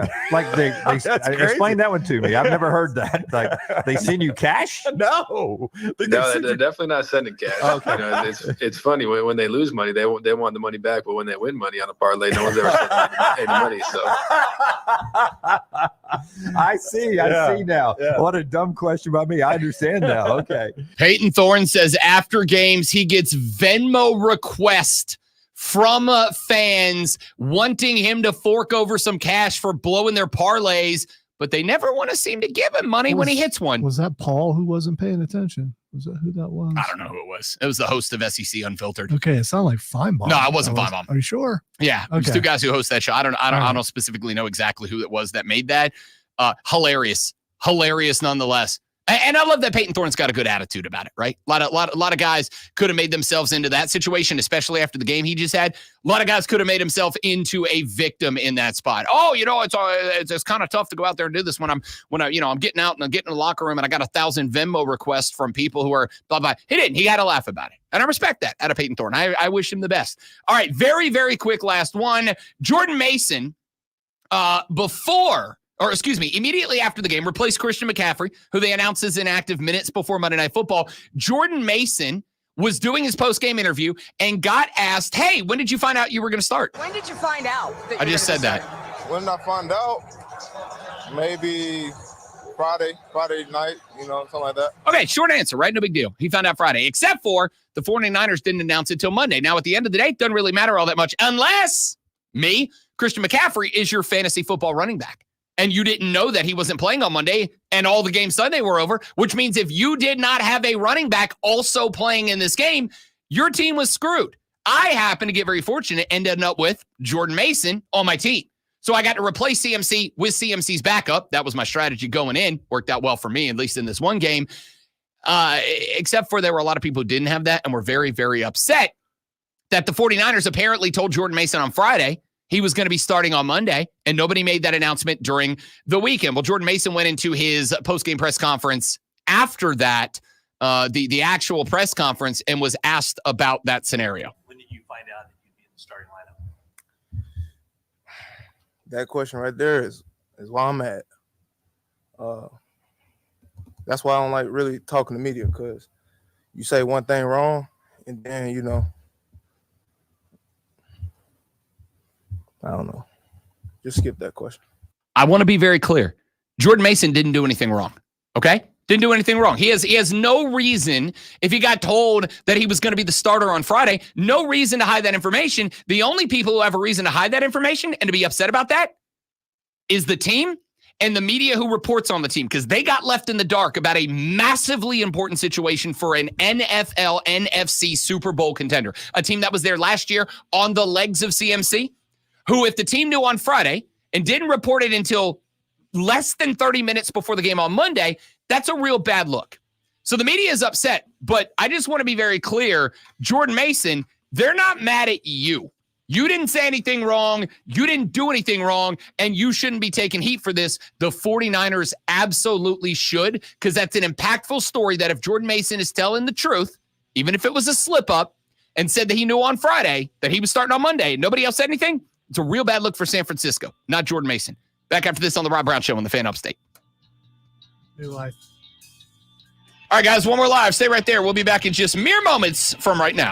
explain that one to me. I've never heard that. Like they send you cash? No, they're definitely not sending cash. Okay. It's funny when they lose money, they want the money back, but when they win money on a parlay, no one's ever sent any money. So I see now. Yeah. What a dumb question by me. I understand now. Okay. Peyton Thorne says after games he gets Venmo requests from fans wanting him to fork over some cash for blowing their parlays, but they never want to seem to give him money when he hits one. Was that Paul who wasn't paying attention? Was that who that was? I don't know who it was. It was the host of SEC Unfiltered. Okay, it sounded like Feinbaum. No, it wasn't Feinbaum. Are you sure? Yeah, it was two guys who host that show. I don't specifically know exactly who it was that made that. Hilarious nonetheless. And I love that Peyton Thorne's got a good attitude about it, right? A lot of guys could have made themselves into that situation, especially after the game he just had. A lot of guys could have made himself into a victim in that spot. Oh, it's kind of tough to go out there and do this when I'm getting out and I'm getting in the locker room and I got 1,000 Venmo requests from people who are blah blah. He didn't. He had to laugh about it, and I respect that out of Peyton Thorne. I wish him the best. All right, very very quick last one. Jordan Mason, immediately after the game, replaced Christian McCaffrey, who they announced as inactive minutes before Monday Night Football. Jordan Mason was doing his post-game interview and got asked, hey, when did you find out you were going to start? When did you find out? I just said that. When did I find out? Maybe Friday night, something like that. Okay, short answer, right? No big deal. He found out Friday, except for the 49ers didn't announce it till Monday. Now, at the end of the day, it doesn't really matter all that much unless Christian McCaffrey is your fantasy football running back. And you didn't know that he wasn't playing on Monday and all the games Sunday were over, which means if you did not have a running back also playing in this game, your team was screwed. I happen to get very fortunate and ended up with Jordan Mason on my team. So I got to replace CMC with CMC's backup. That was my strategy going in. Worked out well for me, at least in this one game. Except for there were a lot of people who didn't have that and were very, very upset that the 49ers apparently told Jordan Mason on Friday he was going to be starting on Monday, and nobody made that announcement during the weekend. Well, Jordan Mason went into his post-game press conference after that, the actual press conference, and was asked about that scenario. When did you find out that you'd be in the starting lineup? that question right there is why I'm at. That's why I don't like really talking to media, because you say one thing wrong and then, you know, I don't know. Just skip that question. I want to be very clear. Jordan Mason didn't do anything wrong. Okay? Didn't do anything wrong. He has no reason, if he got told that he was going to be the starter on Friday, no reason to hide that information. The only people who have a reason to hide that information and to be upset about that is the team and the media who reports on the team, because they got left in the dark about a massively important situation for an NFL, NFC Super Bowl contender, a team that was there last year on the legs of CMC, who, if the team knew on Friday and didn't report it until less than 30 minutes before the game on Monday, that's a real bad look. So the media is upset, but I just want to be very clear. Jordan Mason, they're not mad at you. You didn't say anything wrong. You didn't do anything wrong, and you shouldn't be taking heat for this. The 49ers absolutely should, because that's an impactful story that if Jordan Mason is telling the truth, even if it was a slip-up, and said that he knew on Friday that he was starting on Monday and nobody else said anything, it's a real bad look for San Francisco, not Jordan Mason. Back after this on the Rob Brown Show on the Fan Upstate. New life. All right, guys, one more live. Stay right there. We'll be back in just mere moments from right now.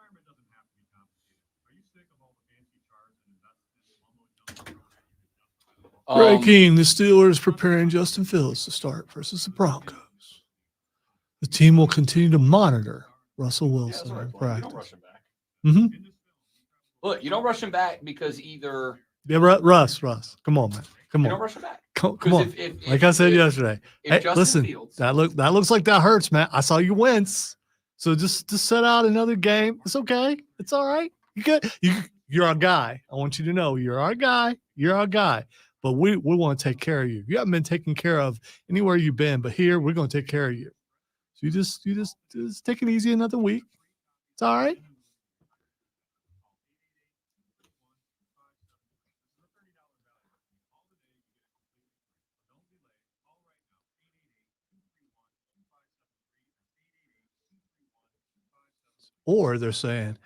Retirement doesn't have to be complicated. Are you sick of all the fancy charts and investments? Breaking: the Steelers preparing Justin Fields to start versus the Broncos. The team will continue to monitor Russell Wilson in practice. Mm-hmm. Look, you don't rush him back because either. Yeah, Russ, come on, man, come You on. don't rush him back. Come on. If Like I said yesterday. Hey, Justin listen, Fields- that looks like that hurts, man. I saw you wince. So just set out another game. It's okay. It's all right. You're our guy. I want you to know you're our guy. You're our guy. But we want to take care of you. You haven't been taken care of anywhere you've been, but here we're going to take care of you. So you just take it easy another week. It's all right. Or they're saying,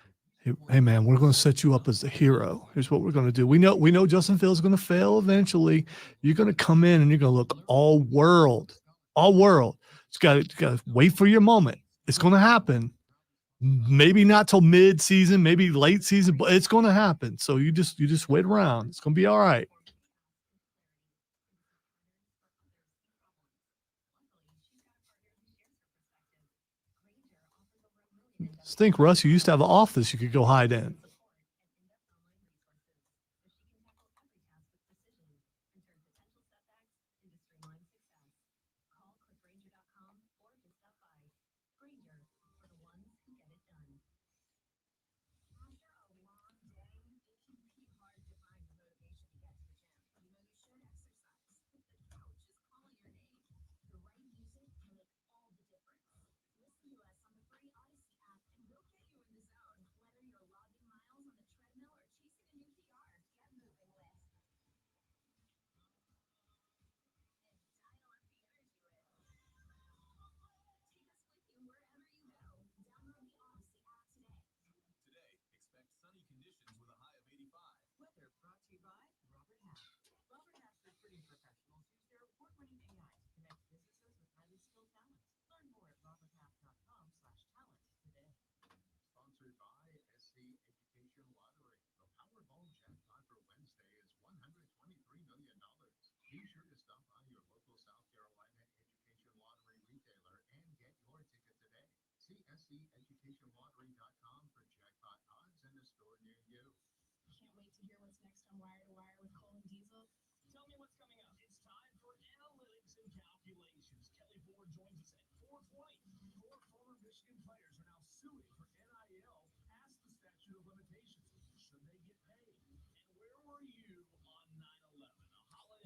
hey man, we're going to set you up as the hero. Here's what we're going to do. We know Justin Fields is going to fail eventually. You're going to come in and you're going to look all world. You got to wait for your moment. It's going to happen. Maybe not till mid-season, maybe late season, but it's going to happen. So you just wait around. It's going to be all right. Just think, Russ, you used to have an office you could go hide in.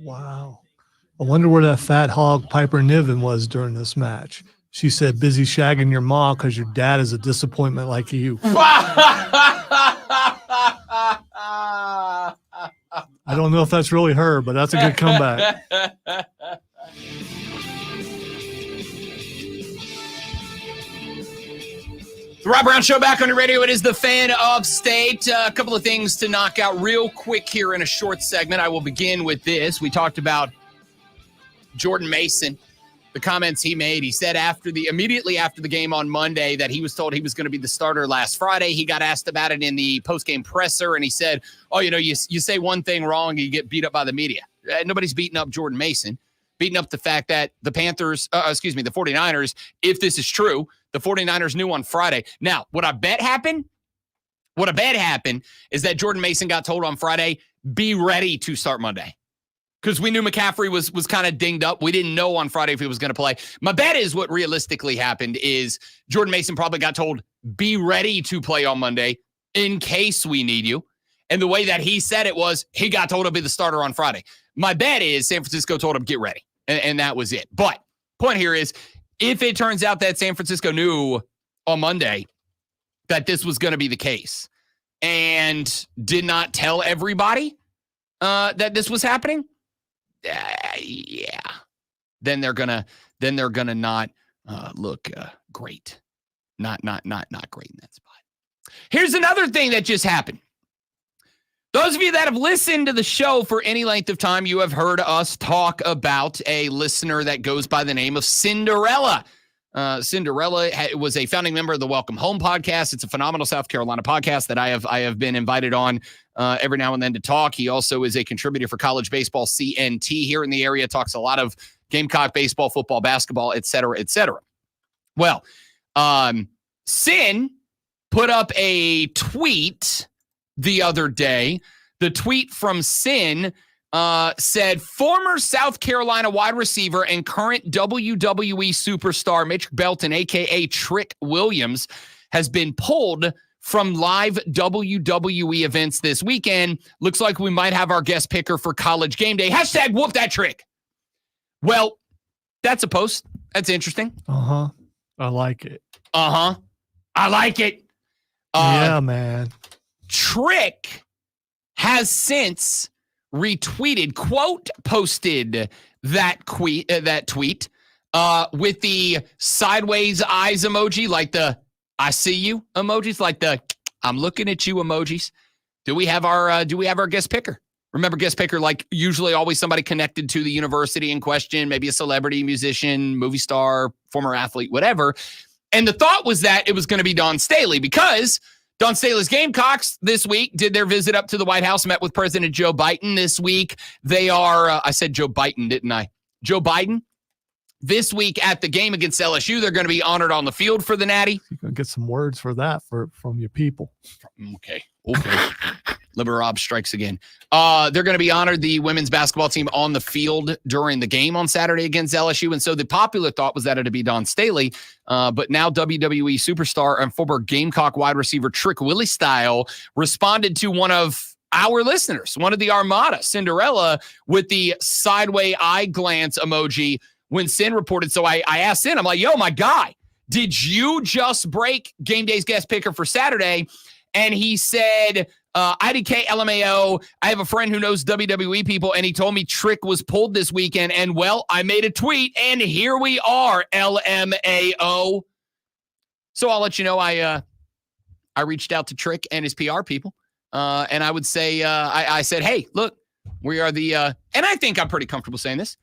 Wow. I wonder where that fat hog Piper Niven was during this match. She said, busy shagging your mom because your dad is a disappointment like you. I don't know if that's really her, but that's a good comeback. The Rob Brown Show back on your radio. It is the Fan of State. A couple of things to knock out real quick here in a short segment. I will begin with this. We talked about Jordan Mason, the comments he made. He said immediately after the game on Monday that he was told he was going to be the starter last Friday. He got asked about it in the postgame presser, and he said, you say one thing wrong and you get beat up by the media. Nobody's beating up Jordan Mason. Beating up the fact that the 49ers, if this is true, the 49ers knew on Friday. Now, what I bet happened is that Jordan Mason got told on Friday, be ready to start Monday. Because we knew McCaffrey was kind of dinged up. We didn't know on Friday if he was going to play. My bet is what realistically happened is Jordan Mason probably got told, be ready to play on Monday in case we need you. And the way that he said it was he got told to be the starter on Friday. My bet is San Francisco told him, get ready. And that was it. But point here is, if it turns out that San Francisco knew on Monday that this was going to be the case, and did not tell everybody that this was happening, yeah, then they're gonna not look great. Not great in that spot. Here's another thing that just happened. Those of you that have listened to the show for any length of time, you have heard us talk about a listener that goes by the name of Cinderella. Cinderella was a founding member of the Welcome Home podcast. It's a phenomenal South Carolina podcast that I have been invited on every now and then to talk. He also is a contributor for College Baseball CNT here in the area, talks a lot of Gamecock baseball, football, basketball, et cetera, et cetera. Well, Sin put up a tweet the other day. The tweet from Sin said, former South Carolina wide receiver and current WWE superstar Mitch Belton, a.k.a. Trick Williams, has been pulled from live WWE events this weekend. Looks like we might have our guest picker for College Game Day. Hashtag whoop that trick. Well, that's a post. That's interesting. Uh-huh. I like it. Uh-huh. I like it. Yeah, man. Trick has since retweeted, posted that tweet with the sideways eyes emoji, like the I see you emojis, like the I'm looking at you emojis. Do we have our guest picker? Remember, guest picker, like usually always somebody connected to the university in question, maybe a celebrity, musician, movie star, former athlete, whatever. And the thought was that it was going to be Dawn Staley, because Dawn Staley's Gamecocks this week did their visit up to the White House, met with President Joe Biden this week. They are, I said Joe Biden, didn't I? Joe Biden. This week at the game against LSU, they're going to be honored on the field for the Natty. You're going to get some words for that from your people. Okay. Liberob strikes again. They're going to be honored, the women's basketball team, on the field during the game on Saturday against LSU. And so the popular thought was that it'd be Dawn Staley. But now WWE superstar and former Gamecock wide receiver Trick Willie Style responded to one of our listeners, one of the Armada, Cinderella, with the sideway eye glance emoji when Sin reported. So I asked Sin, I'm like, yo, my guy, did you just break Game Day's guest picker for Saturday? And he said, IDK LMAO, I have a friend who knows WWE people, and he told me Trick was pulled this weekend. And, well, I made a tweet, and here we are, LMAO. So I'll let you know I reached out to Trick and his PR people, and I would say, I said, hey, look, we are the, and I think I'm pretty comfortable saying this,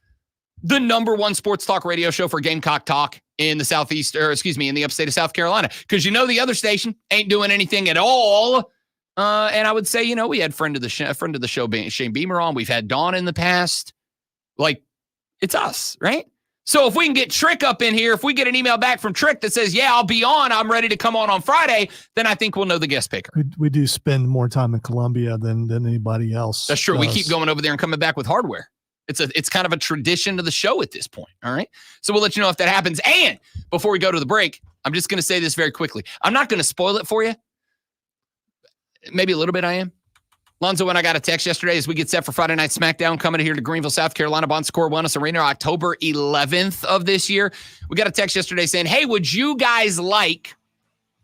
the number one sports talk radio show for Gamecock talk in the Southeast, or excuse me, in the upstate of South Carolina. Because the other station ain't doing anything at all. And I would say, we had friend of the show, Shane Beamer, on. We've had Dawn in the past. Like, it's us, right? So if we can get Trick up in here, if we get an email back from Trick that says, yeah, I'll be on, I'm ready to come on Friday, then I think we'll know the guest picker. We do spend more time in Columbia than anybody else. That's true. We keep going over there and coming back with hardware. It's kind of a tradition of the show at this point. All right. So we'll let you know if that happens. And before we go to the break, I'm just going to say this very quickly. I'm not going to spoil it for you. Maybe a little bit I am. Lonzo and I got a text yesterday as we get set for Friday Night SmackDown coming here to Greenville, South Carolina, Bon Secours Wellness Arena, October 11th of this year. We got a text yesterday saying, hey, would you guys like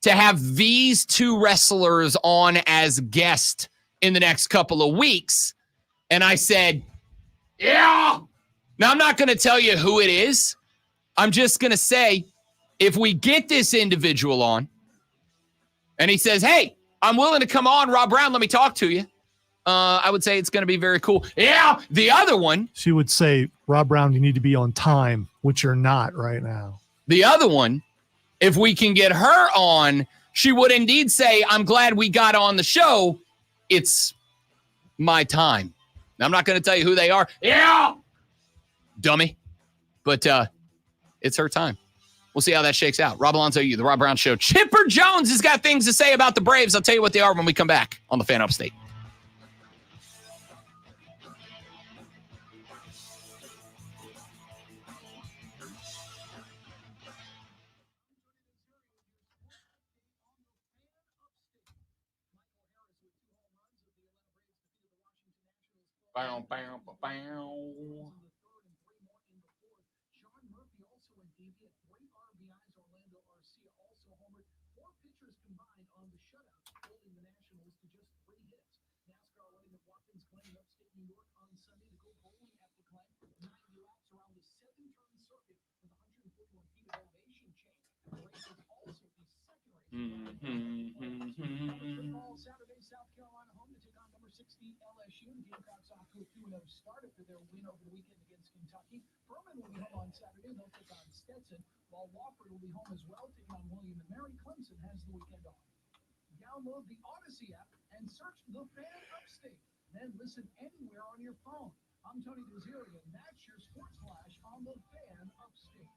to have these two wrestlers on as guests in the next couple of weeks? And I said, yeah. Now, I'm not going to tell you who it is. I'm just going to say, if we get this individual on and he says, hey, I'm willing to come on, Rob Brown, let me talk to you, I would say it's going to be very cool. Yeah, the other one. She would say, Rob Brown, you need to be on time, which you're not right now. The other one, if we can get her on, she would indeed say, I'm glad we got on the show. It's my time. Now, I'm not going to tell you who they are. Yeah, dummy. But it's her time. We'll see how that shakes out. Rob Alonso, the Rob Brown Show. Chipper Jones has got things to say about the Braves. I'll tell you what they are when we come back on the Fan Upstate. Bow, bow, bow. to just 3 hits. NASCAR running at Watkins Glen in upstate New York on Sunday to go bowling at the Glen. 90 laps around the 7-turn circuit with 141 feet of elevation change. The race is also the second race. Football Saturday, South Carolina home to take on number 60 LSU. The Gamecocks off to a 2-0 start after their win over the weekend against Kentucky. Furman will be home on Saturday. They'll take on Stetson, while Wofford will be home as well, taking on William and Mary. Clemson has the weekend off. Download the Odyssey app and search The Fan Upstate. Then listen anywhere on your phone. I'm Tony Desiri, and that's your sports flash on The Fan Upstate.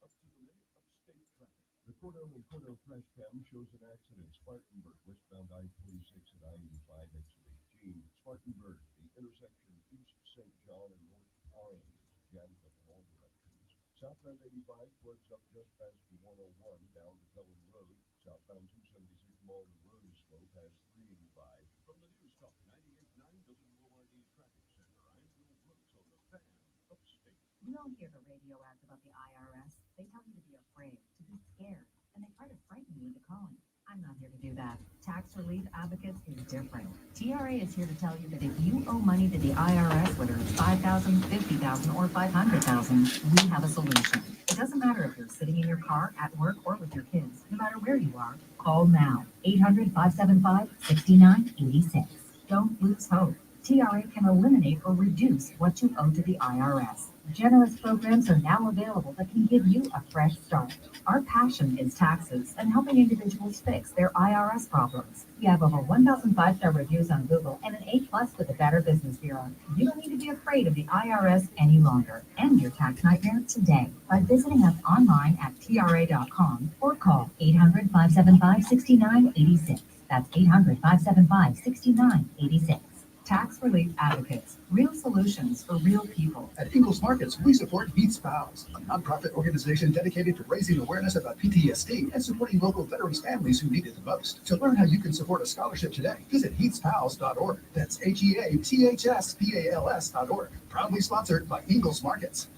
Up to the minute upstate traffic. The Cordell and Cordell Crash Cam shows an accident. Spartanburg, westbound I-26 and I-85 exit 18. Spartanburg, the intersection of East St. John and North Orange, jammed up in all directions. Southbound 85 plugs up just past the 101 down to Cullen Road. Southbound 276 Malden Road is slow past 385. From the News Talk 98.9 WORD Traffic Center, I'm Bill Brooks on The Fan Upstate. You don't hear the radio ads about the IRS. They tell you to be afraid, to be scared, and they try to frighten you into calling. I'm not here to do that. Tax Relief Advocates is different. TRA is here to tell you that if you owe money to the IRS, whether it's $5,000, $50,000, or $500,000, we have a solution. It doesn't matter if you're sitting in your car, at work, or with your kids. No matter where you are, call now. 800-575-6986. Don't lose hope. TRA can eliminate or reduce what you owe to the IRS. Generous programs are now available that can give you a fresh start. Our passion is taxes and helping individuals fix their IRS problems. We have over 1,000 5-star reviews on Google and an A+ with the Better Business Bureau. You don't need to be afraid of the IRS any longer. End your tax nightmare today by visiting us online at TRA.com or call 800-575-6986. That's 800-575-6986. Tax Relief Advocates. Real solutions for real people. At Ingles Markets, we support Beats Pals, a nonprofit organization dedicated to raising awareness about PTSD and supporting local veterans' families who need it the most. To learn how you can support a scholarship today, visit HeatsPals.org. That's HeatsPals.org. Proudly sponsored by Ingles Markets.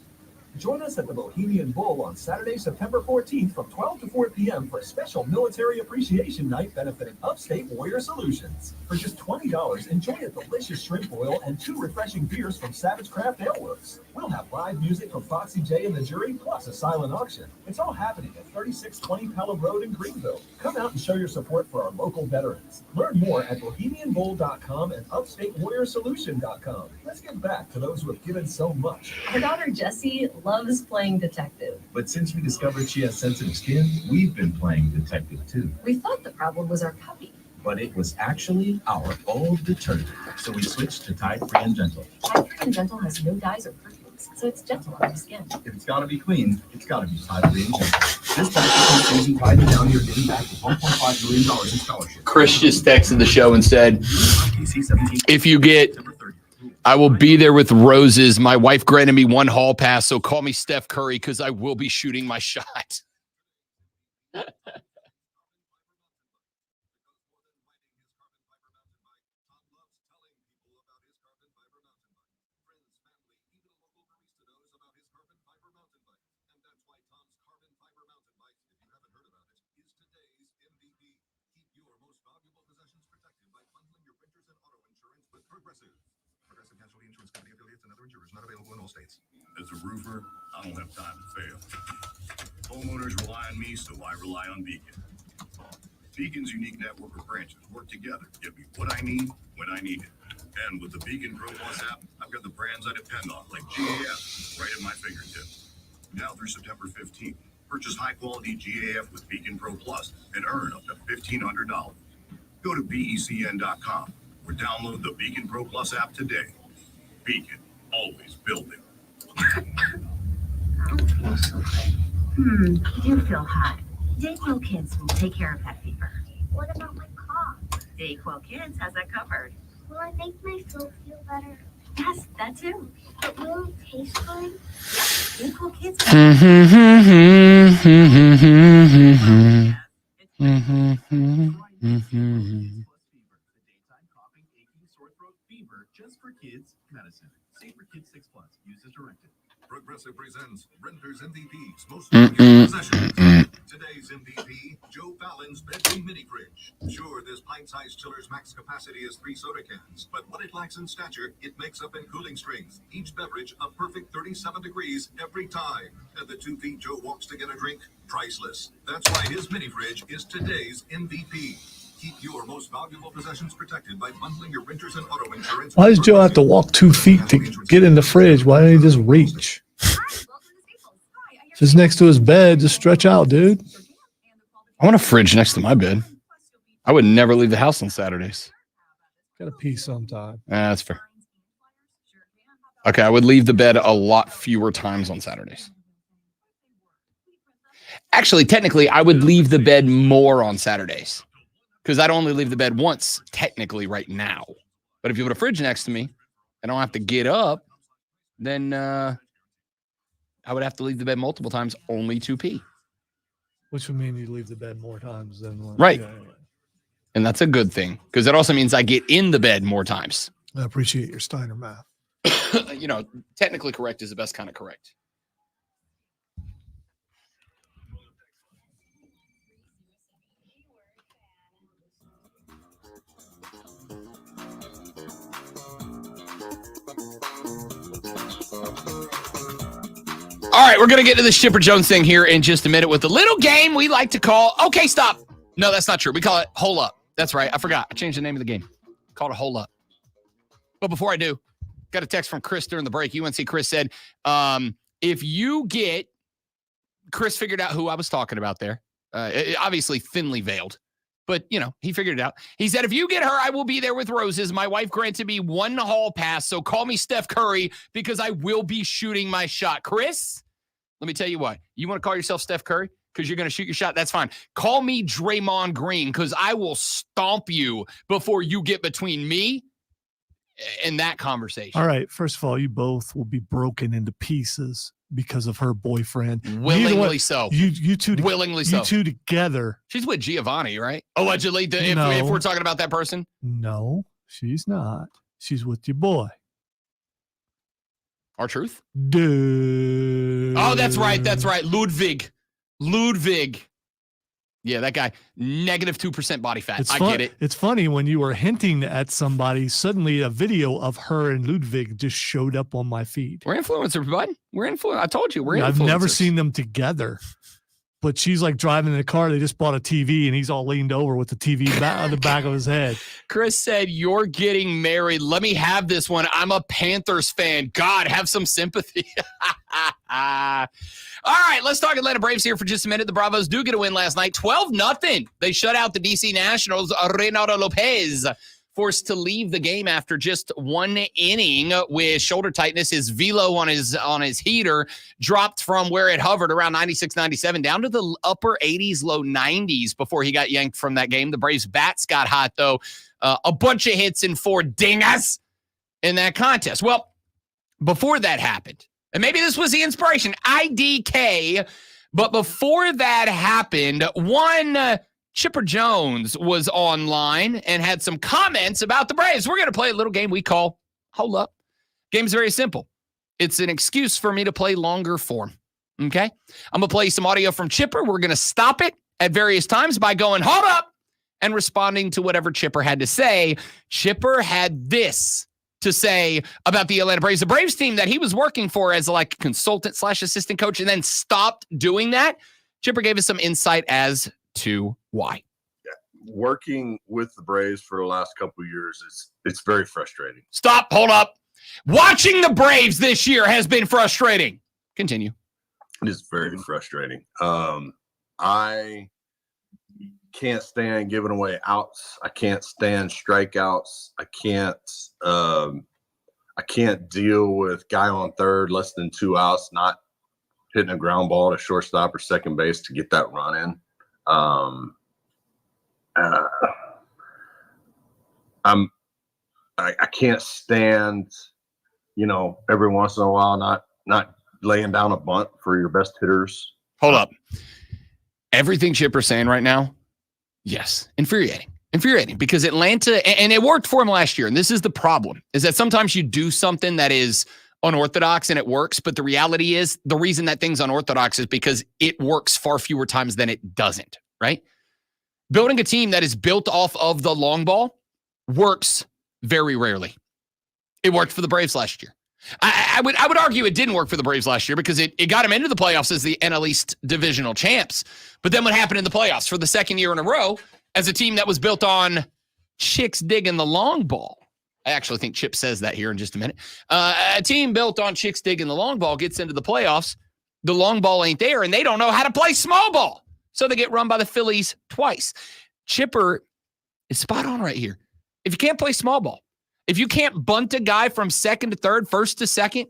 Join us at the Bohemian Bowl on Saturday, September 14th from 12 to 4 p.m. for a special Military Appreciation Night benefiting Upstate Warrior Solutions. For just $20, enjoy a delicious shrimp boil and 2 refreshing beers from Savage Craft Ale Works. We'll have live music from Foxy J and the Jury, plus a silent auction. It's all happening at 3620 Pelham Road in Greenville. Come out and show your support for our local veterans. Learn more at BohemianBowl.com and UpstateWarriorSolution.com. Let's give back to those who have given so much. Our daughter Jessie loves playing detective. But since we discovered she has sensitive skin, we've been playing detective too. We thought the problem was our puppy. But it was actually our old detergent. So we switched to Tide Free and Gentle. Tide Free and Gentle has no dyes or perfumes, so it's gentle on your skin. If it's got to be clean, it's got to be Tide Free and Gentle. This back-to-school season, Tide and Downey are giving back with $1.5 million in scholarships. Chris just texted the show and said, if you get, I will be there with roses. My wife granted me 1 hall pass, so call me Steph Curry because I will be shooting my shot. Progressive Casualty Insurance Company affiliates and other insurers not available in all states. As a roofer, I don't have time to fail. Homeowners rely on me, so I rely on Beacon. Beacon's unique network of branches work together to give me what I need when I need it. And with the Beacon Pro Plus app, I've got the brands I depend on, like GAF, right at my fingertips. Now through September 15th, purchase high-quality GAF with Beacon Pro Plus and earn up to $1,500. Go to BECN.com or download the Beacon Pro Plus app today. Beacon, always building. I don't feel so good. I do feel hot. Dayquil Kids will take care of that fever. What about my cough? Dayquil Kids has that covered. Will it make my throat feel better? Yes, that too. But will it taste good? Yes, Dayquil Kids. Just for kids medicine. Safe for Kids 6 Plus. Use as directed. Progressive presents Renter's MVPs. Most valuable possessions. Today's MVP, Joe Fallon's bedroom mini fridge. Sure, this pint-sized chiller's max capacity is 3 soda cans, but what it lacks in stature, it makes up in cooling strength. Each beverage a perfect 37 degrees every time. And the 2 feet Joe walks to get a drink, priceless. That's why his mini fridge is today's MVP. Keep your most valuable possessions protected by bundling your renters and auto insurance. Why does Joe have to walk 2 feet to get in the fridge? Why don't he just reach? Just next to his bed, just stretch out, dude. I want a fridge next to my bed. I would never leave the house on Saturdays. Gotta pee sometime. That's fair. Okay, I would leave the bed a lot fewer times on Saturdays. Actually, technically, I would leave the bed more on Saturdays because I'd only leave the bed once, technically, right now. But if you put a fridge next to me, I don't have to get up, then I would have to leave the bed multiple times only to pee. Which would mean you leave the bed more times than one. Right. Yeah. And that's a good thing because that also means I get in the bed more times. I appreciate your Steiner math. Technically correct is the best kind of correct. All right, we're going to get to the Chipper Jones thing here in just a minute with a little game we like to call, okay, stop. No, that's not true. We call it Hole Up. That's right. I forgot. I changed the name of the game. Called it Hole Up. But before I do, got a text from Chris during the break. UNC Chris said, if you get, Chris figured out who I was talking about there. Obviously thinly veiled, but, he figured it out. He said, if you get her, I will be there with roses. My wife granted me 1 hall pass, so call me Steph Curry because I will be shooting my shot. Chris? Let me tell you what. You want to call yourself Steph Curry because you're going to shoot your shot? That's fine. Call me Draymond Green because I will stomp you before you get between me and that conversation. All right. First of all, you both will be broken into pieces because of her boyfriend. Willingly so. You two. Willingly so. You two together. She's with Giovanni, right? Allegedly, if we're talking about that person. No, she's not. She's with your boy. R-Truth? Dude. Oh, that's right. That's right. Ludwig. Yeah, that guy. -2% body fat. I get it. It's funny when you were hinting at somebody, suddenly a video of her and Ludwig just showed up on my feed. We're influencers, bud. We're influencers. I told you, we're influencers. I've never seen them together. But she's like driving in the car. They just bought a TV, and he's all leaned over with the TV on the back of his head. Chris said, you're getting married. Let me have this one. I'm a Panthers fan. God, have some sympathy. All right, let's talk Atlanta Braves here for just a minute. The Bravos do get a win last night, 12-0. They shut out the DC Nationals. Reynaldo Lopez forced to leave the game after just 1 inning with shoulder tightness. His velo on his heater dropped from where it hovered around 96, 97 down to the upper 80s, low 90s before he got yanked from that game. The Braves bats got hot, though. A bunch of hits and 4 dingers in that contest. Well, before that happened, and maybe this was the inspiration, IDK, but before that happened, Chipper Jones was online and had some comments about the Braves. We're going to play a little game we call Hold Up. Game's very simple. It's an excuse for me to play longer form. Okay? I'm going to play some audio from Chipper. We're going to stop it at various times by going, hold up, and responding to whatever Chipper had to say. Chipper had this to say about the Atlanta Braves, the Braves team that he was working for as like consultant / assistant coach, and then stopped doing that. Chipper gave us some insight as to why. Working with the Braves for the last couple of years, it's very frustrating. Stop. Hold up. Watching the Braves this year has been frustrating. Continue. It is very frustrating. I can't stand giving away outs. I can't stand strikeouts. I can't deal with guy on third, less than 2 outs, not hitting a ground ball to shortstop or second base to get that run in. I can't stand, every once in a while not laying down a bunt for your best hitters. Hold up. Everything Chipper's saying right now, yes, infuriating because Atlanta, and it worked for him last year. And this is the problem, is that sometimes you do something that is unorthodox and it works. But the reality is the reason that thing's unorthodox is because it works far fewer times than it doesn't, right? Building a team that is built off of the long ball works very rarely. It worked for the Braves last year. I would argue it didn't work for the Braves last year because it got them into the playoffs as the NL East divisional champs. But then what happened in the playoffs for the second year in a row as a team that was built on chicks digging the long ball? I actually think Chip says that here in just a minute. A team built on chicks digging the long ball gets into the playoffs. The long ball ain't there, and they don't know how to play small ball. So they get run by the Phillies twice. Chipper is spot on right here. If you can't play small ball, if you can't bunt a guy from second to third, first to second,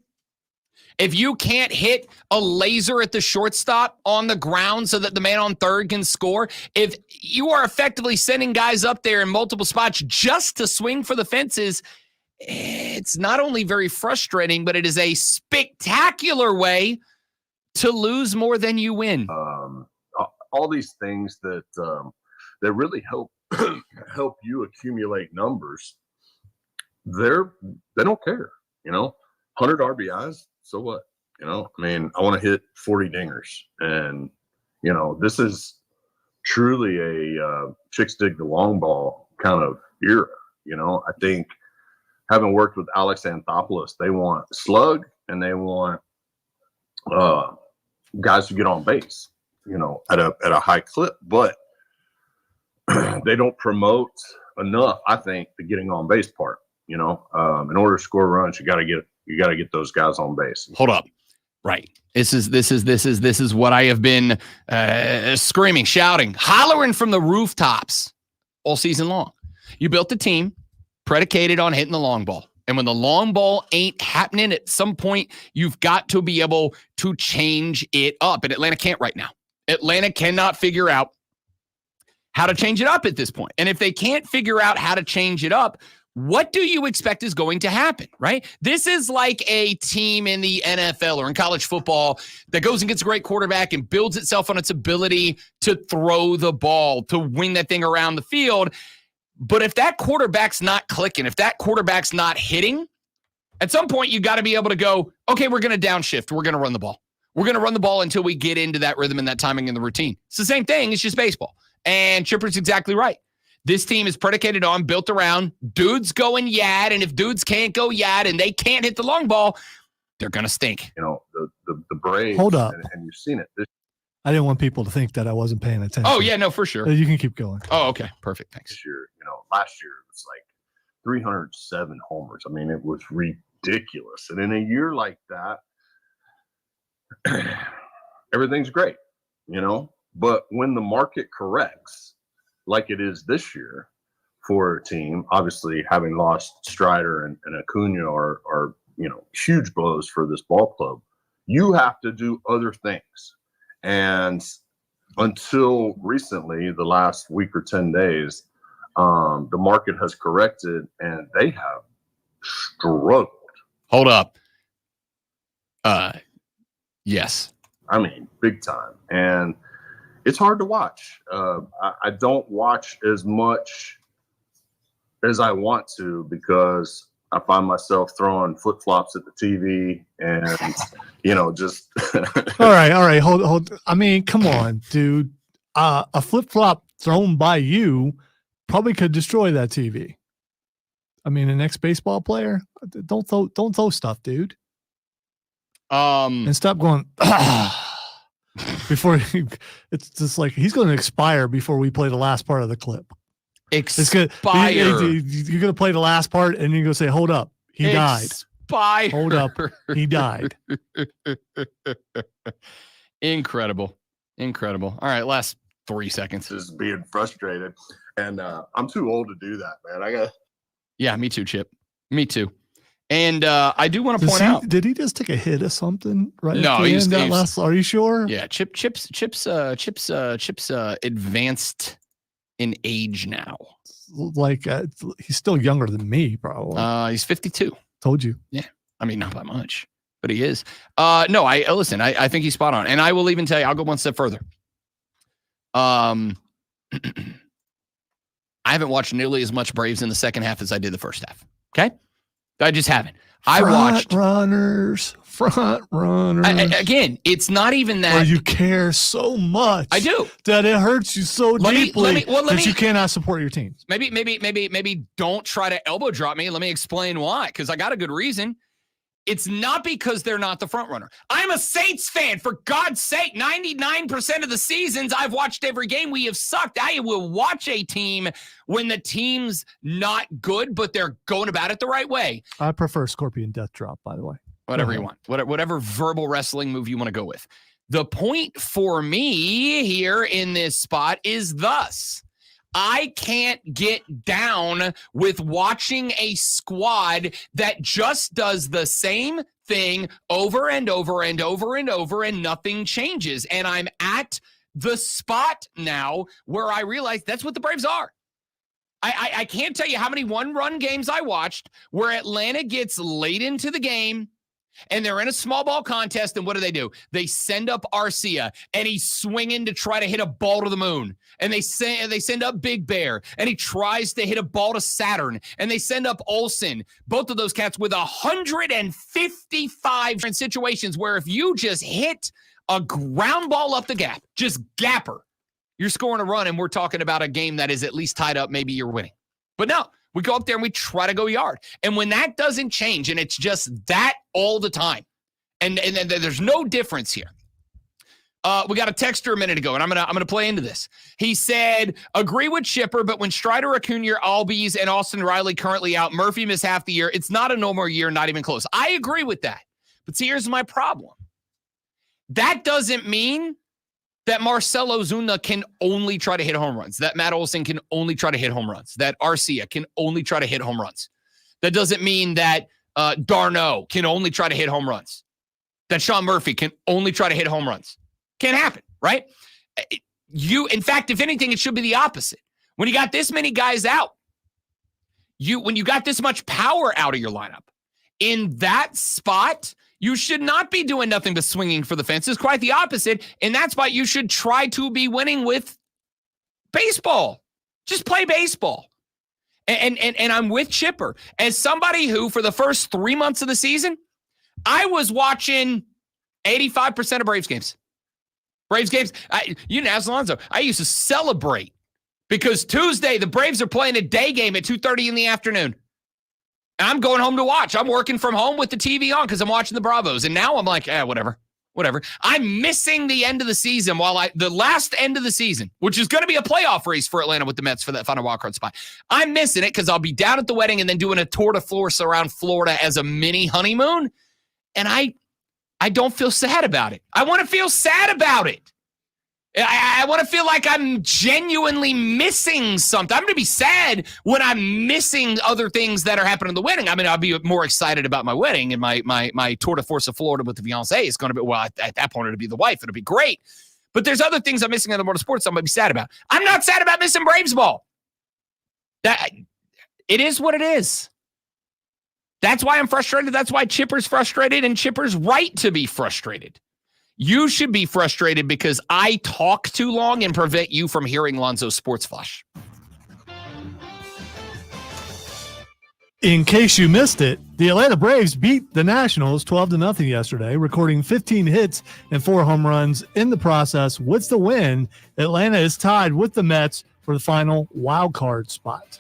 if you can't hit a laser at the shortstop on the ground so that the man on third can score, if you are effectively sending guys up there in multiple spots just to swing for the fences, it's not only very frustrating, but it is a spectacular way to lose more than you win. All these things that really help help you accumulate numbers. They don't care, 100 RBIs. So what? I want to hit 40 dingers, and this is truly a chicks dig the long ball kind of era. I think having worked with Alex Anthopoulos, they want slug and they want guys who get on base, at a high clip, but they don't promote enough, I think, the getting on base part. In order to score runs, you got to get those guys on base. Hold up. Right. This is what I have been screaming, shouting, hollering from the rooftops all season long. You built a team predicated on hitting the long ball. And when the long ball ain't happening, at some point, you've got to be able to change it up. And Atlanta can't right now. Atlanta cannot figure out how to change it up at this point. And if they can't figure out how to change it up, what do you expect is going to happen, right? This is like a team in the NFL or in college football that goes and gets a great quarterback and builds itself on its ability to throw the ball, to wing that thing around the field. But if that quarterback's not clicking, if that quarterback's not hitting, at some point you got to be able to go, okay, we're going to downshift. We're going to run the ball. We're going to run the ball until we get into that rhythm and that timing and the routine. It's the same thing. It's just baseball. And Chipper's exactly right. This team is predicated on, built around, dudes going yad, and if dudes can't go yad and they can't hit the long ball, they're going to stink. The Braves. Hold up. And you've seen it. I didn't want people to think that I wasn't paying attention. Oh, yeah, no, for sure. You can keep going. Oh, okay. Perfect. Thanks. This year, last year it was like 307 homers. It was ridiculous. And in a year like that, everything's great, but when the market corrects, like it is this year for a team, obviously having lost Strider and Acuna are huge blows for this ball club. You have to do other things. And until recently, the last week or 10 days, the market has corrected and they have struggled. Hold up. Yes. Big time. And it's hard to watch. I don't watch as much as I want to because I find myself throwing flip-flops at the TV and, just. All right. Hold. Come on, dude. A flip-flop thrown by you probably could destroy that TV. An ex-baseball player, don't throw stuff, dude. And stop going before it's just like he's going to expire before we play the last part of the clip. Expire. You're going to play the last part and you're going to say, hold up. He died. Expire. Hold up. He died. Incredible. All right. Last 3 seconds. Just being frustrated. And I'm too old to do that, man. Yeah, me too, Chip. Me too. And I do want to point out. Did he just take a hit or something? Right? No, he's are you sure? Yeah, Chip's advanced in age now. Like he's still younger than me, probably. He's 52. Told you. Yeah, not by much, but he is. No, listen. I think he's spot on, and I will even tell you. I'll go one step further. I haven't watched nearly as much Braves in the second half as I did the first half. Okay. I just haven't. I watched front runners. Again, it's not even that. Where you care so much. I do. That it hurts you so deeply that you cannot support your teams. Maybe don't try to elbow drop me. Let me explain why, because I got a good reason. It's not because they're not the front runner. I'm a Saints fan, for God's sake. 99% of the seasons I've watched every game, we have sucked. I will watch a team when the team's not good, but they're going about it the right way. I prefer Scorpion Death Drop, by the way. Whatever you want. Whatever verbal wrestling move you want to go with. The point for me here in this spot is thus. I can't get down with watching a squad that just does the same thing over and over and over and over and nothing changes. And I'm at the spot now where I realize that's what the Braves are. I can't tell you how many one-run games I watched where Atlanta gets late into the game and they're in a small ball contest, and what do? They send up Arcia, and he's swinging to try to hit a ball to the moon. And they send up Big Bear, and he tries to hit a ball to Saturn. And they send up Olsen, both of those cats with 155 situations where if you just hit a ground ball up the gap, just gapper, you're scoring a run, and we're talking about a game that is at least tied up. Maybe you're winning. But no. We go up there and we try to go yard. And when that doesn't change, and it's just that all the time, and there's no difference here. We got a texter a minute ago, and I'm gonna play into this. He said, agree with Chipper, but when Strider, Acuna, Albies, and Austin Riley currently out, Murphy missed half the year. It's not a normal year, not even close. I agree with that. But see, here's my problem. That doesn't mean that Marcell Ozuna can only try to hit home runs, that Matt Olson can only try to hit home runs, that Arcia can only try to hit home runs. That doesn't mean that d'Arnaud can only try to hit home runs, that Sean Murphy can only try to hit home runs. Can't happen, right? In fact, if anything, it should be the opposite. When you got this many guys out, when you got this much power out of your lineup, in that spot, you should not be doing nothing but swinging for the fences. Quite the opposite. In that spot, you should try to be winning with baseball. Just play baseball. And I'm with Chipper. As somebody who, for the first 3 months of the season, I was watching 85% of Braves games. Ask Alonzo, I used to celebrate because Tuesday, the Braves are playing a day game at 2:30 in the afternoon. And I'm going home to watch. I'm working from home with the TV on because I'm watching the Bravos. And now I'm like, whatever. I'm missing the end of the season the last end of the season, which is going to be a playoff race for Atlanta with the Mets for that final wildcard spot. I'm missing it because I'll be down at the wedding and then doing a tour de force around Florida as a mini honeymoon. And I don't feel sad about it. I want to feel sad about it. I want to feel like I'm genuinely missing something. I'm going to be sad when I'm missing other things that are happening in the wedding. I mean, I'll be more excited about my wedding and my tour de force of Florida with the fiance. It's going to be, at that point, it'll be the wife. It'll be great. But there's other things I'm missing in the world of sports I'm going to be sad about. I'm not sad about missing Braves ball. It is what it is. That's why I'm frustrated. That's why Chipper's frustrated, and Chipper's right to be frustrated. You should be frustrated because I talk too long and prevent you from hearing Lonzo's Sports Flash. In case you missed it, the Atlanta Braves beat the Nationals 12-0 yesterday, recording 15 hits and 4 home runs in the process. With the win, Atlanta is tied with the Mets for the final wild card spot.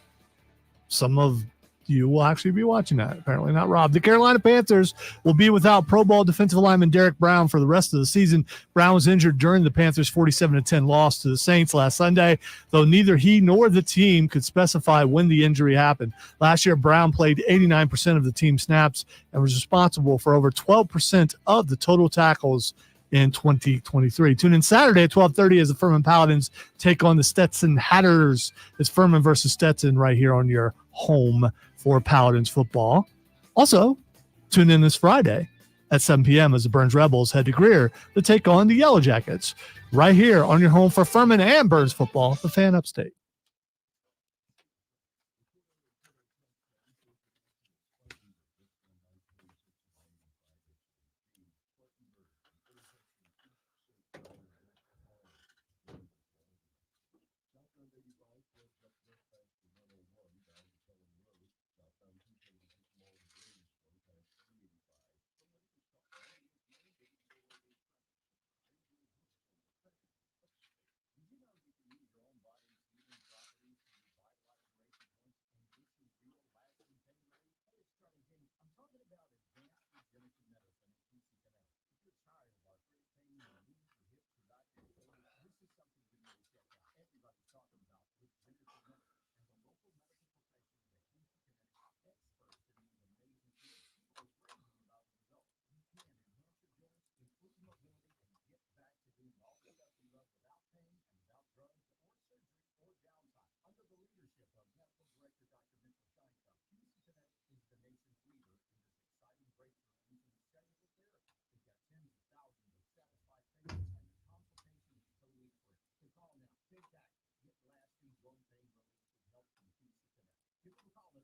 Some of you will actually be watching that. Apparently not Rob. The Carolina Panthers will be without Pro Bowl defensive lineman Derek Brown for the rest of the season. Brown was injured during the Panthers' 47-10 loss to the Saints last Sunday, though neither he nor the team could specify when the injury happened. Last year, Brown played 89% of the team snaps and was responsible for over 12% of the total tackles in 2023. Tune in Saturday at 12:30 as the Furman Paladins take on the Stetson Hatters. It's Furman versus Stetson right here on your home for Paladins football. Also, tune in this Friday at 7 p.m. as the Burns Rebels head to Greer to take on the Yellow Jackets right here on your home for Furman and Burns football, the Fan Upstate. Give them a call at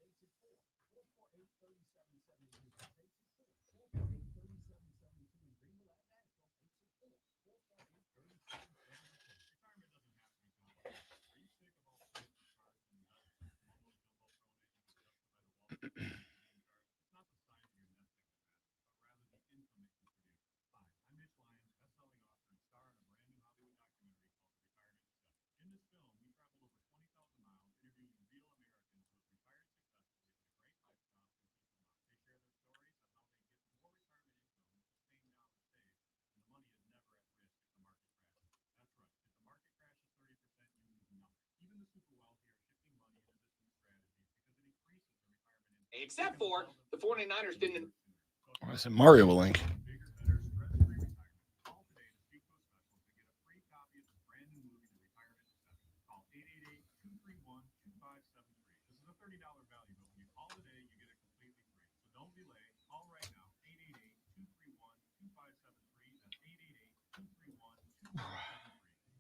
864-448-3772. 864-448-3772 in Greenville at Nashville. 864-448-3772. Except for the 49ers didn't. I said Mario will link.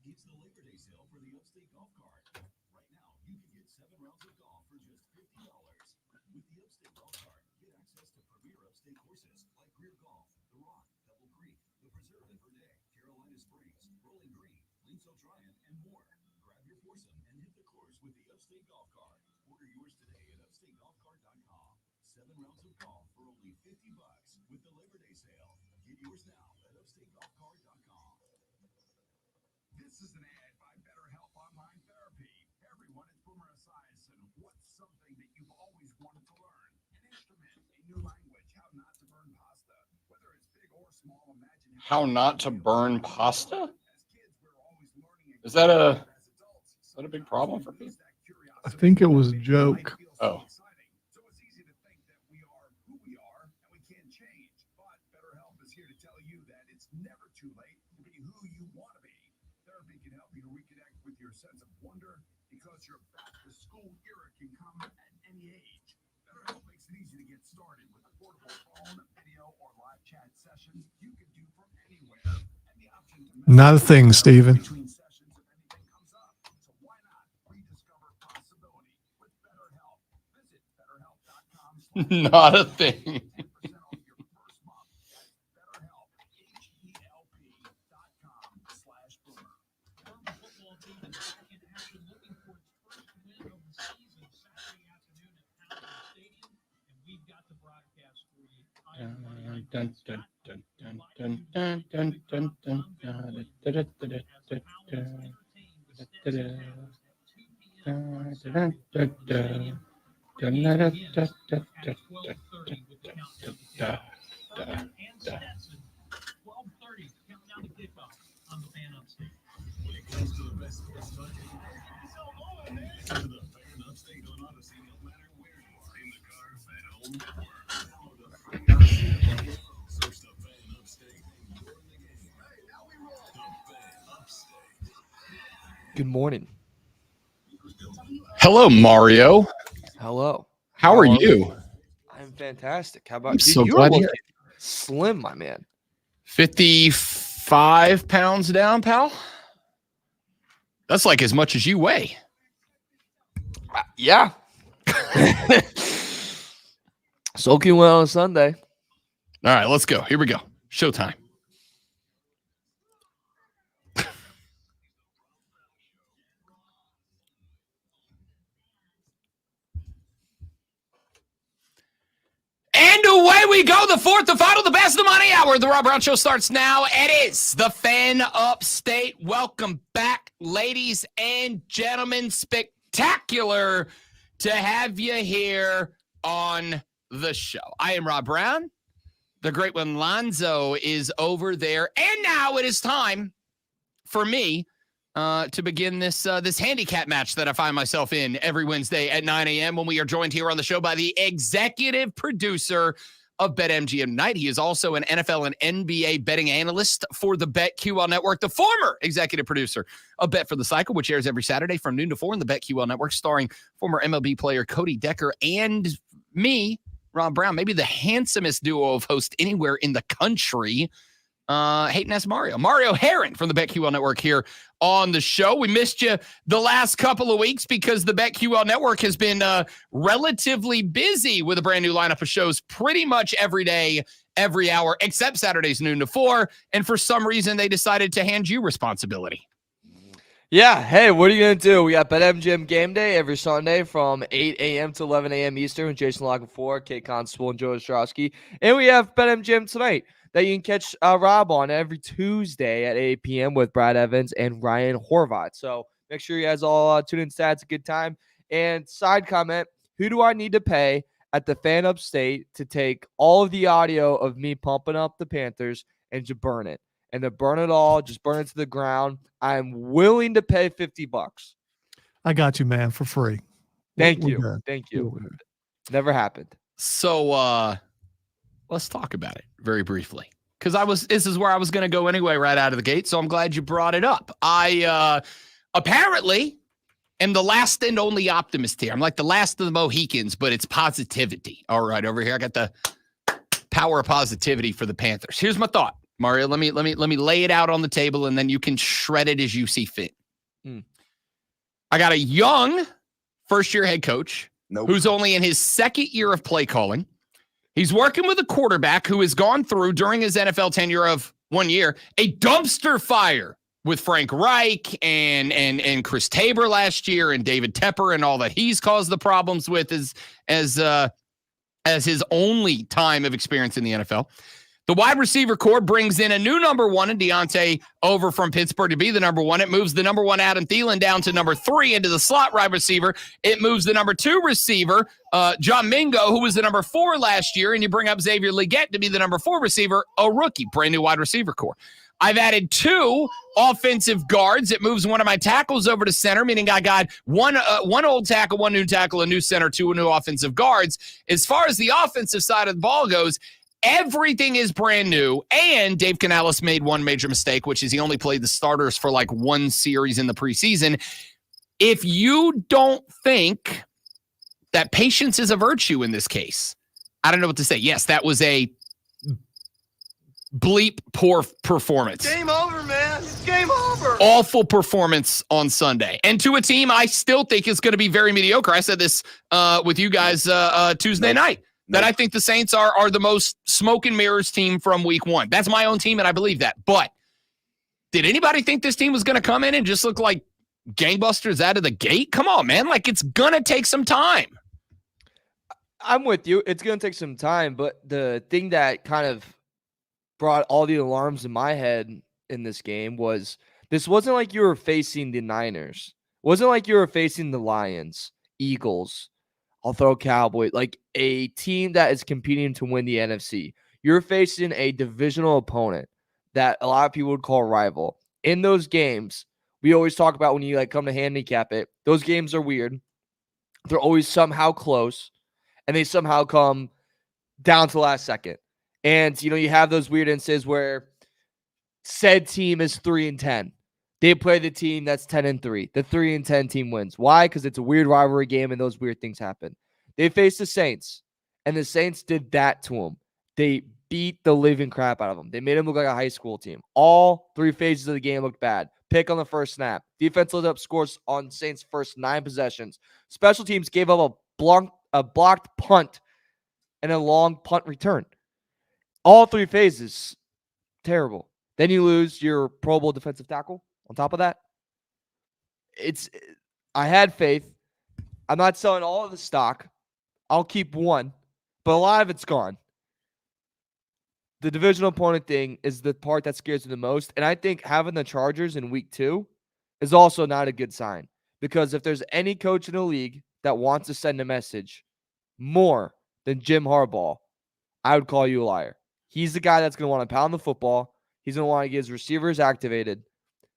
It's the Labor Day sale for the Upstate Golf Cart. Right now, you can get 7 rounds of golf for just $50. With the Upstate Golf Cart, get access to premier upstate courses like Greer Golf, The Rock, Pebble Creek, The Preserve in Verde, Carolina Springs, Rolling Green, Linksell Tryon, and more. Grab your foursome and hit the course with the Upstate Golf Cart. Order yours today at upstategolfcart.com. 7 rounds of golf for only $50 with the Labor Day sale. Get yours now at upstategolfcart.com. This is an ad by BetterHelp Online Therapy. Everyone, it's Boomer Esiason. What's something that you've always wanted to learn? An instrument, a new language, how not to burn pasta. Whether it's big or small, imagine How not to burn pasta? Is that a big problem for people? I think it was a joke. Oh. BetterHelp is here to tell you that it's never too late to be who you want to be. Therapy can help you to reconnect with your sense of wonder because your back-to-school era can come at any age. BetterHelp makes it easy to get started with a portable phone, video, or live chat sessions you can do from anywhere. And the option to Not a thing, Steven. between sessions if anything comes up. So why not rediscover possibility with BetterHelp? Visit BetterHelp.com. Not a thing. Dun, dun, dun, dun, dun, dun, dun, dun, dun, dun, da, da, da, da, da, da, da, da, da. Dun, da, da, da, da, da, da, da, da, da. 12:30, countdown to kickoff on the Fan Upstate. When it comes to the best sports budget, it's all on there. To the Fan Upstate on Odyssey, no matter where you are in the car, at home, at work. Download the Fan Upstate. Search the Fan Upstate and you're in the game. Hey, now we roll. The Fan Upstate. Good morning. Hello, Mario. Hello. How are you? I'm fantastic. How about I'm you? so You're glad looking you're slim, my man. 55 pounds down, pal. That's like as much as you weigh. Yeah. Soaking well on Sunday. All right, let's go. Here we go. Showtime. And away we go. The fourth, the final, the best of the money hour. The Rob Brown Show starts now. It is the Fan Upstate. Welcome back, ladies and gentlemen. Spectacular to have you here on the show. I am Rob Brown. The great one, Lonzo, is over there. And now it is time for me to begin this handicap match that I find myself in every Wednesday at 9 a.m. when we are joined here on the show by the executive producer of BetMGM Night. He is also an NFL and NBA betting analyst for the BetQL Network, the former executive producer of Bet for the Cycle, which airs every Saturday from noon to 4 in the BetQL Network, starring former MLB player Cody Decker and me, Rob Brown, maybe the handsomest duo of hosts anywhere in the country. Hayden S. Mario Heron from the BetQL Network here on the show. We missed you the last couple of weeks because the BetQL Network has been relatively busy with a brand new lineup of shows pretty much every day, every hour, except Saturdays noon to 4. And for some reason, they decided to hand you responsibility. Yeah, hey, what are you going to do? We got BetMGM Game Day every Sunday from 8 a.m. to 11 a.m. Eastern with Jason Lock4, Kate Constable, and Joe Ostrowski. And we have BetMGM tonight that you can catch Rob on every Tuesday at 8 p.m. with Brad Evans and Ryan Horvat. So make sure you guys all tune in. Stats a good time. And side comment, who do I need to pay at the Fan Upstate to take all of the audio of me pumping up the Panthers and to burn it? And to burn it all, just burn it to the ground. I'm willing to pay $50. I got you, man, for free. Thank We're you. good. Thank you. Never happened. So let's talk about it very briefly. Because this is where I was going to go anyway, right out of the gate. So I'm glad you brought it up. I apparently am the last and only optimist here. I'm like the last of the Mohicans, but it's positivity. All right, over here I got the power of positivity for the Panthers. Here's my thought, Mario. Let me lay it out on the table, and then you can shred it as you see fit. I got a young first-year head coach who's only in his second year of play calling. He's working with a quarterback who has gone through, during his NFL tenure of 1 year, a dumpster fire with Frank Reich and Chris Tabor last year and David Tepper and all that he's caused the problems with as his only time of experience in the NFL. The wide receiver core brings in a new number 1 in Deontay over from Pittsburgh to be the number 1. It moves the number 1 Adam Thielen down to number 3 into the slot wide receiver. It moves the number 2 receiver, John Mingo, who was the number 4 last year, and you bring up Xavier Legette to be the number 4 receiver, a rookie, brand new wide receiver core. I've added 2 offensive guards. It moves one of my tackles over to center, meaning I got one old tackle, 1 new tackle, a new center, 2 new offensive guards. As far as the offensive side of the ball goes, everything is brand new, and Dave Canales made one major mistake, which is he only played the starters for like 1 series in the preseason. If you don't think that patience is a virtue in this case, I don't know what to say. Yes, that was a bleep poor performance. Game over, man. It's game over. Awful performance on Sunday. And to a team I still think is going to be very mediocre. I said this with you guys Tuesday night. That I think the Saints are the most smoke and mirrors team from week 1. That's my own team, and I believe that. But did anybody think this team was going to come in and just look like gangbusters out of the gate? Come on, man. Like, it's going to take some time. I'm with you. It's going to take some time, but the thing that kind of brought all the alarms in my head in this game was this wasn't like you were facing the Niners. It wasn't like you were facing the Lions, Eagles, I'll throw Cowboys, like a team that is competing to win the NFC. You're facing a divisional opponent that a lot of people would call a rival. In those games, we always talk about when you come to handicap it, those games are weird. They're always somehow close, and they somehow come down to the last second. And, you have those weird instances where said team is 3-10. They play the team that's 10-3. The 3-10 team wins. Why? Because it's a weird rivalry game and those weird things happen. They faced the Saints, and the Saints did that to them. They beat the living crap out of them. They made them look like a high school team. All 3 phases of the game looked bad. Pick on the first snap. Defense led up scores on Saints' first 9 possessions. Special teams gave up a blocked punt and a long punt return. All 3 phases, terrible. Then you lose your Pro Bowl defensive tackle. On top of that, I had faith. I'm not selling all of the stock. I'll keep 1, but a lot of it's gone. The divisional opponent thing is the part that scares me the most, and I think having the Chargers in week 2 is also not a good sign, because if there's any coach in the league that wants to send a message more than Jim Harbaugh, I would call you a liar. He's the guy that's going to want to pound the football. He's going to want to get his receivers activated.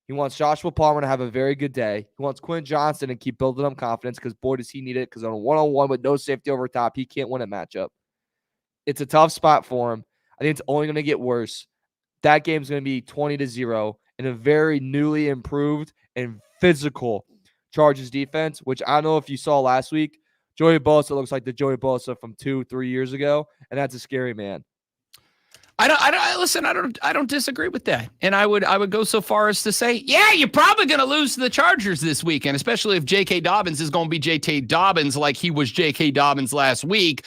He wants Joshua Palmer to have a very good day. He wants Quinn Johnson to keep building up confidence because, boy, does he need it, because on a one-on-one with no safety over top, he can't win a matchup. It's a tough spot for him. I think it's only going to get worse. That game's going to be 20-0 in a very newly improved and physical Chargers defense, which I don't know if you saw last week. Joey Bosa looks like the Joey Bosa from 2-3 years ago, and that's a scary man. I don't disagree with that. And I would go so far as to say, yeah, you're probably going to lose to the Chargers this weekend, especially if J.K. Dobbins is going to be J.K. Dobbins like he was J.K. Dobbins last week.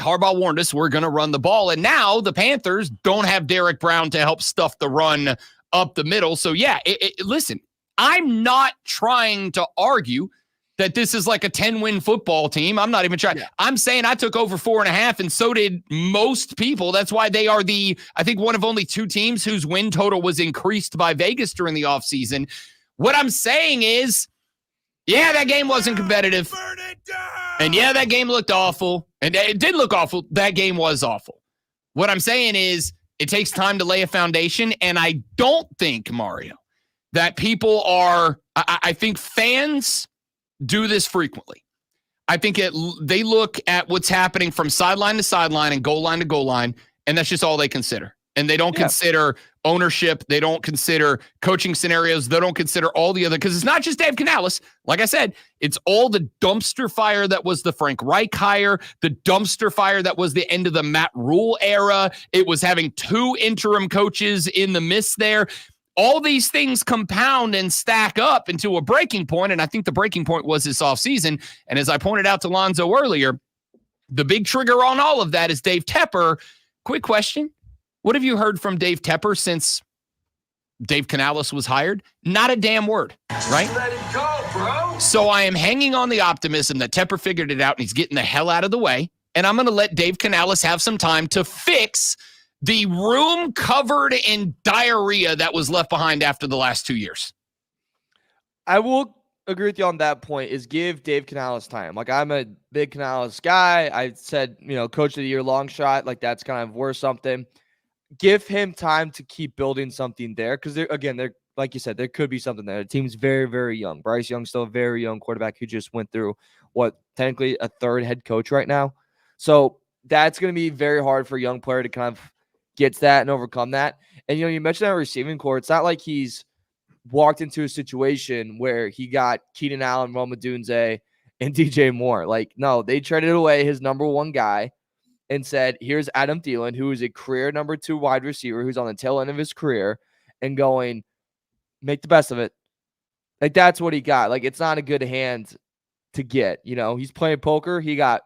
Harbaugh warned us we're going to run the ball. And now the Panthers don't have Derek Brown to help stuff the run up the middle. So, yeah, listen, I'm not trying to argue that this is like a 10-win football team. I'm not even trying. Yeah. I'm saying I took over 4.5, and so did most people. That's why they are I think one of only 2 teams whose win total was increased by Vegas during the offseason. What I'm saying is, yeah, that game wasn't competitive. And yeah, that game looked awful. And it did look awful. That game was awful. What I'm saying is it takes time to lay a foundation. And I don't think, Mario, that people are, I think fans do this frequently. I think they look at what's happening from sideline to sideline and goal line to goal line, and that's just all they consider. And they don't consider ownership. They don't consider coaching scenarios. They don't consider all the other, because it's not just Dave Canales. Like I said, it's all the dumpster fire that was the Frank Reich hire, the dumpster fire that was the end of the Matt Rule era. It was having 2 interim coaches in the midst there. All these things compound and stack up into a breaking point, and I think the breaking point was this offseason. And as I pointed out to Lonzo earlier, the big trigger on all of that is Dave Tepper. Quick question. What have you heard from Dave Tepper since Dave Canales was hired? Not a damn word, right? Let it go, bro. So I am hanging on the optimism that Tepper figured it out and he's getting the hell out of the way. And I'm going to let Dave Canales have some time to fix the room covered in diarrhea that was left behind after the last 2 years. I will agree with you on that point, is give Dave Canales time. Like, I'm a big Canales guy. I said, coach of the year long shot. Like, that's kind of worth something. Give him time to keep building something there. Because they're like you said, there could be something there. The team's very, very young. Bryce Young's still a very young quarterback who just went through technically a 3rd head coach right now. So that's going to be very hard for a young player to kind of get that and overcome that. And, you mentioned that receiving core. It's not like he's walked into a situation where he got Keenan Allen, Rome Odunze, and DJ Moore. Like, no, they traded away his number 1 guy and said, here's Adam Thielen, who is a career number 2 wide receiver, who's on the tail end of his career, and going, make the best of it. Like, that's what he got. Like, it's not a good hand to get. He's playing poker. He got,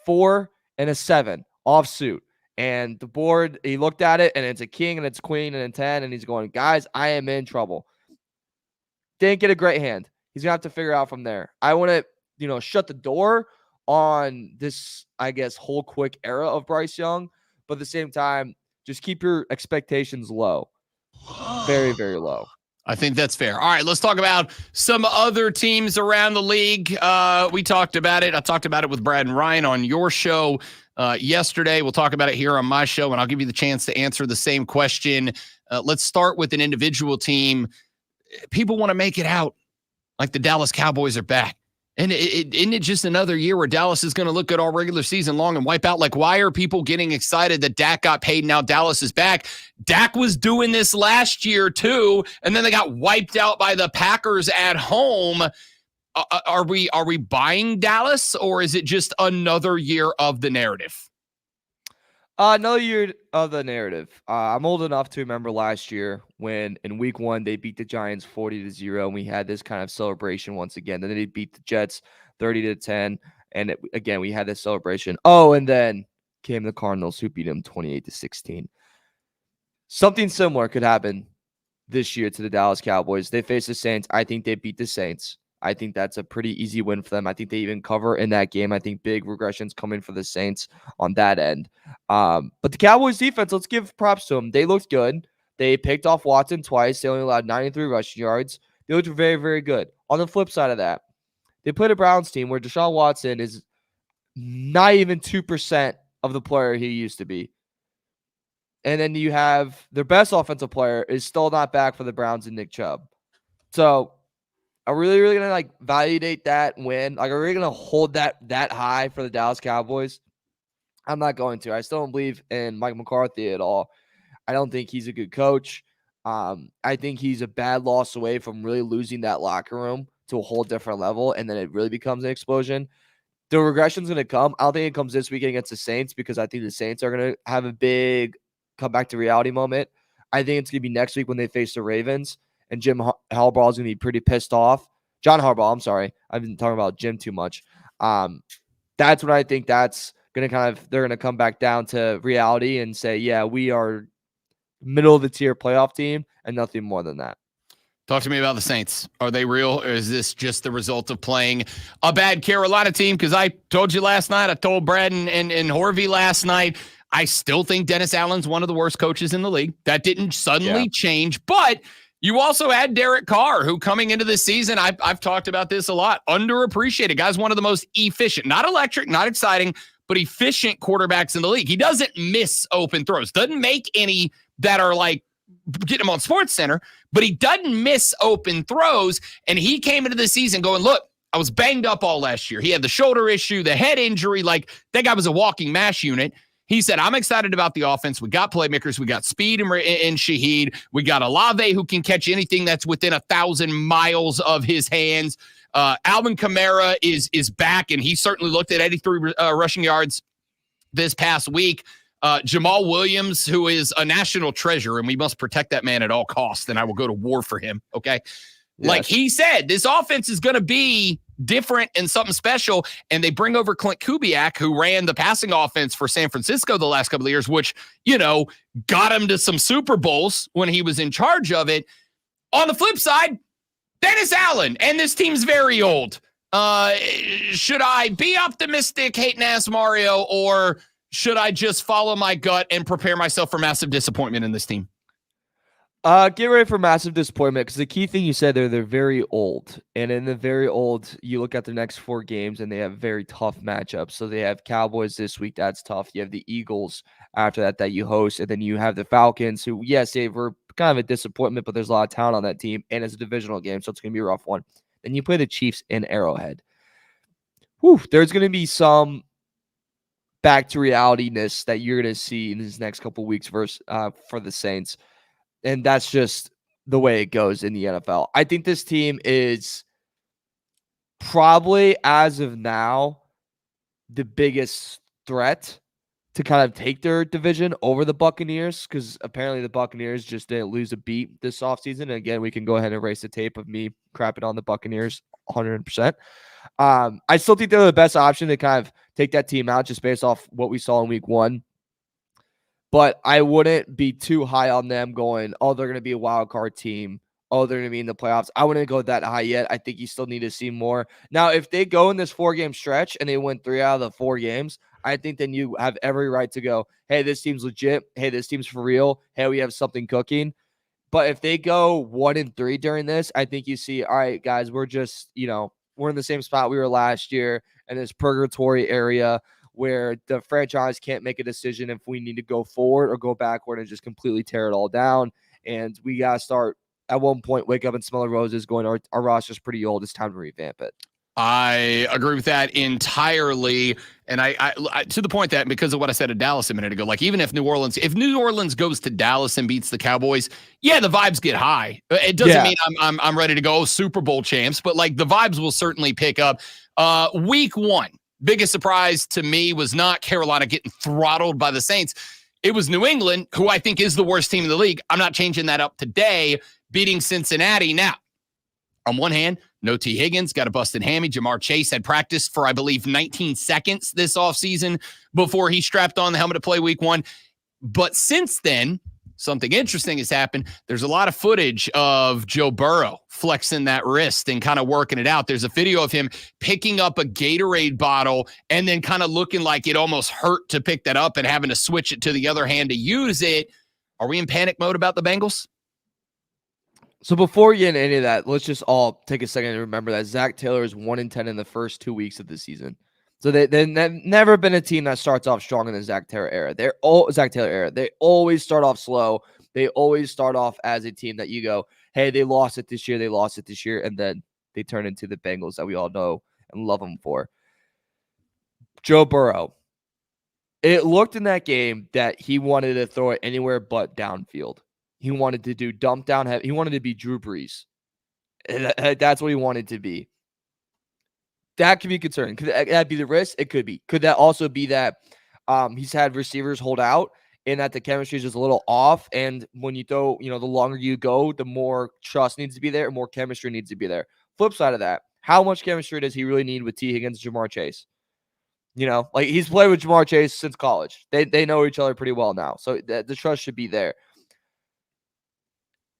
4 and a 7 off suit. And the board, he looked at it, and it's a king, and it's queen, and a 10, and he's going, guys, I am in trouble. Didn't get a great hand. He's going to have to figure out from there. I want to, shut the door on this, I guess, whole quick era of Bryce Young, but at the same time, just keep your expectations low. Very, very low. I think that's fair. All right, let's talk about some other teams around the league. We talked about it. I talked about it with Brad and Ryan on your show yesterday. We'll talk about it here on my show, and I'll give you the chance to answer the same question. Let's start with an individual team. People want to make it out like the Dallas Cowboys are back. And isn't it just another year where Dallas is going to look good all regular season long and wipe out? Like, why are people getting excited that Dak got paid and now Dallas is back? Dak was doing this last year too, and then they got wiped out by the Packers at home. Are we buying Dallas, or is it just another year of the narrative? Another year of the narrative. I'm old enough to remember last year when in week 1 they beat the Giants 40-0, and we had this kind of celebration once again. Then they beat the Jets 30-10, and again we had this celebration. Oh, and then came the Cardinals, who beat them 28-16. Something similar could happen this year to the Dallas Cowboys. They face the Saints. I think they beat the Saints. I think that's a pretty easy win for them. I think they even cover in that game. I think big regressions coming for the Saints on that end. But the Cowboys defense, let's give props to them. They looked good. They picked off Watson twice. They only allowed 93 rushing yards. They looked very, very good. On the flip side of that, they played a Browns team where Deshaun Watson is not even 2% of the player he used to be. And then you have their best offensive player is still not back for the Browns and Nick Chubb. So are we really going to validate that win? Are we really going to hold that high for the Dallas Cowboys? I'm not going to. I still don't believe in Mike McCarthy at all. I don't think he's a good coach. I think he's a bad loss away from really losing that locker room to a whole different level, and then it really becomes an explosion. The regression's going to come. I don't think it comes this weekend against the Saints, because I think the Saints are going to have a big come back to reality moment. I think it's going to be next week when they face the Ravens, and Jim Harbaugh is going to be pretty pissed off. John Harbaugh, I'm sorry. I've been talking about Jim too much. That's when I think that's going to they're going to come back down to reality and say, yeah, we are middle of the tier playoff team and nothing more than that. Talk to me about the Saints. Are they real, or is this just the result of playing a bad Carolina team? Because I told you last night, I told Brad and Horvey last night, I still think Dennis Allen's one of the worst coaches in the league. That didn't suddenly change, but you also had Derek Carr, who coming into this season, I've talked about this a lot, underappreciated. Guy's one of the most efficient, not electric, not exciting, but efficient quarterbacks in the league. He doesn't miss open throws, doesn't make any that are like, get him on SportsCenter, but he doesn't miss open throws. And he came into the season going, look, I was banged up all last year. He had the shoulder issue, the head injury. Like, that guy was a walking mash unit. He said, I'm excited about the offense. We got playmakers. We got speed in Shaheed. We got Olave, who can catch anything that's within 1,000 miles of his hands. Alvin Kamara is back, and he certainly looked at 83 rushing yards this past week. Jamal Williams, who is a national treasure, and we must protect that man at all costs, and I will go to war for him, okay? Yes. Like he said, this offense is going to be different and something special, and they bring over Clint Kubiak, who ran the passing offense for San Francisco the last couple of years, which, you know, got him to some Super Bowls when he was in charge of it. On the flip side, Dennis Allen, and this team's very old. Should I be optimistic, hating ass Mario, or should I just follow my gut and prepare myself for massive disappointment in this team? Get ready for massive disappointment, because the key thing you said there, they're very old. And in the very old, you look at the next 4 games, and they have very tough matchups. So they have Cowboys this week. That's tough. You have the Eagles after that you host. And then you have the Falcons, who, yes, they were kind of a disappointment, but there's a lot of talent on that team. And it's a divisional game, so it's going to be a rough one. Then you play the Chiefs in Arrowhead. Whew, there's going to be some back to reality-ness that you're going to see in these next couple of weeks for the Saints. And that's just the way it goes in the NFL. I think this team is probably, as of now, the biggest threat to kind of take their division over the Buccaneers, because apparently the Buccaneers just didn't lose a beat this offseason. And again, we can go ahead and erase the tape of me crapping on the Buccaneers 100%. I still think they're the best option to kind of take that team out just based off what we saw in week 1. But I wouldn't be too high on them going, oh, they're going to be a wild card team. Oh, they're going to be in the playoffs. I wouldn't go that high yet. I think you still need to see more. Now, if they go in this 4-game stretch and they win 3 out of the 4 games, I think then you have every right to go, hey, this team's legit. Hey, this team's for real. Hey, we have something cooking. But if they go 1-3 during this, I think you see, all right, guys, we're just, we're in the same spot we were last year in this purgatory area where the franchise can't make a decision if we need to go forward or go backward and just completely tear it all down. And we got to start at one point, wake up and smell the roses going, our roster's pretty old. It's time to revamp it. I agree with that entirely. And I to the point that because of what I said to Dallas a minute ago, like even if New Orleans goes to Dallas and beats the Cowboys, yeah, the vibes get high. It doesn't mean I'm ready to go Super Bowl champs, but like the vibes will certainly pick up. Week 1. Biggest surprise to me was not Carolina getting throttled by the Saints. It was New England, who I think is the worst team in the league. I'm not changing that up today, beating Cincinnati. Now, on one hand, no T. Higgins, got a busted hammy. Jamar Chase had practiced for, I believe, 19 seconds this offseason before he strapped on the helmet to play week 1. But since then, something interesting has happened. There's a lot of footage of Joe Burrow flexing that wrist and kind of working it out. There's a video of him picking up a Gatorade bottle and then kind of looking like it almost hurt to pick that up and having to switch it to the other hand to use it. Are we in panic mode about the Bengals? So before we get into any of that, let's just all take a second to remember that Zach Taylor is 1-10 in the first 2 weeks of the season. So they've never been a team that starts off strong in the Zach Taylor era. They always start off slow. They always start off as a team that you go, hey, they lost it this year, and then they turn into the Bengals that we all know and love them for. Joe Burrow. It looked in that game that he wanted to throw it anywhere but downfield. He wanted to do dump down. He wanted to be Drew Brees. That's what he wanted to be. That could be concerning. Could that be the risk? It could be. Could that also be that he's had receivers hold out in that the chemistry is just a little off. And when you throw, the longer you go, the more trust needs to be there, more chemistry needs to be there. Flip side of that, how much chemistry does he really need with T. Higgins, Jamar Chase? He's played with Jamar Chase since college. They know each other pretty well now. So the trust should be there.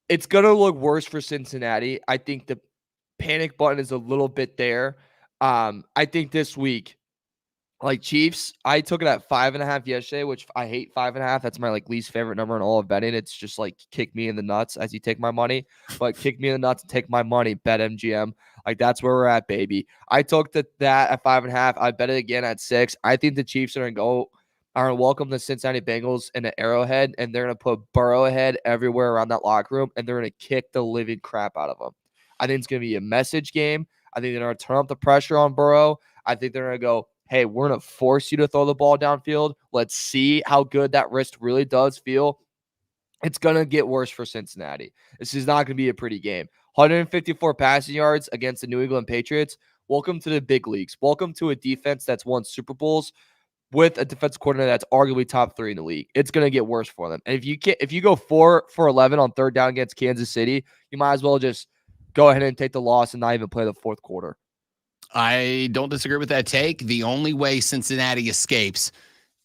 It's going to look worse for Cincinnati. I think the panic button is a little bit there. I think this week, Chiefs, I took it at 5.5 yesterday, which I hate 5.5. That's my least favorite number in all of betting. It's just kick me in the nuts as you take my money, but kick me in the nuts and take my money. Bet MGM. That's where we're at, baby. I took that at 5.5. I bet it again at 6. I think the Chiefs are going to welcome the Cincinnati Bengals in an Arrowhead, and they're going to put Burrow ahead everywhere around that locker room, and they're going to kick the living crap out of them. I think it's going to be a message game. I think they're going to turn up the pressure on Burrow. I think they're going to go, hey, we're going to force you to throw the ball downfield. Let's see how good that wrist really does feel. It's going to get worse for Cincinnati. This is not going to be a pretty game. 154 passing yards against the New England Patriots. Welcome to the big leagues. Welcome to a defense that's won Super Bowls with a defensive coordinator that's arguably top 3 in the league. It's going to get worse for them. And if you go 4 for 11 on third down against Kansas City, you might as well just go ahead and take the loss and not even play the fourth quarter. I don't disagree with that take. The only way Cincinnati escapes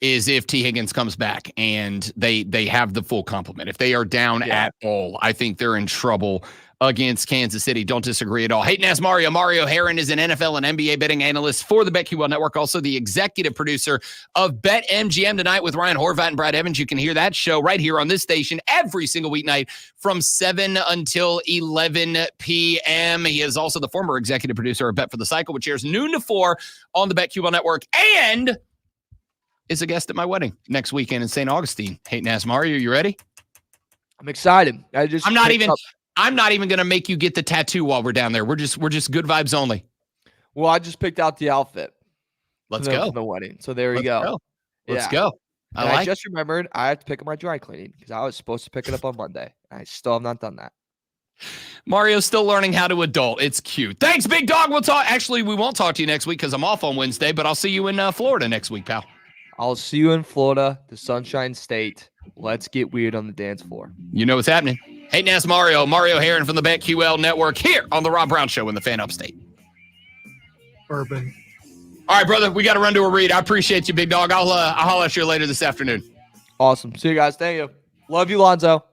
is if T. Higgins comes back and they have the full complement. If they are down at all, I think they're in trouble against Kansas City. Don't disagree at all. Hayden as Mario Heron is an NFL and NBA betting analyst for the BetQL Network, also the executive producer of BetMGM Tonight with Ryan Horvat and Brad Evans. You can hear that show right here on this station every single weeknight from 7 until 11 p.m. He is also the former executive producer of Bet for the Cycle, which airs noon to 4 on the BetQL Network, and is a guest at my wedding next weekend in St. Augustine. Hayden as Mario, you ready? I'm excited. I'm not even going to make you get the tattoo while we're down there. We're just good vibes only. Well, I just picked out the outfit. Let's go. For the wedding. So there we go. Let's go. I just remembered I have to pick up my dry cleaning because I was supposed to pick it up on Monday. I still have not done that. Mario's still learning how to adult. It's cute. Thanks, big dog. We'll talk. Actually, we won't talk to you next week because I'm off on Wednesday, but I'll see you in Florida next week, pal. I'll see you in Florida, the Sunshine State. Let's get weird on the dance floor. You know what's happening. Hey, Nas Mario Heron from the BetQL Network here on the Rob Brown Show in the Fan Upstate. Urban. All right, brother, we got to run to a read. I appreciate you, big dog. I'll holler at you later this afternoon. Awesome. See you guys. Thank you. Love you, Lonzo.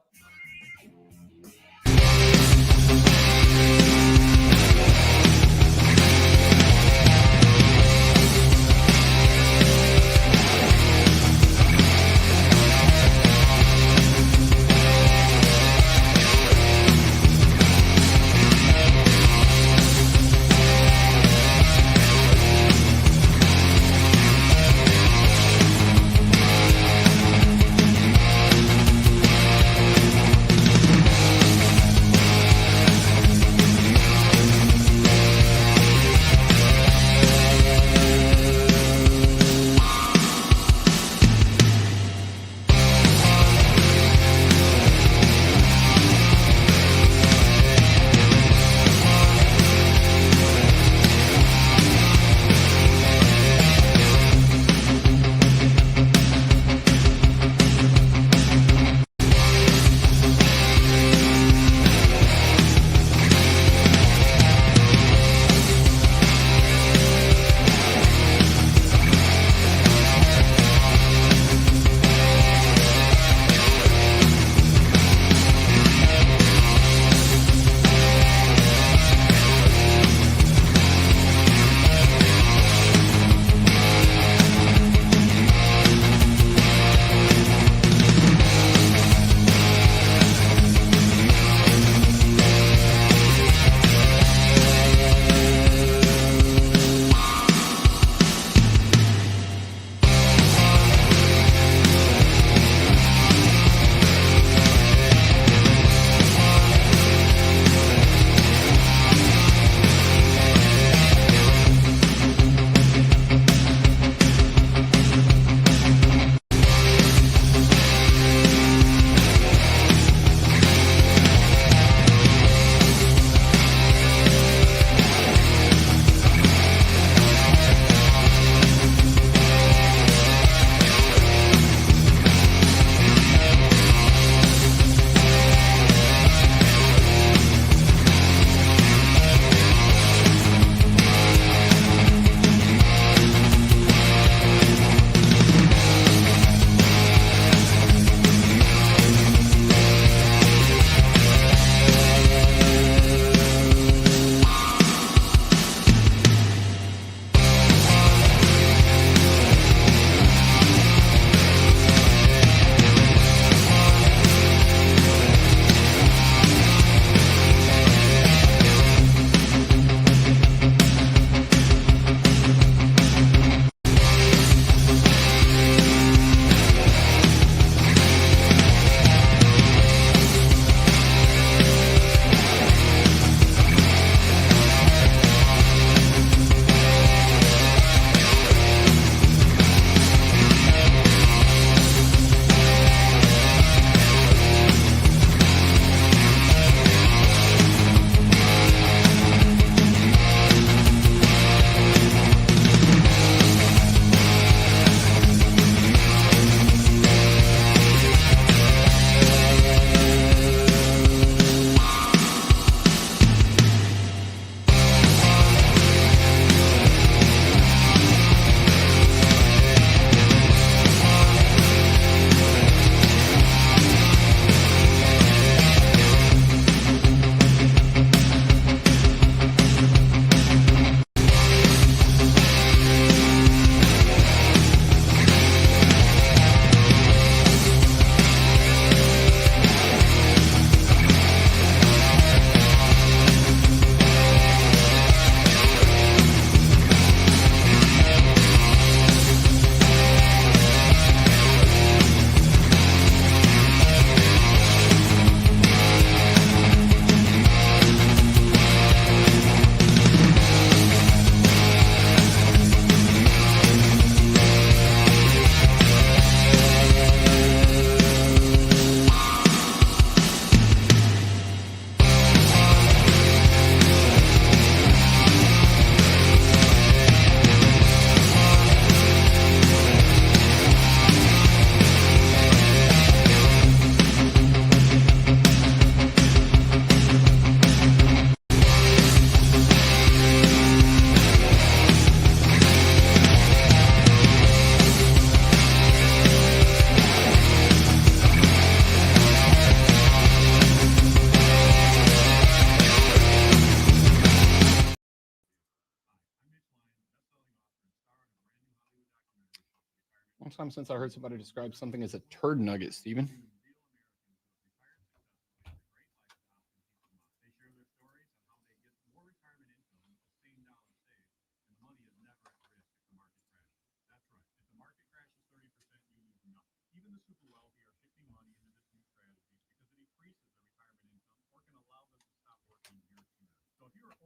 first time since I heard somebody describe something as a turd nugget, Steven.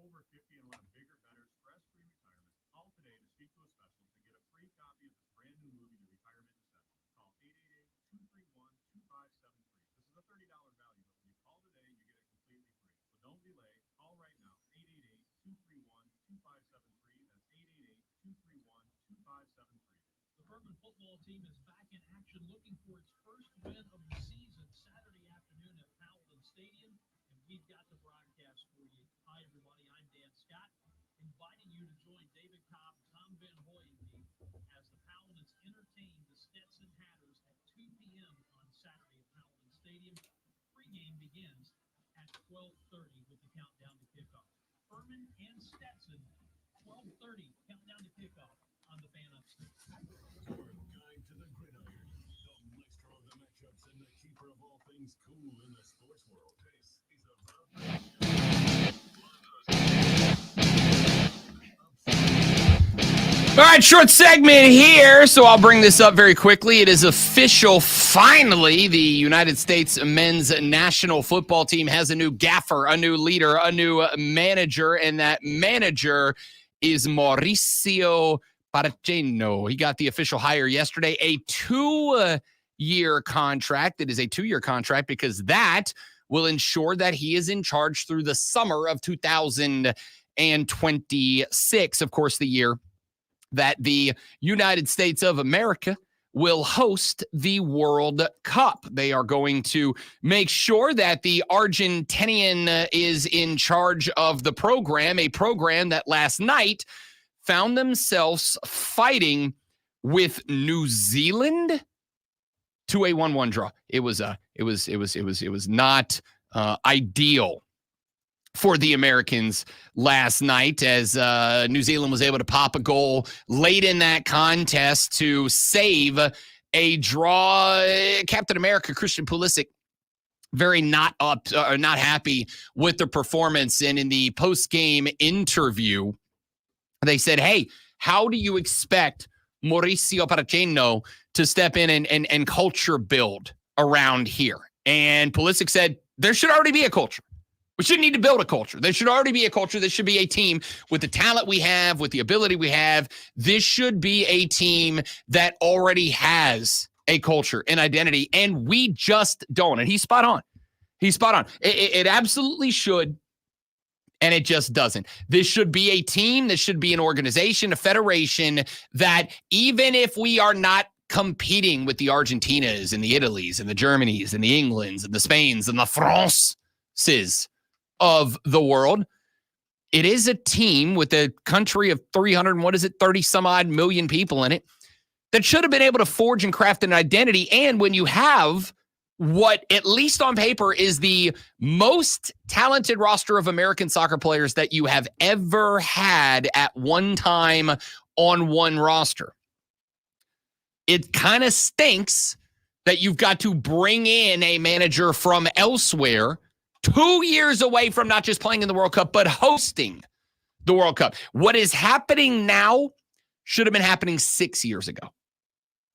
Over 50 and want a bigger, better, stress-free retirement, call today to speak to a specialist and get a free copy of this brand new movie, The Retirement Deception. Call 888-231-2573. This is a $30 value, but when you call today, you get it completely free. So don't delay. Call right now. 888-231-2573. That's 888-231-2573. The Furman football team is back in action, looking for its first win of the season Saturday afternoon at Paladin Stadium, and we've got the broadcast for you. Hi, everybody. I'm Dan Scott, inviting you to join David Cobb, Tom Van Hoyenbeek as the Paladins entertain the Stetson Hatters at 2 p.m. on Saturday at Paladin Stadium. Pregame begins at 12:30 with the countdown to kickoff. Furman and Stetson, 12:30 countdown to kickoff on the Fan Upstate. Your guide to the gridiron, the maestro of the matchups, and the keeper of all things cool in the sports world. This is about All right, short segment here, so I'll bring this up very quickly. It is official, finally, the United States men's national football team has a new gaffer, a new leader, a new manager, and that manager is Mauricio Paracheno. He got the official hire yesterday, a 2-year contract. It is a 2-year contract because that will ensure that he is in charge through the summer of 2026, of course, the year that the United States of America will host the World Cup. They are going to make sure that the Argentinian is in charge of the program, a program that last night found themselves fighting with New Zealand to a 1-1 draw. It was not ideal for the Americans last night, as New Zealand was able to pop a goal late in that contest to save a draw. Captain America, Christian Pulisic, very not happy with the performance. And in the post-game interview, they said, hey, how do you expect Mauricio Paracheno to step in and culture build around here? And Pulisic said, there should already be a culture. We shouldn't need to build a culture. There should already be a culture. This should be a team with the talent we have, with the ability we have. This should be a team that already has a culture and identity, and we just don't. And he's spot on. He's spot on. It absolutely should, and it just doesn't. This should be a team. This should be an organization, a federation that even if we are not competing with the Argentinas and the Italys and the Germanys and the Englands and the Spains and the Frances of the world, it is a team with a country of 30 some odd million people in it that should have been able to forge and craft an identity. And when you have what, at least on paper, is the most talented roster of American soccer players that you have ever had at one time on one roster, it kind of stinks that you've got to bring in a manager from elsewhere 2 years away from not just playing in the World Cup, but hosting the World Cup. What is happening now should have been happening 6 years ago.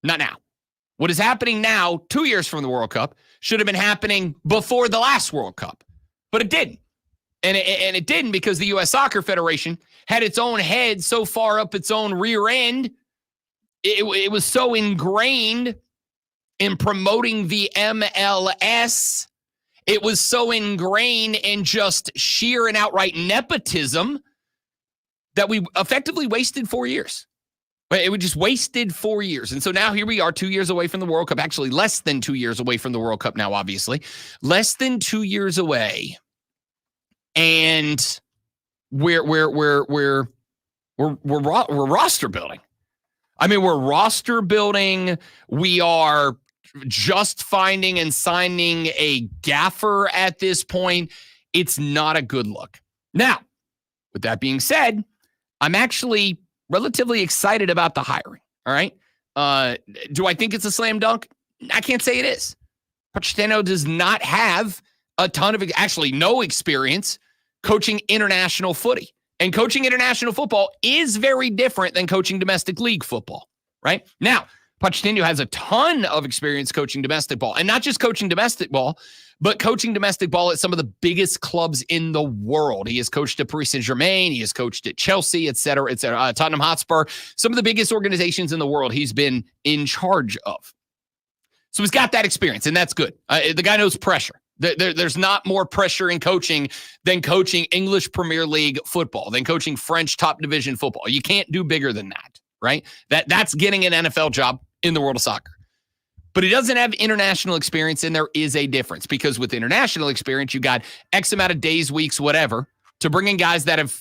Not now. What is happening now, 2 years from the World Cup, should have been happening before the last World Cup. But it didn't. And it didn't because the U.S. Soccer Federation had its own head so far up its own rear end. It was so ingrained in promoting the MLS. It was so ingrained in just sheer and outright nepotism that we effectively wasted 4 years. It was just wasted 4 years. And so now here we are 2 years away from the World Cup. Actually, less than 2 years away from the World Cup now, obviously. Less than 2 years away. And we're roster building. I mean, we're roster building. We are just finding and signing a gaffer at this point. It's not a good look. Now, with that being said, I'm actually relatively excited about the hiring. All right. Do I think it's a slam dunk? I can't say it is. Pochettino does not have a ton of, actually no experience coaching international footy. And coaching international football is very different than coaching domestic league football, right? Now, Pochettino has a ton of experience coaching domestic ball, and not just coaching domestic ball, but coaching domestic ball at some of the biggest clubs in the world. He has coached at Paris Saint-Germain. He has coached at Chelsea, et cetera, Tottenham Hotspur, some of the biggest organizations in the world he's been in charge of. So he's got that experience, and that's good. The guy knows pressure. There's not more pressure in coaching than coaching English Premier League football, than coaching French top division football. You can't do bigger than that, right? That's getting an NFL job in the world of soccer. But he doesn't have international experience, and there is a difference, because with international experience, you got X amount of days, weeks, whatever, to bring in guys that have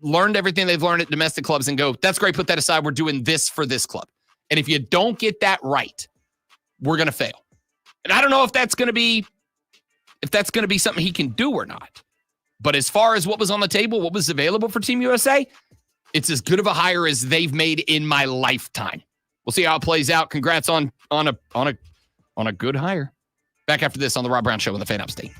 learned everything they've learned at domestic clubs and go, that's great, put that aside, we're doing this for this club. And if you don't get that right, we're going to fail. And I don't know if that's going to be something he can do or not. But as far as what was on the table, what was available for Team USA, it's as good of a hire as they've made in my lifetime. We'll see how it plays out. Congrats on a good hire. Back after this on the Rob Brown Show on the Fan Upstate.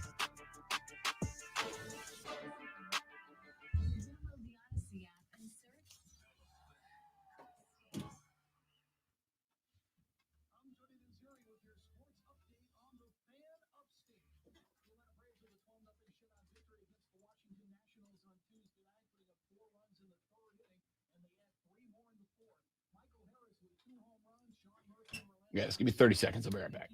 Guys, give me 30 seconds. I'll be right back.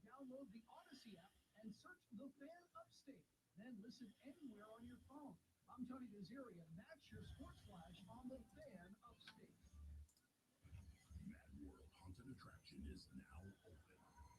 Download the Odyssey app and search The Fan Upstate. Then listen anywhere on your phone. I'm Tony Desiri, and that's your sports flash on The Fan Upstate. Mad World Haunted Attraction is now open.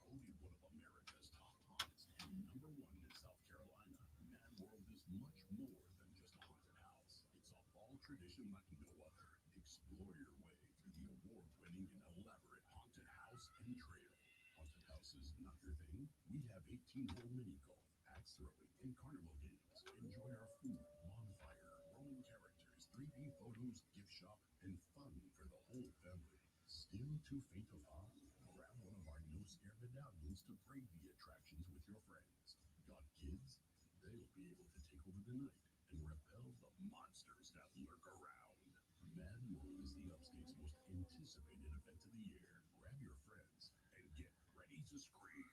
Only one of America's top haunts and #1 in South Carolina. Mad World is much more than just a haunted house. It's a fall tradition like no other. Explore your way to the award-winning and elaborate haunted house and trail. Haunted house is not your thing? We have 18-hole mini golf, axe throwing, and carnival games. Enjoy our food, bonfire, rolling characters, 3D photos, gift shop, and fun for the whole family. Still too faint of heart? Grab one of our no scare medallions to brave the attractions with your friends. Got kids? They'll be able to take over the night and repel the monsters that lurk around. Mad World is the Upstate's most anticipated event of the year. Grab your friends and get ready to scream.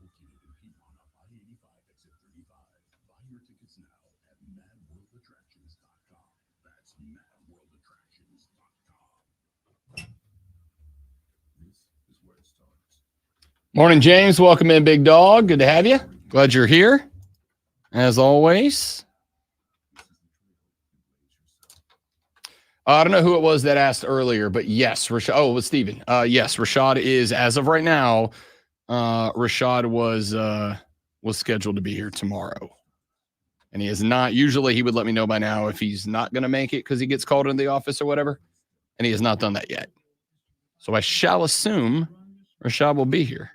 Located in Piedmont off I-85 exit 35. Buy your tickets now at madworldattractions.com. That's madworldattractions.com. This is where it starts. Morning, James. Welcome in, big dog. Good to have you. Glad you're here, as always. I don't know who it was that asked earlier, but yes, Rashad. Oh, it was Steven. Yes, Rashad is, as of right now, Rashad was scheduled to be here tomorrow. And he is not. Usually he would let me know by now if he's not going to make it because he gets called into the office or whatever. And he has not done that yet. So I shall assume Rashad will be here.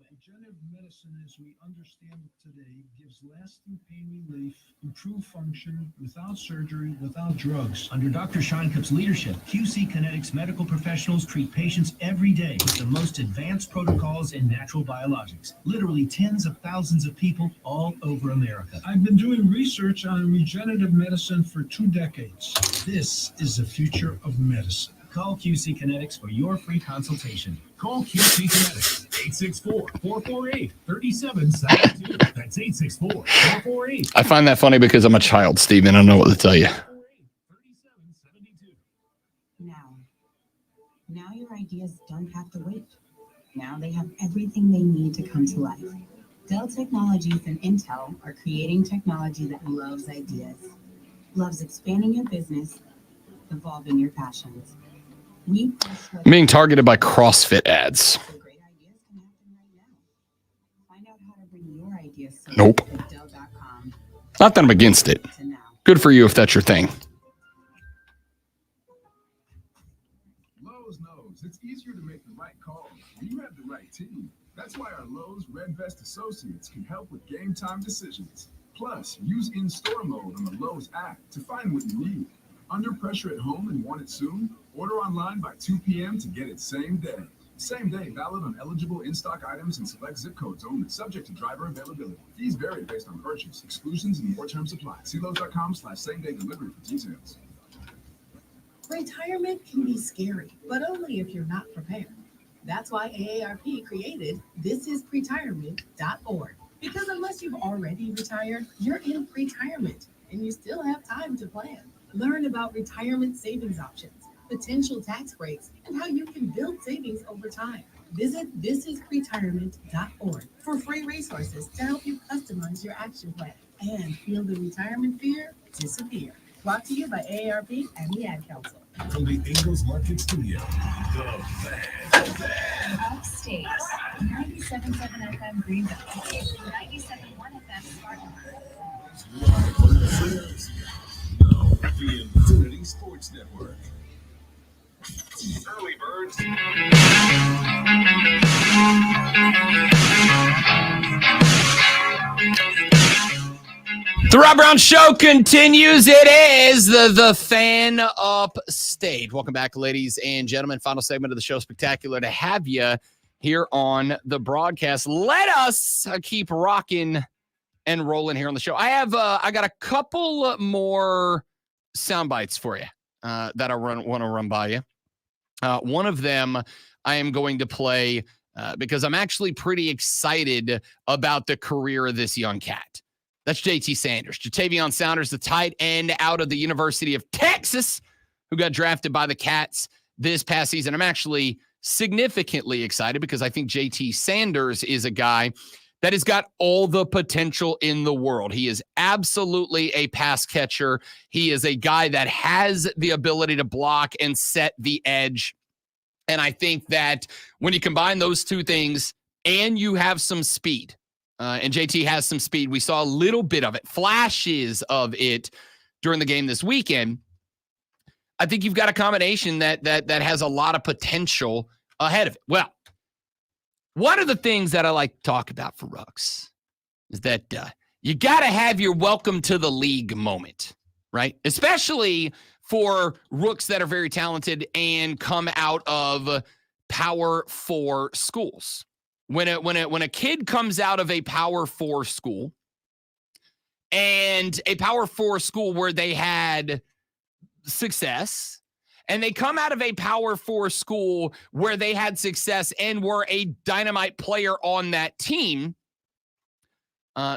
Regenerative medicine, as we understand it today, gives lasting pain relief, improved function, without surgery, without drugs. Under Dr. Scheinkopf's leadership, QC Kinetics medical professionals treat patients every day with the most advanced protocols in natural biologics. Literally tens of thousands of people all over America. I've been doing research on regenerative medicine for 2 decades. This is the future of medicine. Call QC Kinetics for your free consultation. Call QC Kinetics, 864-448-3772. That's 864-448. I find that funny because I'm a child, Steven. I don't know what to tell you. Now your ideas don't have to wait. Now they have everything they need to come to life. Dell Technologies and Intel are creating technology that loves ideas, loves expanding your business, evolving your passions. We I'm being targeted by CrossFit ads. find out how to bring your ideas to Nope. life at Dell.com. Not that I'm against it. Good for you if that's your thing. Lowe's knows it's easier to make the right call when you have the right team. That's why our Lowe's Red Vest associates can help with game time decisions. Plus, use in-store mode on the Lowe's app to find what you need. Under pressure at home and want it soon? Order online by 2 p.m. to get it same day. Same day valid on eligible in-stock items and select zip codes only, subject to driver availability. Fees vary based on purchase. Exclusions and more terms apply. See Lowe's.com/same-day delivery for details. Retirement can be scary, but only if you're not prepared. That's why AARP created thisispretirement.org. Because unless you've already retired, you're in retirement and you still have time to plan. Learn about retirement savings options, potential tax breaks, and how you can build savings over time. Visit thisispretirement.org for free resources to help you customize your action plan and feel the retirement fear disappear. Brought to you by AARP and the Ad Council. From the Ingles Market Studio, the Fan. Upstate, 97.7 FM Greenville, 97.1 FM Spartanburg. The Infinity Sports Network. Early birds. The Rob Brown Show continues. It is the Fan Upstate. Welcome back, ladies and gentlemen. Final segment of the show. Spectacular to have you here on the broadcast. Let us keep rocking and rolling here on the show. I got a couple more sound bites for you that I want to run by you. One of them I am going to play because I'm actually pretty excited about the career of this young cat. That's JT Sanders. Jatavion Sanders, the tight end out of the University of Texas, who got drafted by the Cats this past season. I'm actually significantly excited because I think JT Sanders is a guy that has got all the potential in the world. He is absolutely a pass catcher. He is a guy that has the ability to block and set the edge. And I think that when you combine those two things and you have some speed, and JT has some speed. We saw a little bit of it, flashes of it during the game this weekend. I think you've got a combination that has a lot of potential ahead of it. Well, one of the things that I like to talk about for Rooks is that you got to have your welcome to the league moment, right? Especially for Rooks that are very talented and come out of Power 4 schools. When a kid comes out of a Power 4 school and a Power 4 school where they had success, and they come out of a Power 4 school where they had success and were a dynamite player on that team,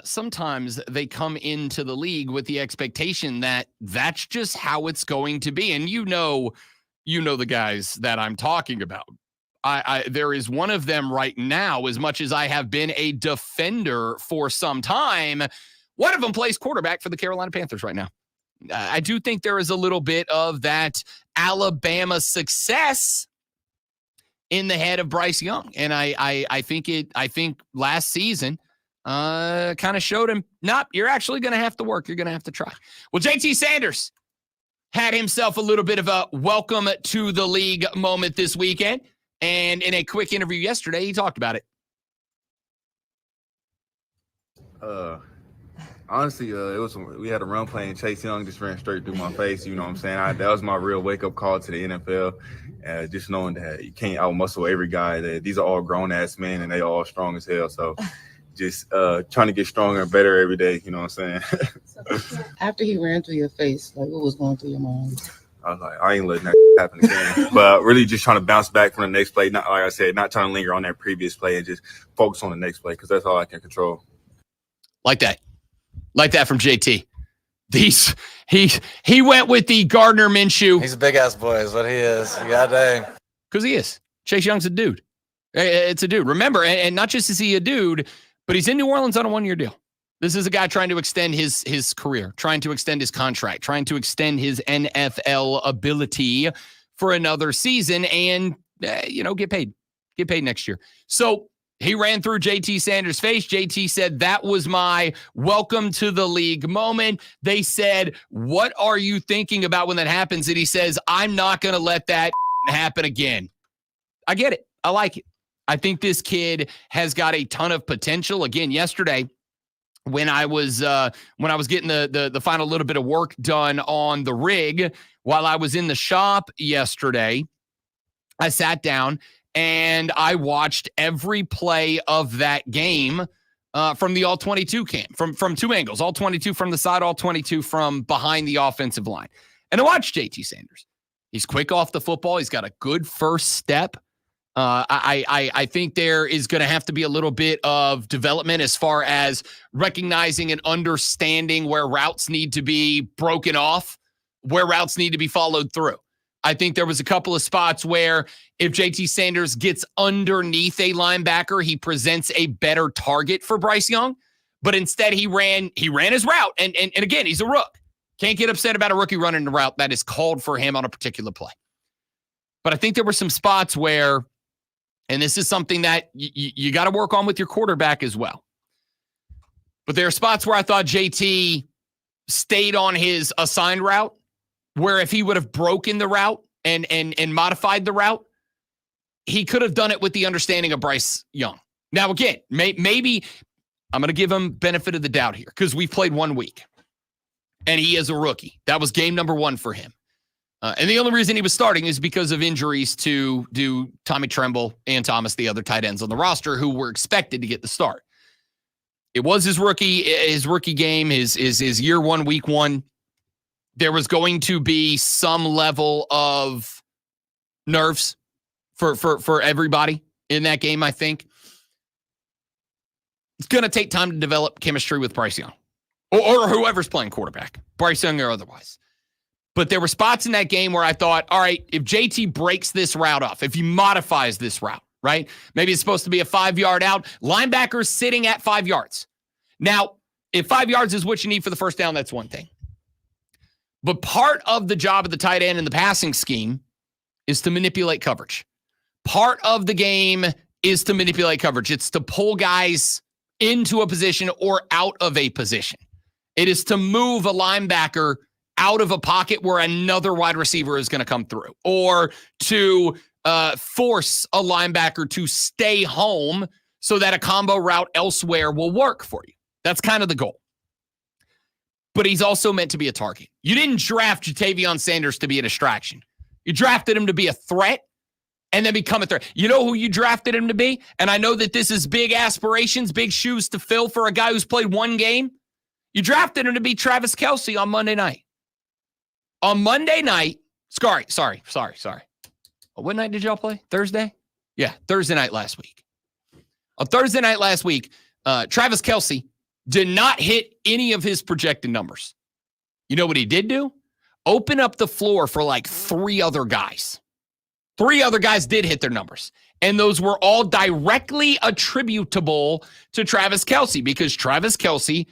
sometimes they come into the league with the expectation that that's just how it's going to be. And you know the guys that I'm talking about. There is one of them right now, as much as I have been a defender for some time, one of them plays quarterback for the Carolina Panthers right now. I do think there is a little bit of that Alabama success in the head of Bryce Young. And I think last season kind of showed him, nope, you're actually going to have to work. You're going to have to try. Well, JT Sanders had himself a little bit of a welcome to the league moment this weekend. And in a quick interview yesterday, he talked about it. Honestly, we had a run play and Chase Young just ran straight through my face. You know what I'm saying? That was my real wake-up call to the NFL. Just knowing that you can't out-muscle every guy. That these are all grown-ass men, and they all strong as hell. So just trying to get stronger and better every day. You know what I'm saying? After he ran through your face, like, what was going through your mind? I was like, I ain't letting that happen again. But really just trying to bounce back from the next play. Not, like I said, not trying to linger on that previous play and just focus on the next play because that's all I can control. Like that from JT. He went with the Gardner Minshew. He's a big ass boy, is what he is. God dang. Because he is. Chase Young's a dude. It's a dude. Remember, and not just is he a dude, but he's in New Orleans on a one-year deal. This is a guy trying to extend his career, trying to extend his contract, trying to extend his NFL ability for another season and, get paid. Get paid next year. So he ran through JT Sanders' face. JT said, that was my welcome to the league moment. They said, what are you thinking about when that happens? And he says, I'm not going to let that happen again. I get it. I like it. I think this kid has got a ton of potential. Again, yesterday, when I was getting the final little bit of work done on the rig while I was in the shop yesterday, I sat down and I watched every play of that game from the all 22 cam, from two angles, all 22 from the side, all 22 from behind the offensive line. And I watched JT Sanders. He's quick off the football. He's got a good first step. I think there is going to have to be a little bit of development as far as recognizing and understanding where routes need to be broken off, where routes need to be followed through. I think there was a couple of spots where if JT Sanders gets underneath a linebacker, he presents a better target for Bryce Young. But instead, he ran his route. And again, he's a rook. Can't get upset about a rookie running the route that is called for him on a particular play. But I think there were some spots where, and this is something that you got to work on with your quarterback as well. But there are spots where I thought JT stayed on his assigned route, where if he would have broken the route and modified the route, he could have done it with the understanding of Bryce Young. Now, again, maybe I'm going to give him benefit of the doubt here because we've played 1 week and he is a rookie. That was game number 1 for him. And the only reason he was starting is because of injuries to Tommy Tremble and Thomas, the other tight ends on the roster, who were expected to get the start. It was his rookie game, his year 1, week 1. There was going to be some level of nerves for everybody in that game, I think. It's going to take time to develop chemistry with Bryce Young or whoever's playing quarterback, Bryce Young or otherwise. But there were spots in that game where I thought, all right, if JT breaks this route off, if he modifies this route, right? Maybe it's supposed to be a 5-yard out. Linebackers sitting at 5 yards. Now, if 5 yards is what you need for the first down, that's one thing. But part of the job of the tight end in the passing scheme is to manipulate coverage. Part of the game is to manipulate coverage. It's to pull guys into a position or out of a position. It is to move a linebacker out of a pocket where another wide receiver is going to come through, or to force a linebacker to stay home so that a combo route elsewhere will work for you. That's kind of the goal. But he's also meant to be a target. You didn't draft Ja'Tavion Sanders to be a distraction. You drafted him to be a threat and then become a threat. You know who you drafted him to be? And I know that this is big aspirations, big shoes to fill for a guy who's played 1 game. You drafted him to be Travis Kelce on Monday night. On Monday night, sorry. What night did y'all play? Thursday? Yeah, Thursday night last week. On Thursday night last week, Travis Kelce did not hit any of his projected numbers. You know what he did do? Open up the floor for like 3 other guys. 3 other guys did hit their numbers. And those were all directly attributable to Travis Kelce because Travis Kelce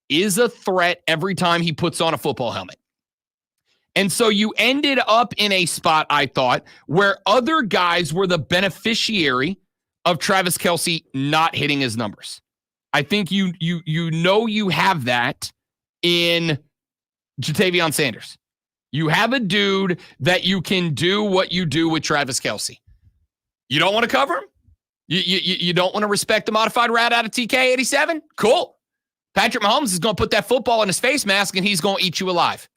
is a threat every time he puts on a football helmet. And so you ended up in a spot, I thought, where other guys were the beneficiary of Travis Kelce not hitting his numbers. I think you have that in Ja'Tavion Sanders. You have a dude that you can do what you do with Travis Kelce. You don't want to cover him? You don't want to respect the modified route out of TK87? Cool. Patrick Mahomes is going to put that football in his face mask and he's going to eat you alive.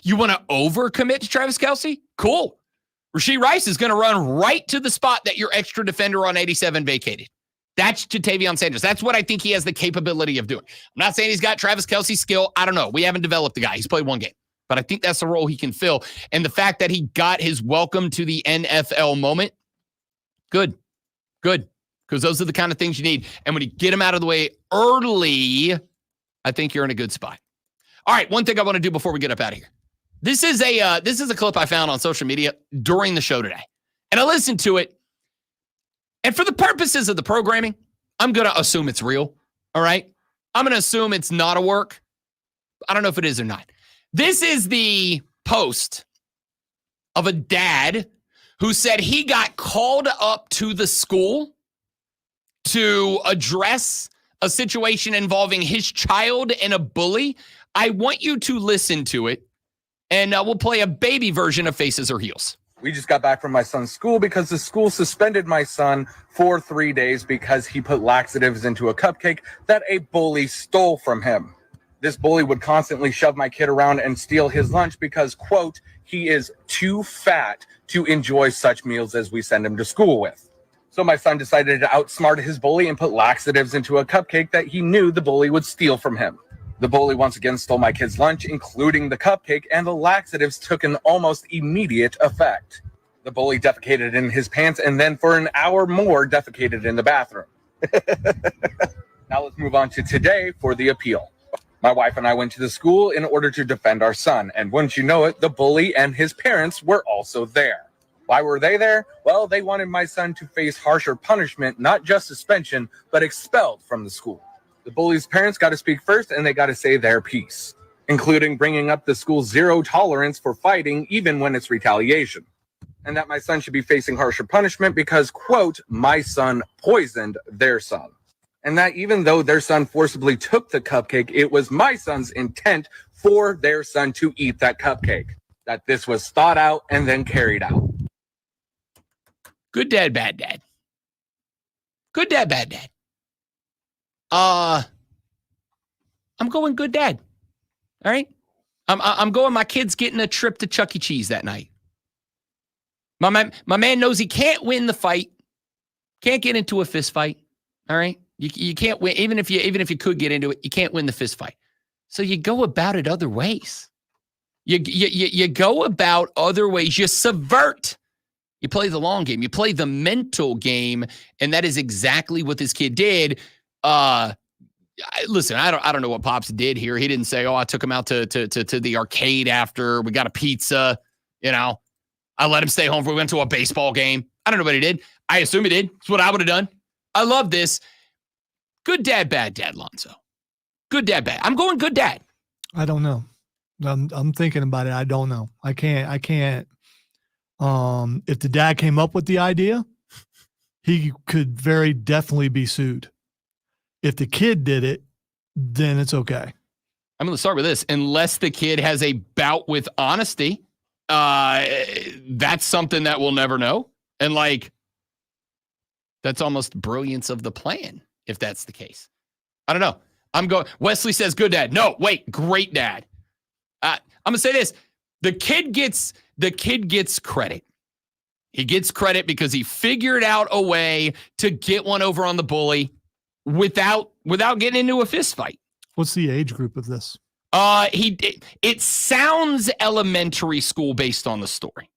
You want to overcommit to Travis Kelce? Cool. Rashee Rice is going to run right to the spot that your extra defender on 87 vacated. That's Ja'Tavion Sanders. That's what I think he has the capability of doing. I'm not saying he's got Travis Kelce's skill. I don't know. We haven't developed the guy. He's played 1 game. But I think that's the role he can fill. And the fact that he got his welcome to the NFL moment, good. Because those are the kind of things you need. And when you get him out of the way early, I think you're in a good spot. All right, one thing I want to do before we get up out of here. This is a clip I found on social media during the show today. And I listened to it. And for the purposes of the programming, I'm going to assume it's real. All right. I'm going to assume it's not a work. I don't know if it is or not. This is the post of a dad who said he got called up to the school to address a situation involving his child and a bully. I want you to listen to it, and we'll play a baby version of Faces or Heels. We just got back from my son's school because the school suspended my son for 3 days because he put laxatives into a cupcake that a bully stole from him. This bully would constantly shove my kid around and steal his lunch because, quote, he is too fat to enjoy such meals as we send him to school with. So my son decided to outsmart his bully and put laxatives into a cupcake that he knew the bully would steal from him. The bully once again stole my kid's lunch, including the cupcake, and the laxatives took an almost immediate effect. The bully defecated in his pants and then for an hour more defecated in the bathroom. Now let's move on to today for the appeal. My wife and I went to the school in order to defend our son, and wouldn't you know it, the bully and his parents were also there. Why were they there? Well, they wanted my son to face harsher punishment, not just suspension, but expelled from the school. The bully's parents got to speak first, and they got to say their piece, including bringing up the school's zero tolerance for fighting, even when it's retaliation. And that my son should be facing harsher punishment because, quote, my son poisoned their son. And that even though their son forcibly took the cupcake, it was my son's intent for their son to eat that cupcake. That this was thought out and then carried out. Good dad, bad dad. Good dad, bad dad. I'm going good dad. All right. I'm going. My kid's getting a trip to Chuck E. Cheese that night. My man knows he can't win the fight. Can't get into a fist fight. All right. You can't win. Even if you could get into it, you can't win the fist fight. So you go about it other ways. You go about other ways. You subvert. You play the long game. You play the mental game, and that is exactly what this kid did. Listen, I don't know what Pops did here. He didn't say, "Oh, I took him out to the arcade after we got a pizza." You know, I let him stay home. We went to a baseball game. I don't know what he did. I assume he did. It's what I would have done. I love this. Good dad, bad dad, Lonzo. Good dad, bad. I'm going good dad. I don't know. I'm thinking about it. I don't know. I can't. If the dad came up with the idea, he could very definitely be sued. If the kid did it, then it's okay. I'm going to start with this. Unless the kid has a bout with honesty, that's something that we'll never know. And that's almost brilliance of the plan, if that's the case. I don't know. I'm going. Wesley says, good dad. No, wait, great dad. I'm going to say this. The kid gets credit. He gets credit because he figured out a way to get one over on the bully without getting into a fist fight. What's the age group of this? It sounds elementary school based on the story.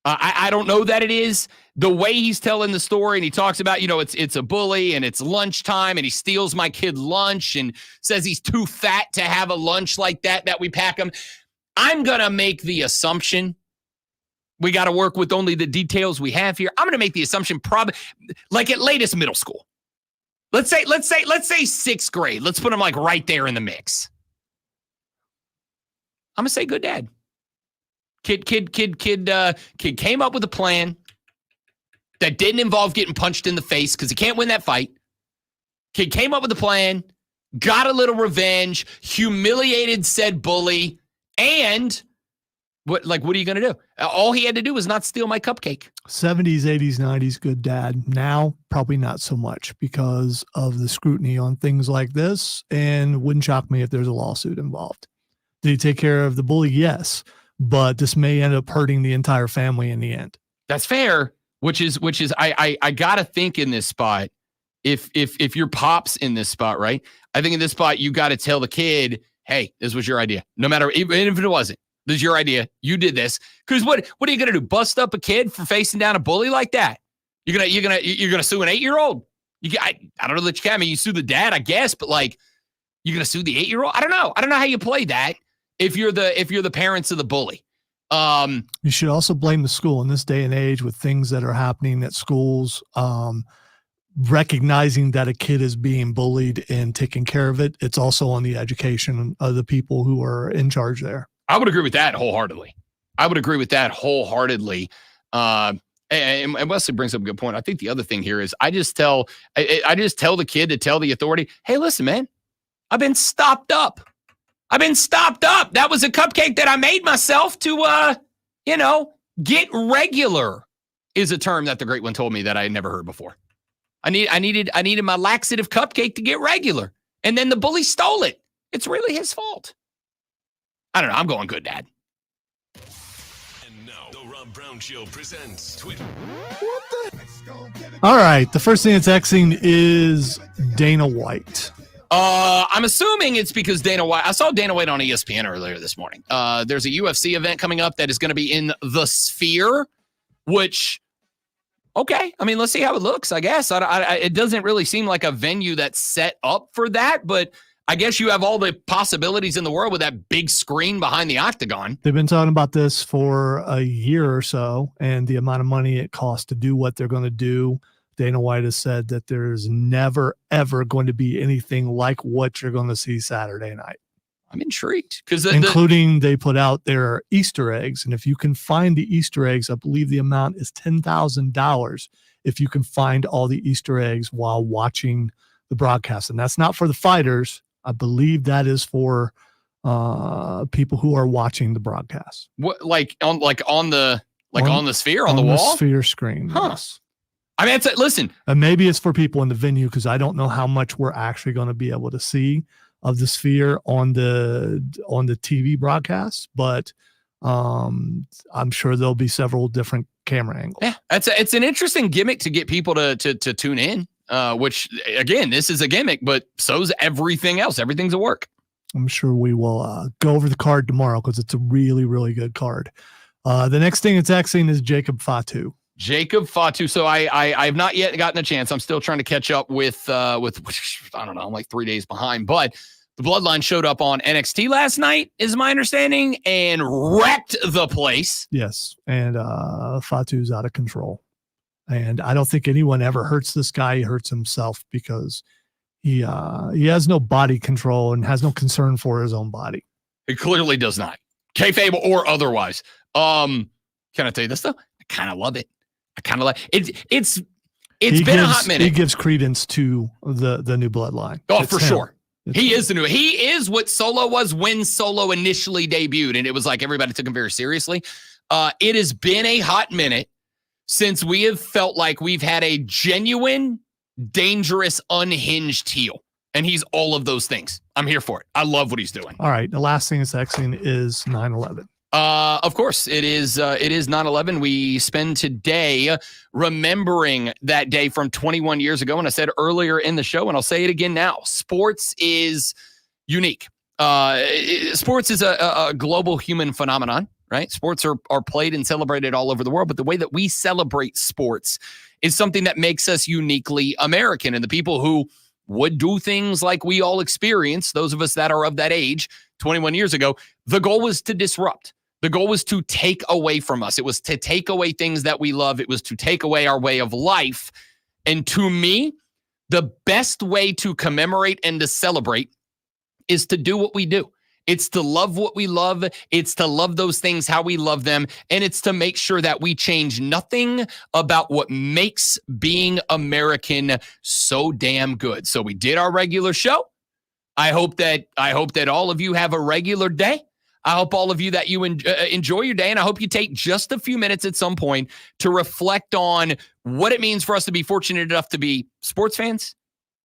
I don't know that it is. The way he's telling the story, and he talks about, it's a bully and it's lunchtime and he steals my kid lunch and says he's too fat to have a lunch like that we pack him. I'm going to make the assumption, we got to work with only the details we have here. I'm going to make the assumption probably like at latest middle school. Let's say sixth grade. Let's put him right there in the mix. I'm going to say good dad. Kid came up with a plan that didn't involve getting punched in the face because he can't win that fight. Kid came up with a plan, got a little revenge, humiliated said bully, and what are you going to do? All he had to do was not steal my cupcake. 70s, 80s, 90s, good dad. Now, probably not so much because of the scrutiny on things like this, and wouldn't shock me if there's a lawsuit involved. Did he take care of the bully? Yes. But this may end up hurting the entire family in the end. That's fair, which is I gotta think in this spot, if your pop's in this spot, right? I think in this spot you gotta tell the kid, hey, this was your idea. No matter even if it wasn't, this is your idea. You did this. Because what are you gonna do? Bust up a kid for facing down a bully like that? You're gonna sue an 8-year-old? I don't know that you can. I mean, you sue the dad, I guess, but you're gonna sue the 8-year-old? I don't know. I don't know how you play that. If you're the parents of the bully, You should also blame the school in this day and age with things that are happening at schools. Recognizing that a kid is being bullied and taking care of it. It's also on the education of the people who are in charge there. I would agree with that wholeheartedly. And Wesley brings up a good point. I think the other thing here is I just tell the kid to tell the authority, hey, listen, man, I've been stopped up. That was a cupcake that I made myself to, get regular is a term that the great one told me that I had never heard before. I needed my laxative cupcake to get regular. And then the bully stole it. It's really his fault. I don't know. I'm going good, Dad. Brown Show presents Twitter. All right. The first thing that's Xing is Dana White. I'm assuming it's because Dana White. I saw Dana White on ESPN earlier this morning. There's a UFC event coming up that is going to be in the Sphere, which, okay. I mean, let's see how it looks, I guess. It doesn't really seem like a venue that's set up for that, but I guess you have all the possibilities in the world with that big screen behind the octagon. They've been talking about this for a year or so, and the amount of money it costs to do what they're going to do. Dana White has said that there's never, ever going to be anything like what you're going to see Saturday night. I'm intrigued. Including they put out their Easter eggs, and if you can find the Easter eggs, I believe the amount is $10,000 if you can find all the Easter eggs while watching the broadcast. And that's not for the fighters. I believe that is for people who are watching the broadcast. What, on the Sphere, on the wall? Sphere screen. Huh. Yes. I mean, listen. And maybe it's for people in the venue because I don't know how much we're actually going to be able to see of the Sphere on the TV broadcast, but I'm sure there'll be several different camera angles. Yeah, it's an interesting gimmick to get people to tune in. Which again, this is a gimmick, but so's everything else. Everything's a work. I'm sure we will go over the card tomorrow because it's a really, really good card. The next thing it's Xing is Jacob Fatu. So I've not yet gotten a chance. I'm still trying to catch up with I don't know, I'm like 3 days behind, but the Bloodline showed up on NXT last night, is my understanding, and wrecked the place. Yes. And Fatu's out of control. And I don't think anyone ever hurts this guy. He hurts himself because he has no body control and has no concern for his own body. It clearly does not. Kayfabe or otherwise. Can I tell you this, though? I kind of love it. I kind of like it. It's been a hot minute. He gives credence to the new Bloodline. Oh, for sure. He is the new. He is what Solo was when Solo initially debuted, and it was like everybody took him very seriously. It has been a hot minute since we have felt like we've had a genuine, dangerous, unhinged heel. And he's all of those things. I'm here for it. I love what he's doing. All right. The last thing that's Xing is 9/11. Of course, it is 9/11. We spend today remembering that day from 21 years ago. And I said earlier in the show, and I'll say it again now, sports is unique. Sports is a global human phenomenon. Right? Sports are played and celebrated all over the world, but the way that we celebrate sports is something that makes us uniquely American. And the people who would do things like we all experience, those of us that are of that age, 21 years ago, the goal was to disrupt. The goal was to take away from us. It was to take away things that we love. It was to take away our way of life. And to me, the best way to commemorate and to celebrate is to do what we do. It's to love what we love. It's to love those things how we love them. And it's to make sure that we change nothing about what makes being American so damn good. So we did our regular show. I hope that all of you have a regular day. I hope all of you that you enjoy your day, and I hope you take just a few minutes at some point to reflect on what it means for us to be fortunate enough to be sports fans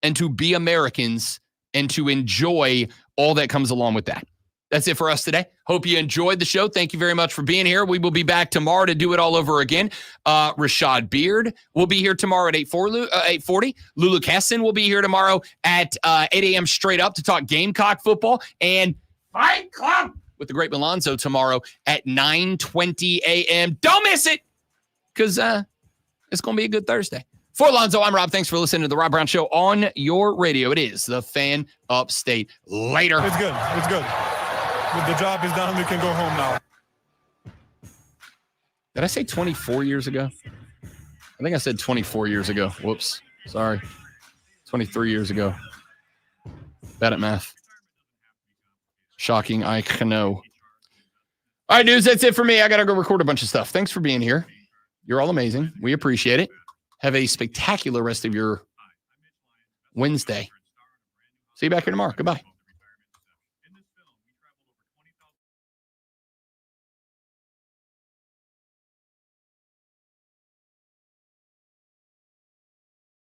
and to be Americans and to enjoy all that comes along with that. That's it for us today. Hope you enjoyed the show. Thank you very much for being here. We will be back tomorrow to do it all over again. Rashad Beard will be here tomorrow at 8:40. Lulu Kesson will be here tomorrow at 8 a.m. straight up to talk Gamecock football. And Fight Club with the great Milonzo tomorrow at 9:20 a.m. Don't miss it because it's going to be a good Thursday. For Alonzo, I'm Rob. Thanks for listening to The Rob Brown Show on your radio. It is the Fan Upstate. Later. It's good. The job is done. We can go home now. Did I say 24 years ago? I think I said 24 years ago. Whoops. Sorry. 23 years ago. Bad at math. Shocking. I know. All right, dudes, that's it for me. I got to go record a bunch of stuff. Thanks for being here. You're all amazing. We appreciate it. Have a spectacular rest of your Wednesday. See you back here tomorrow. Goodbye.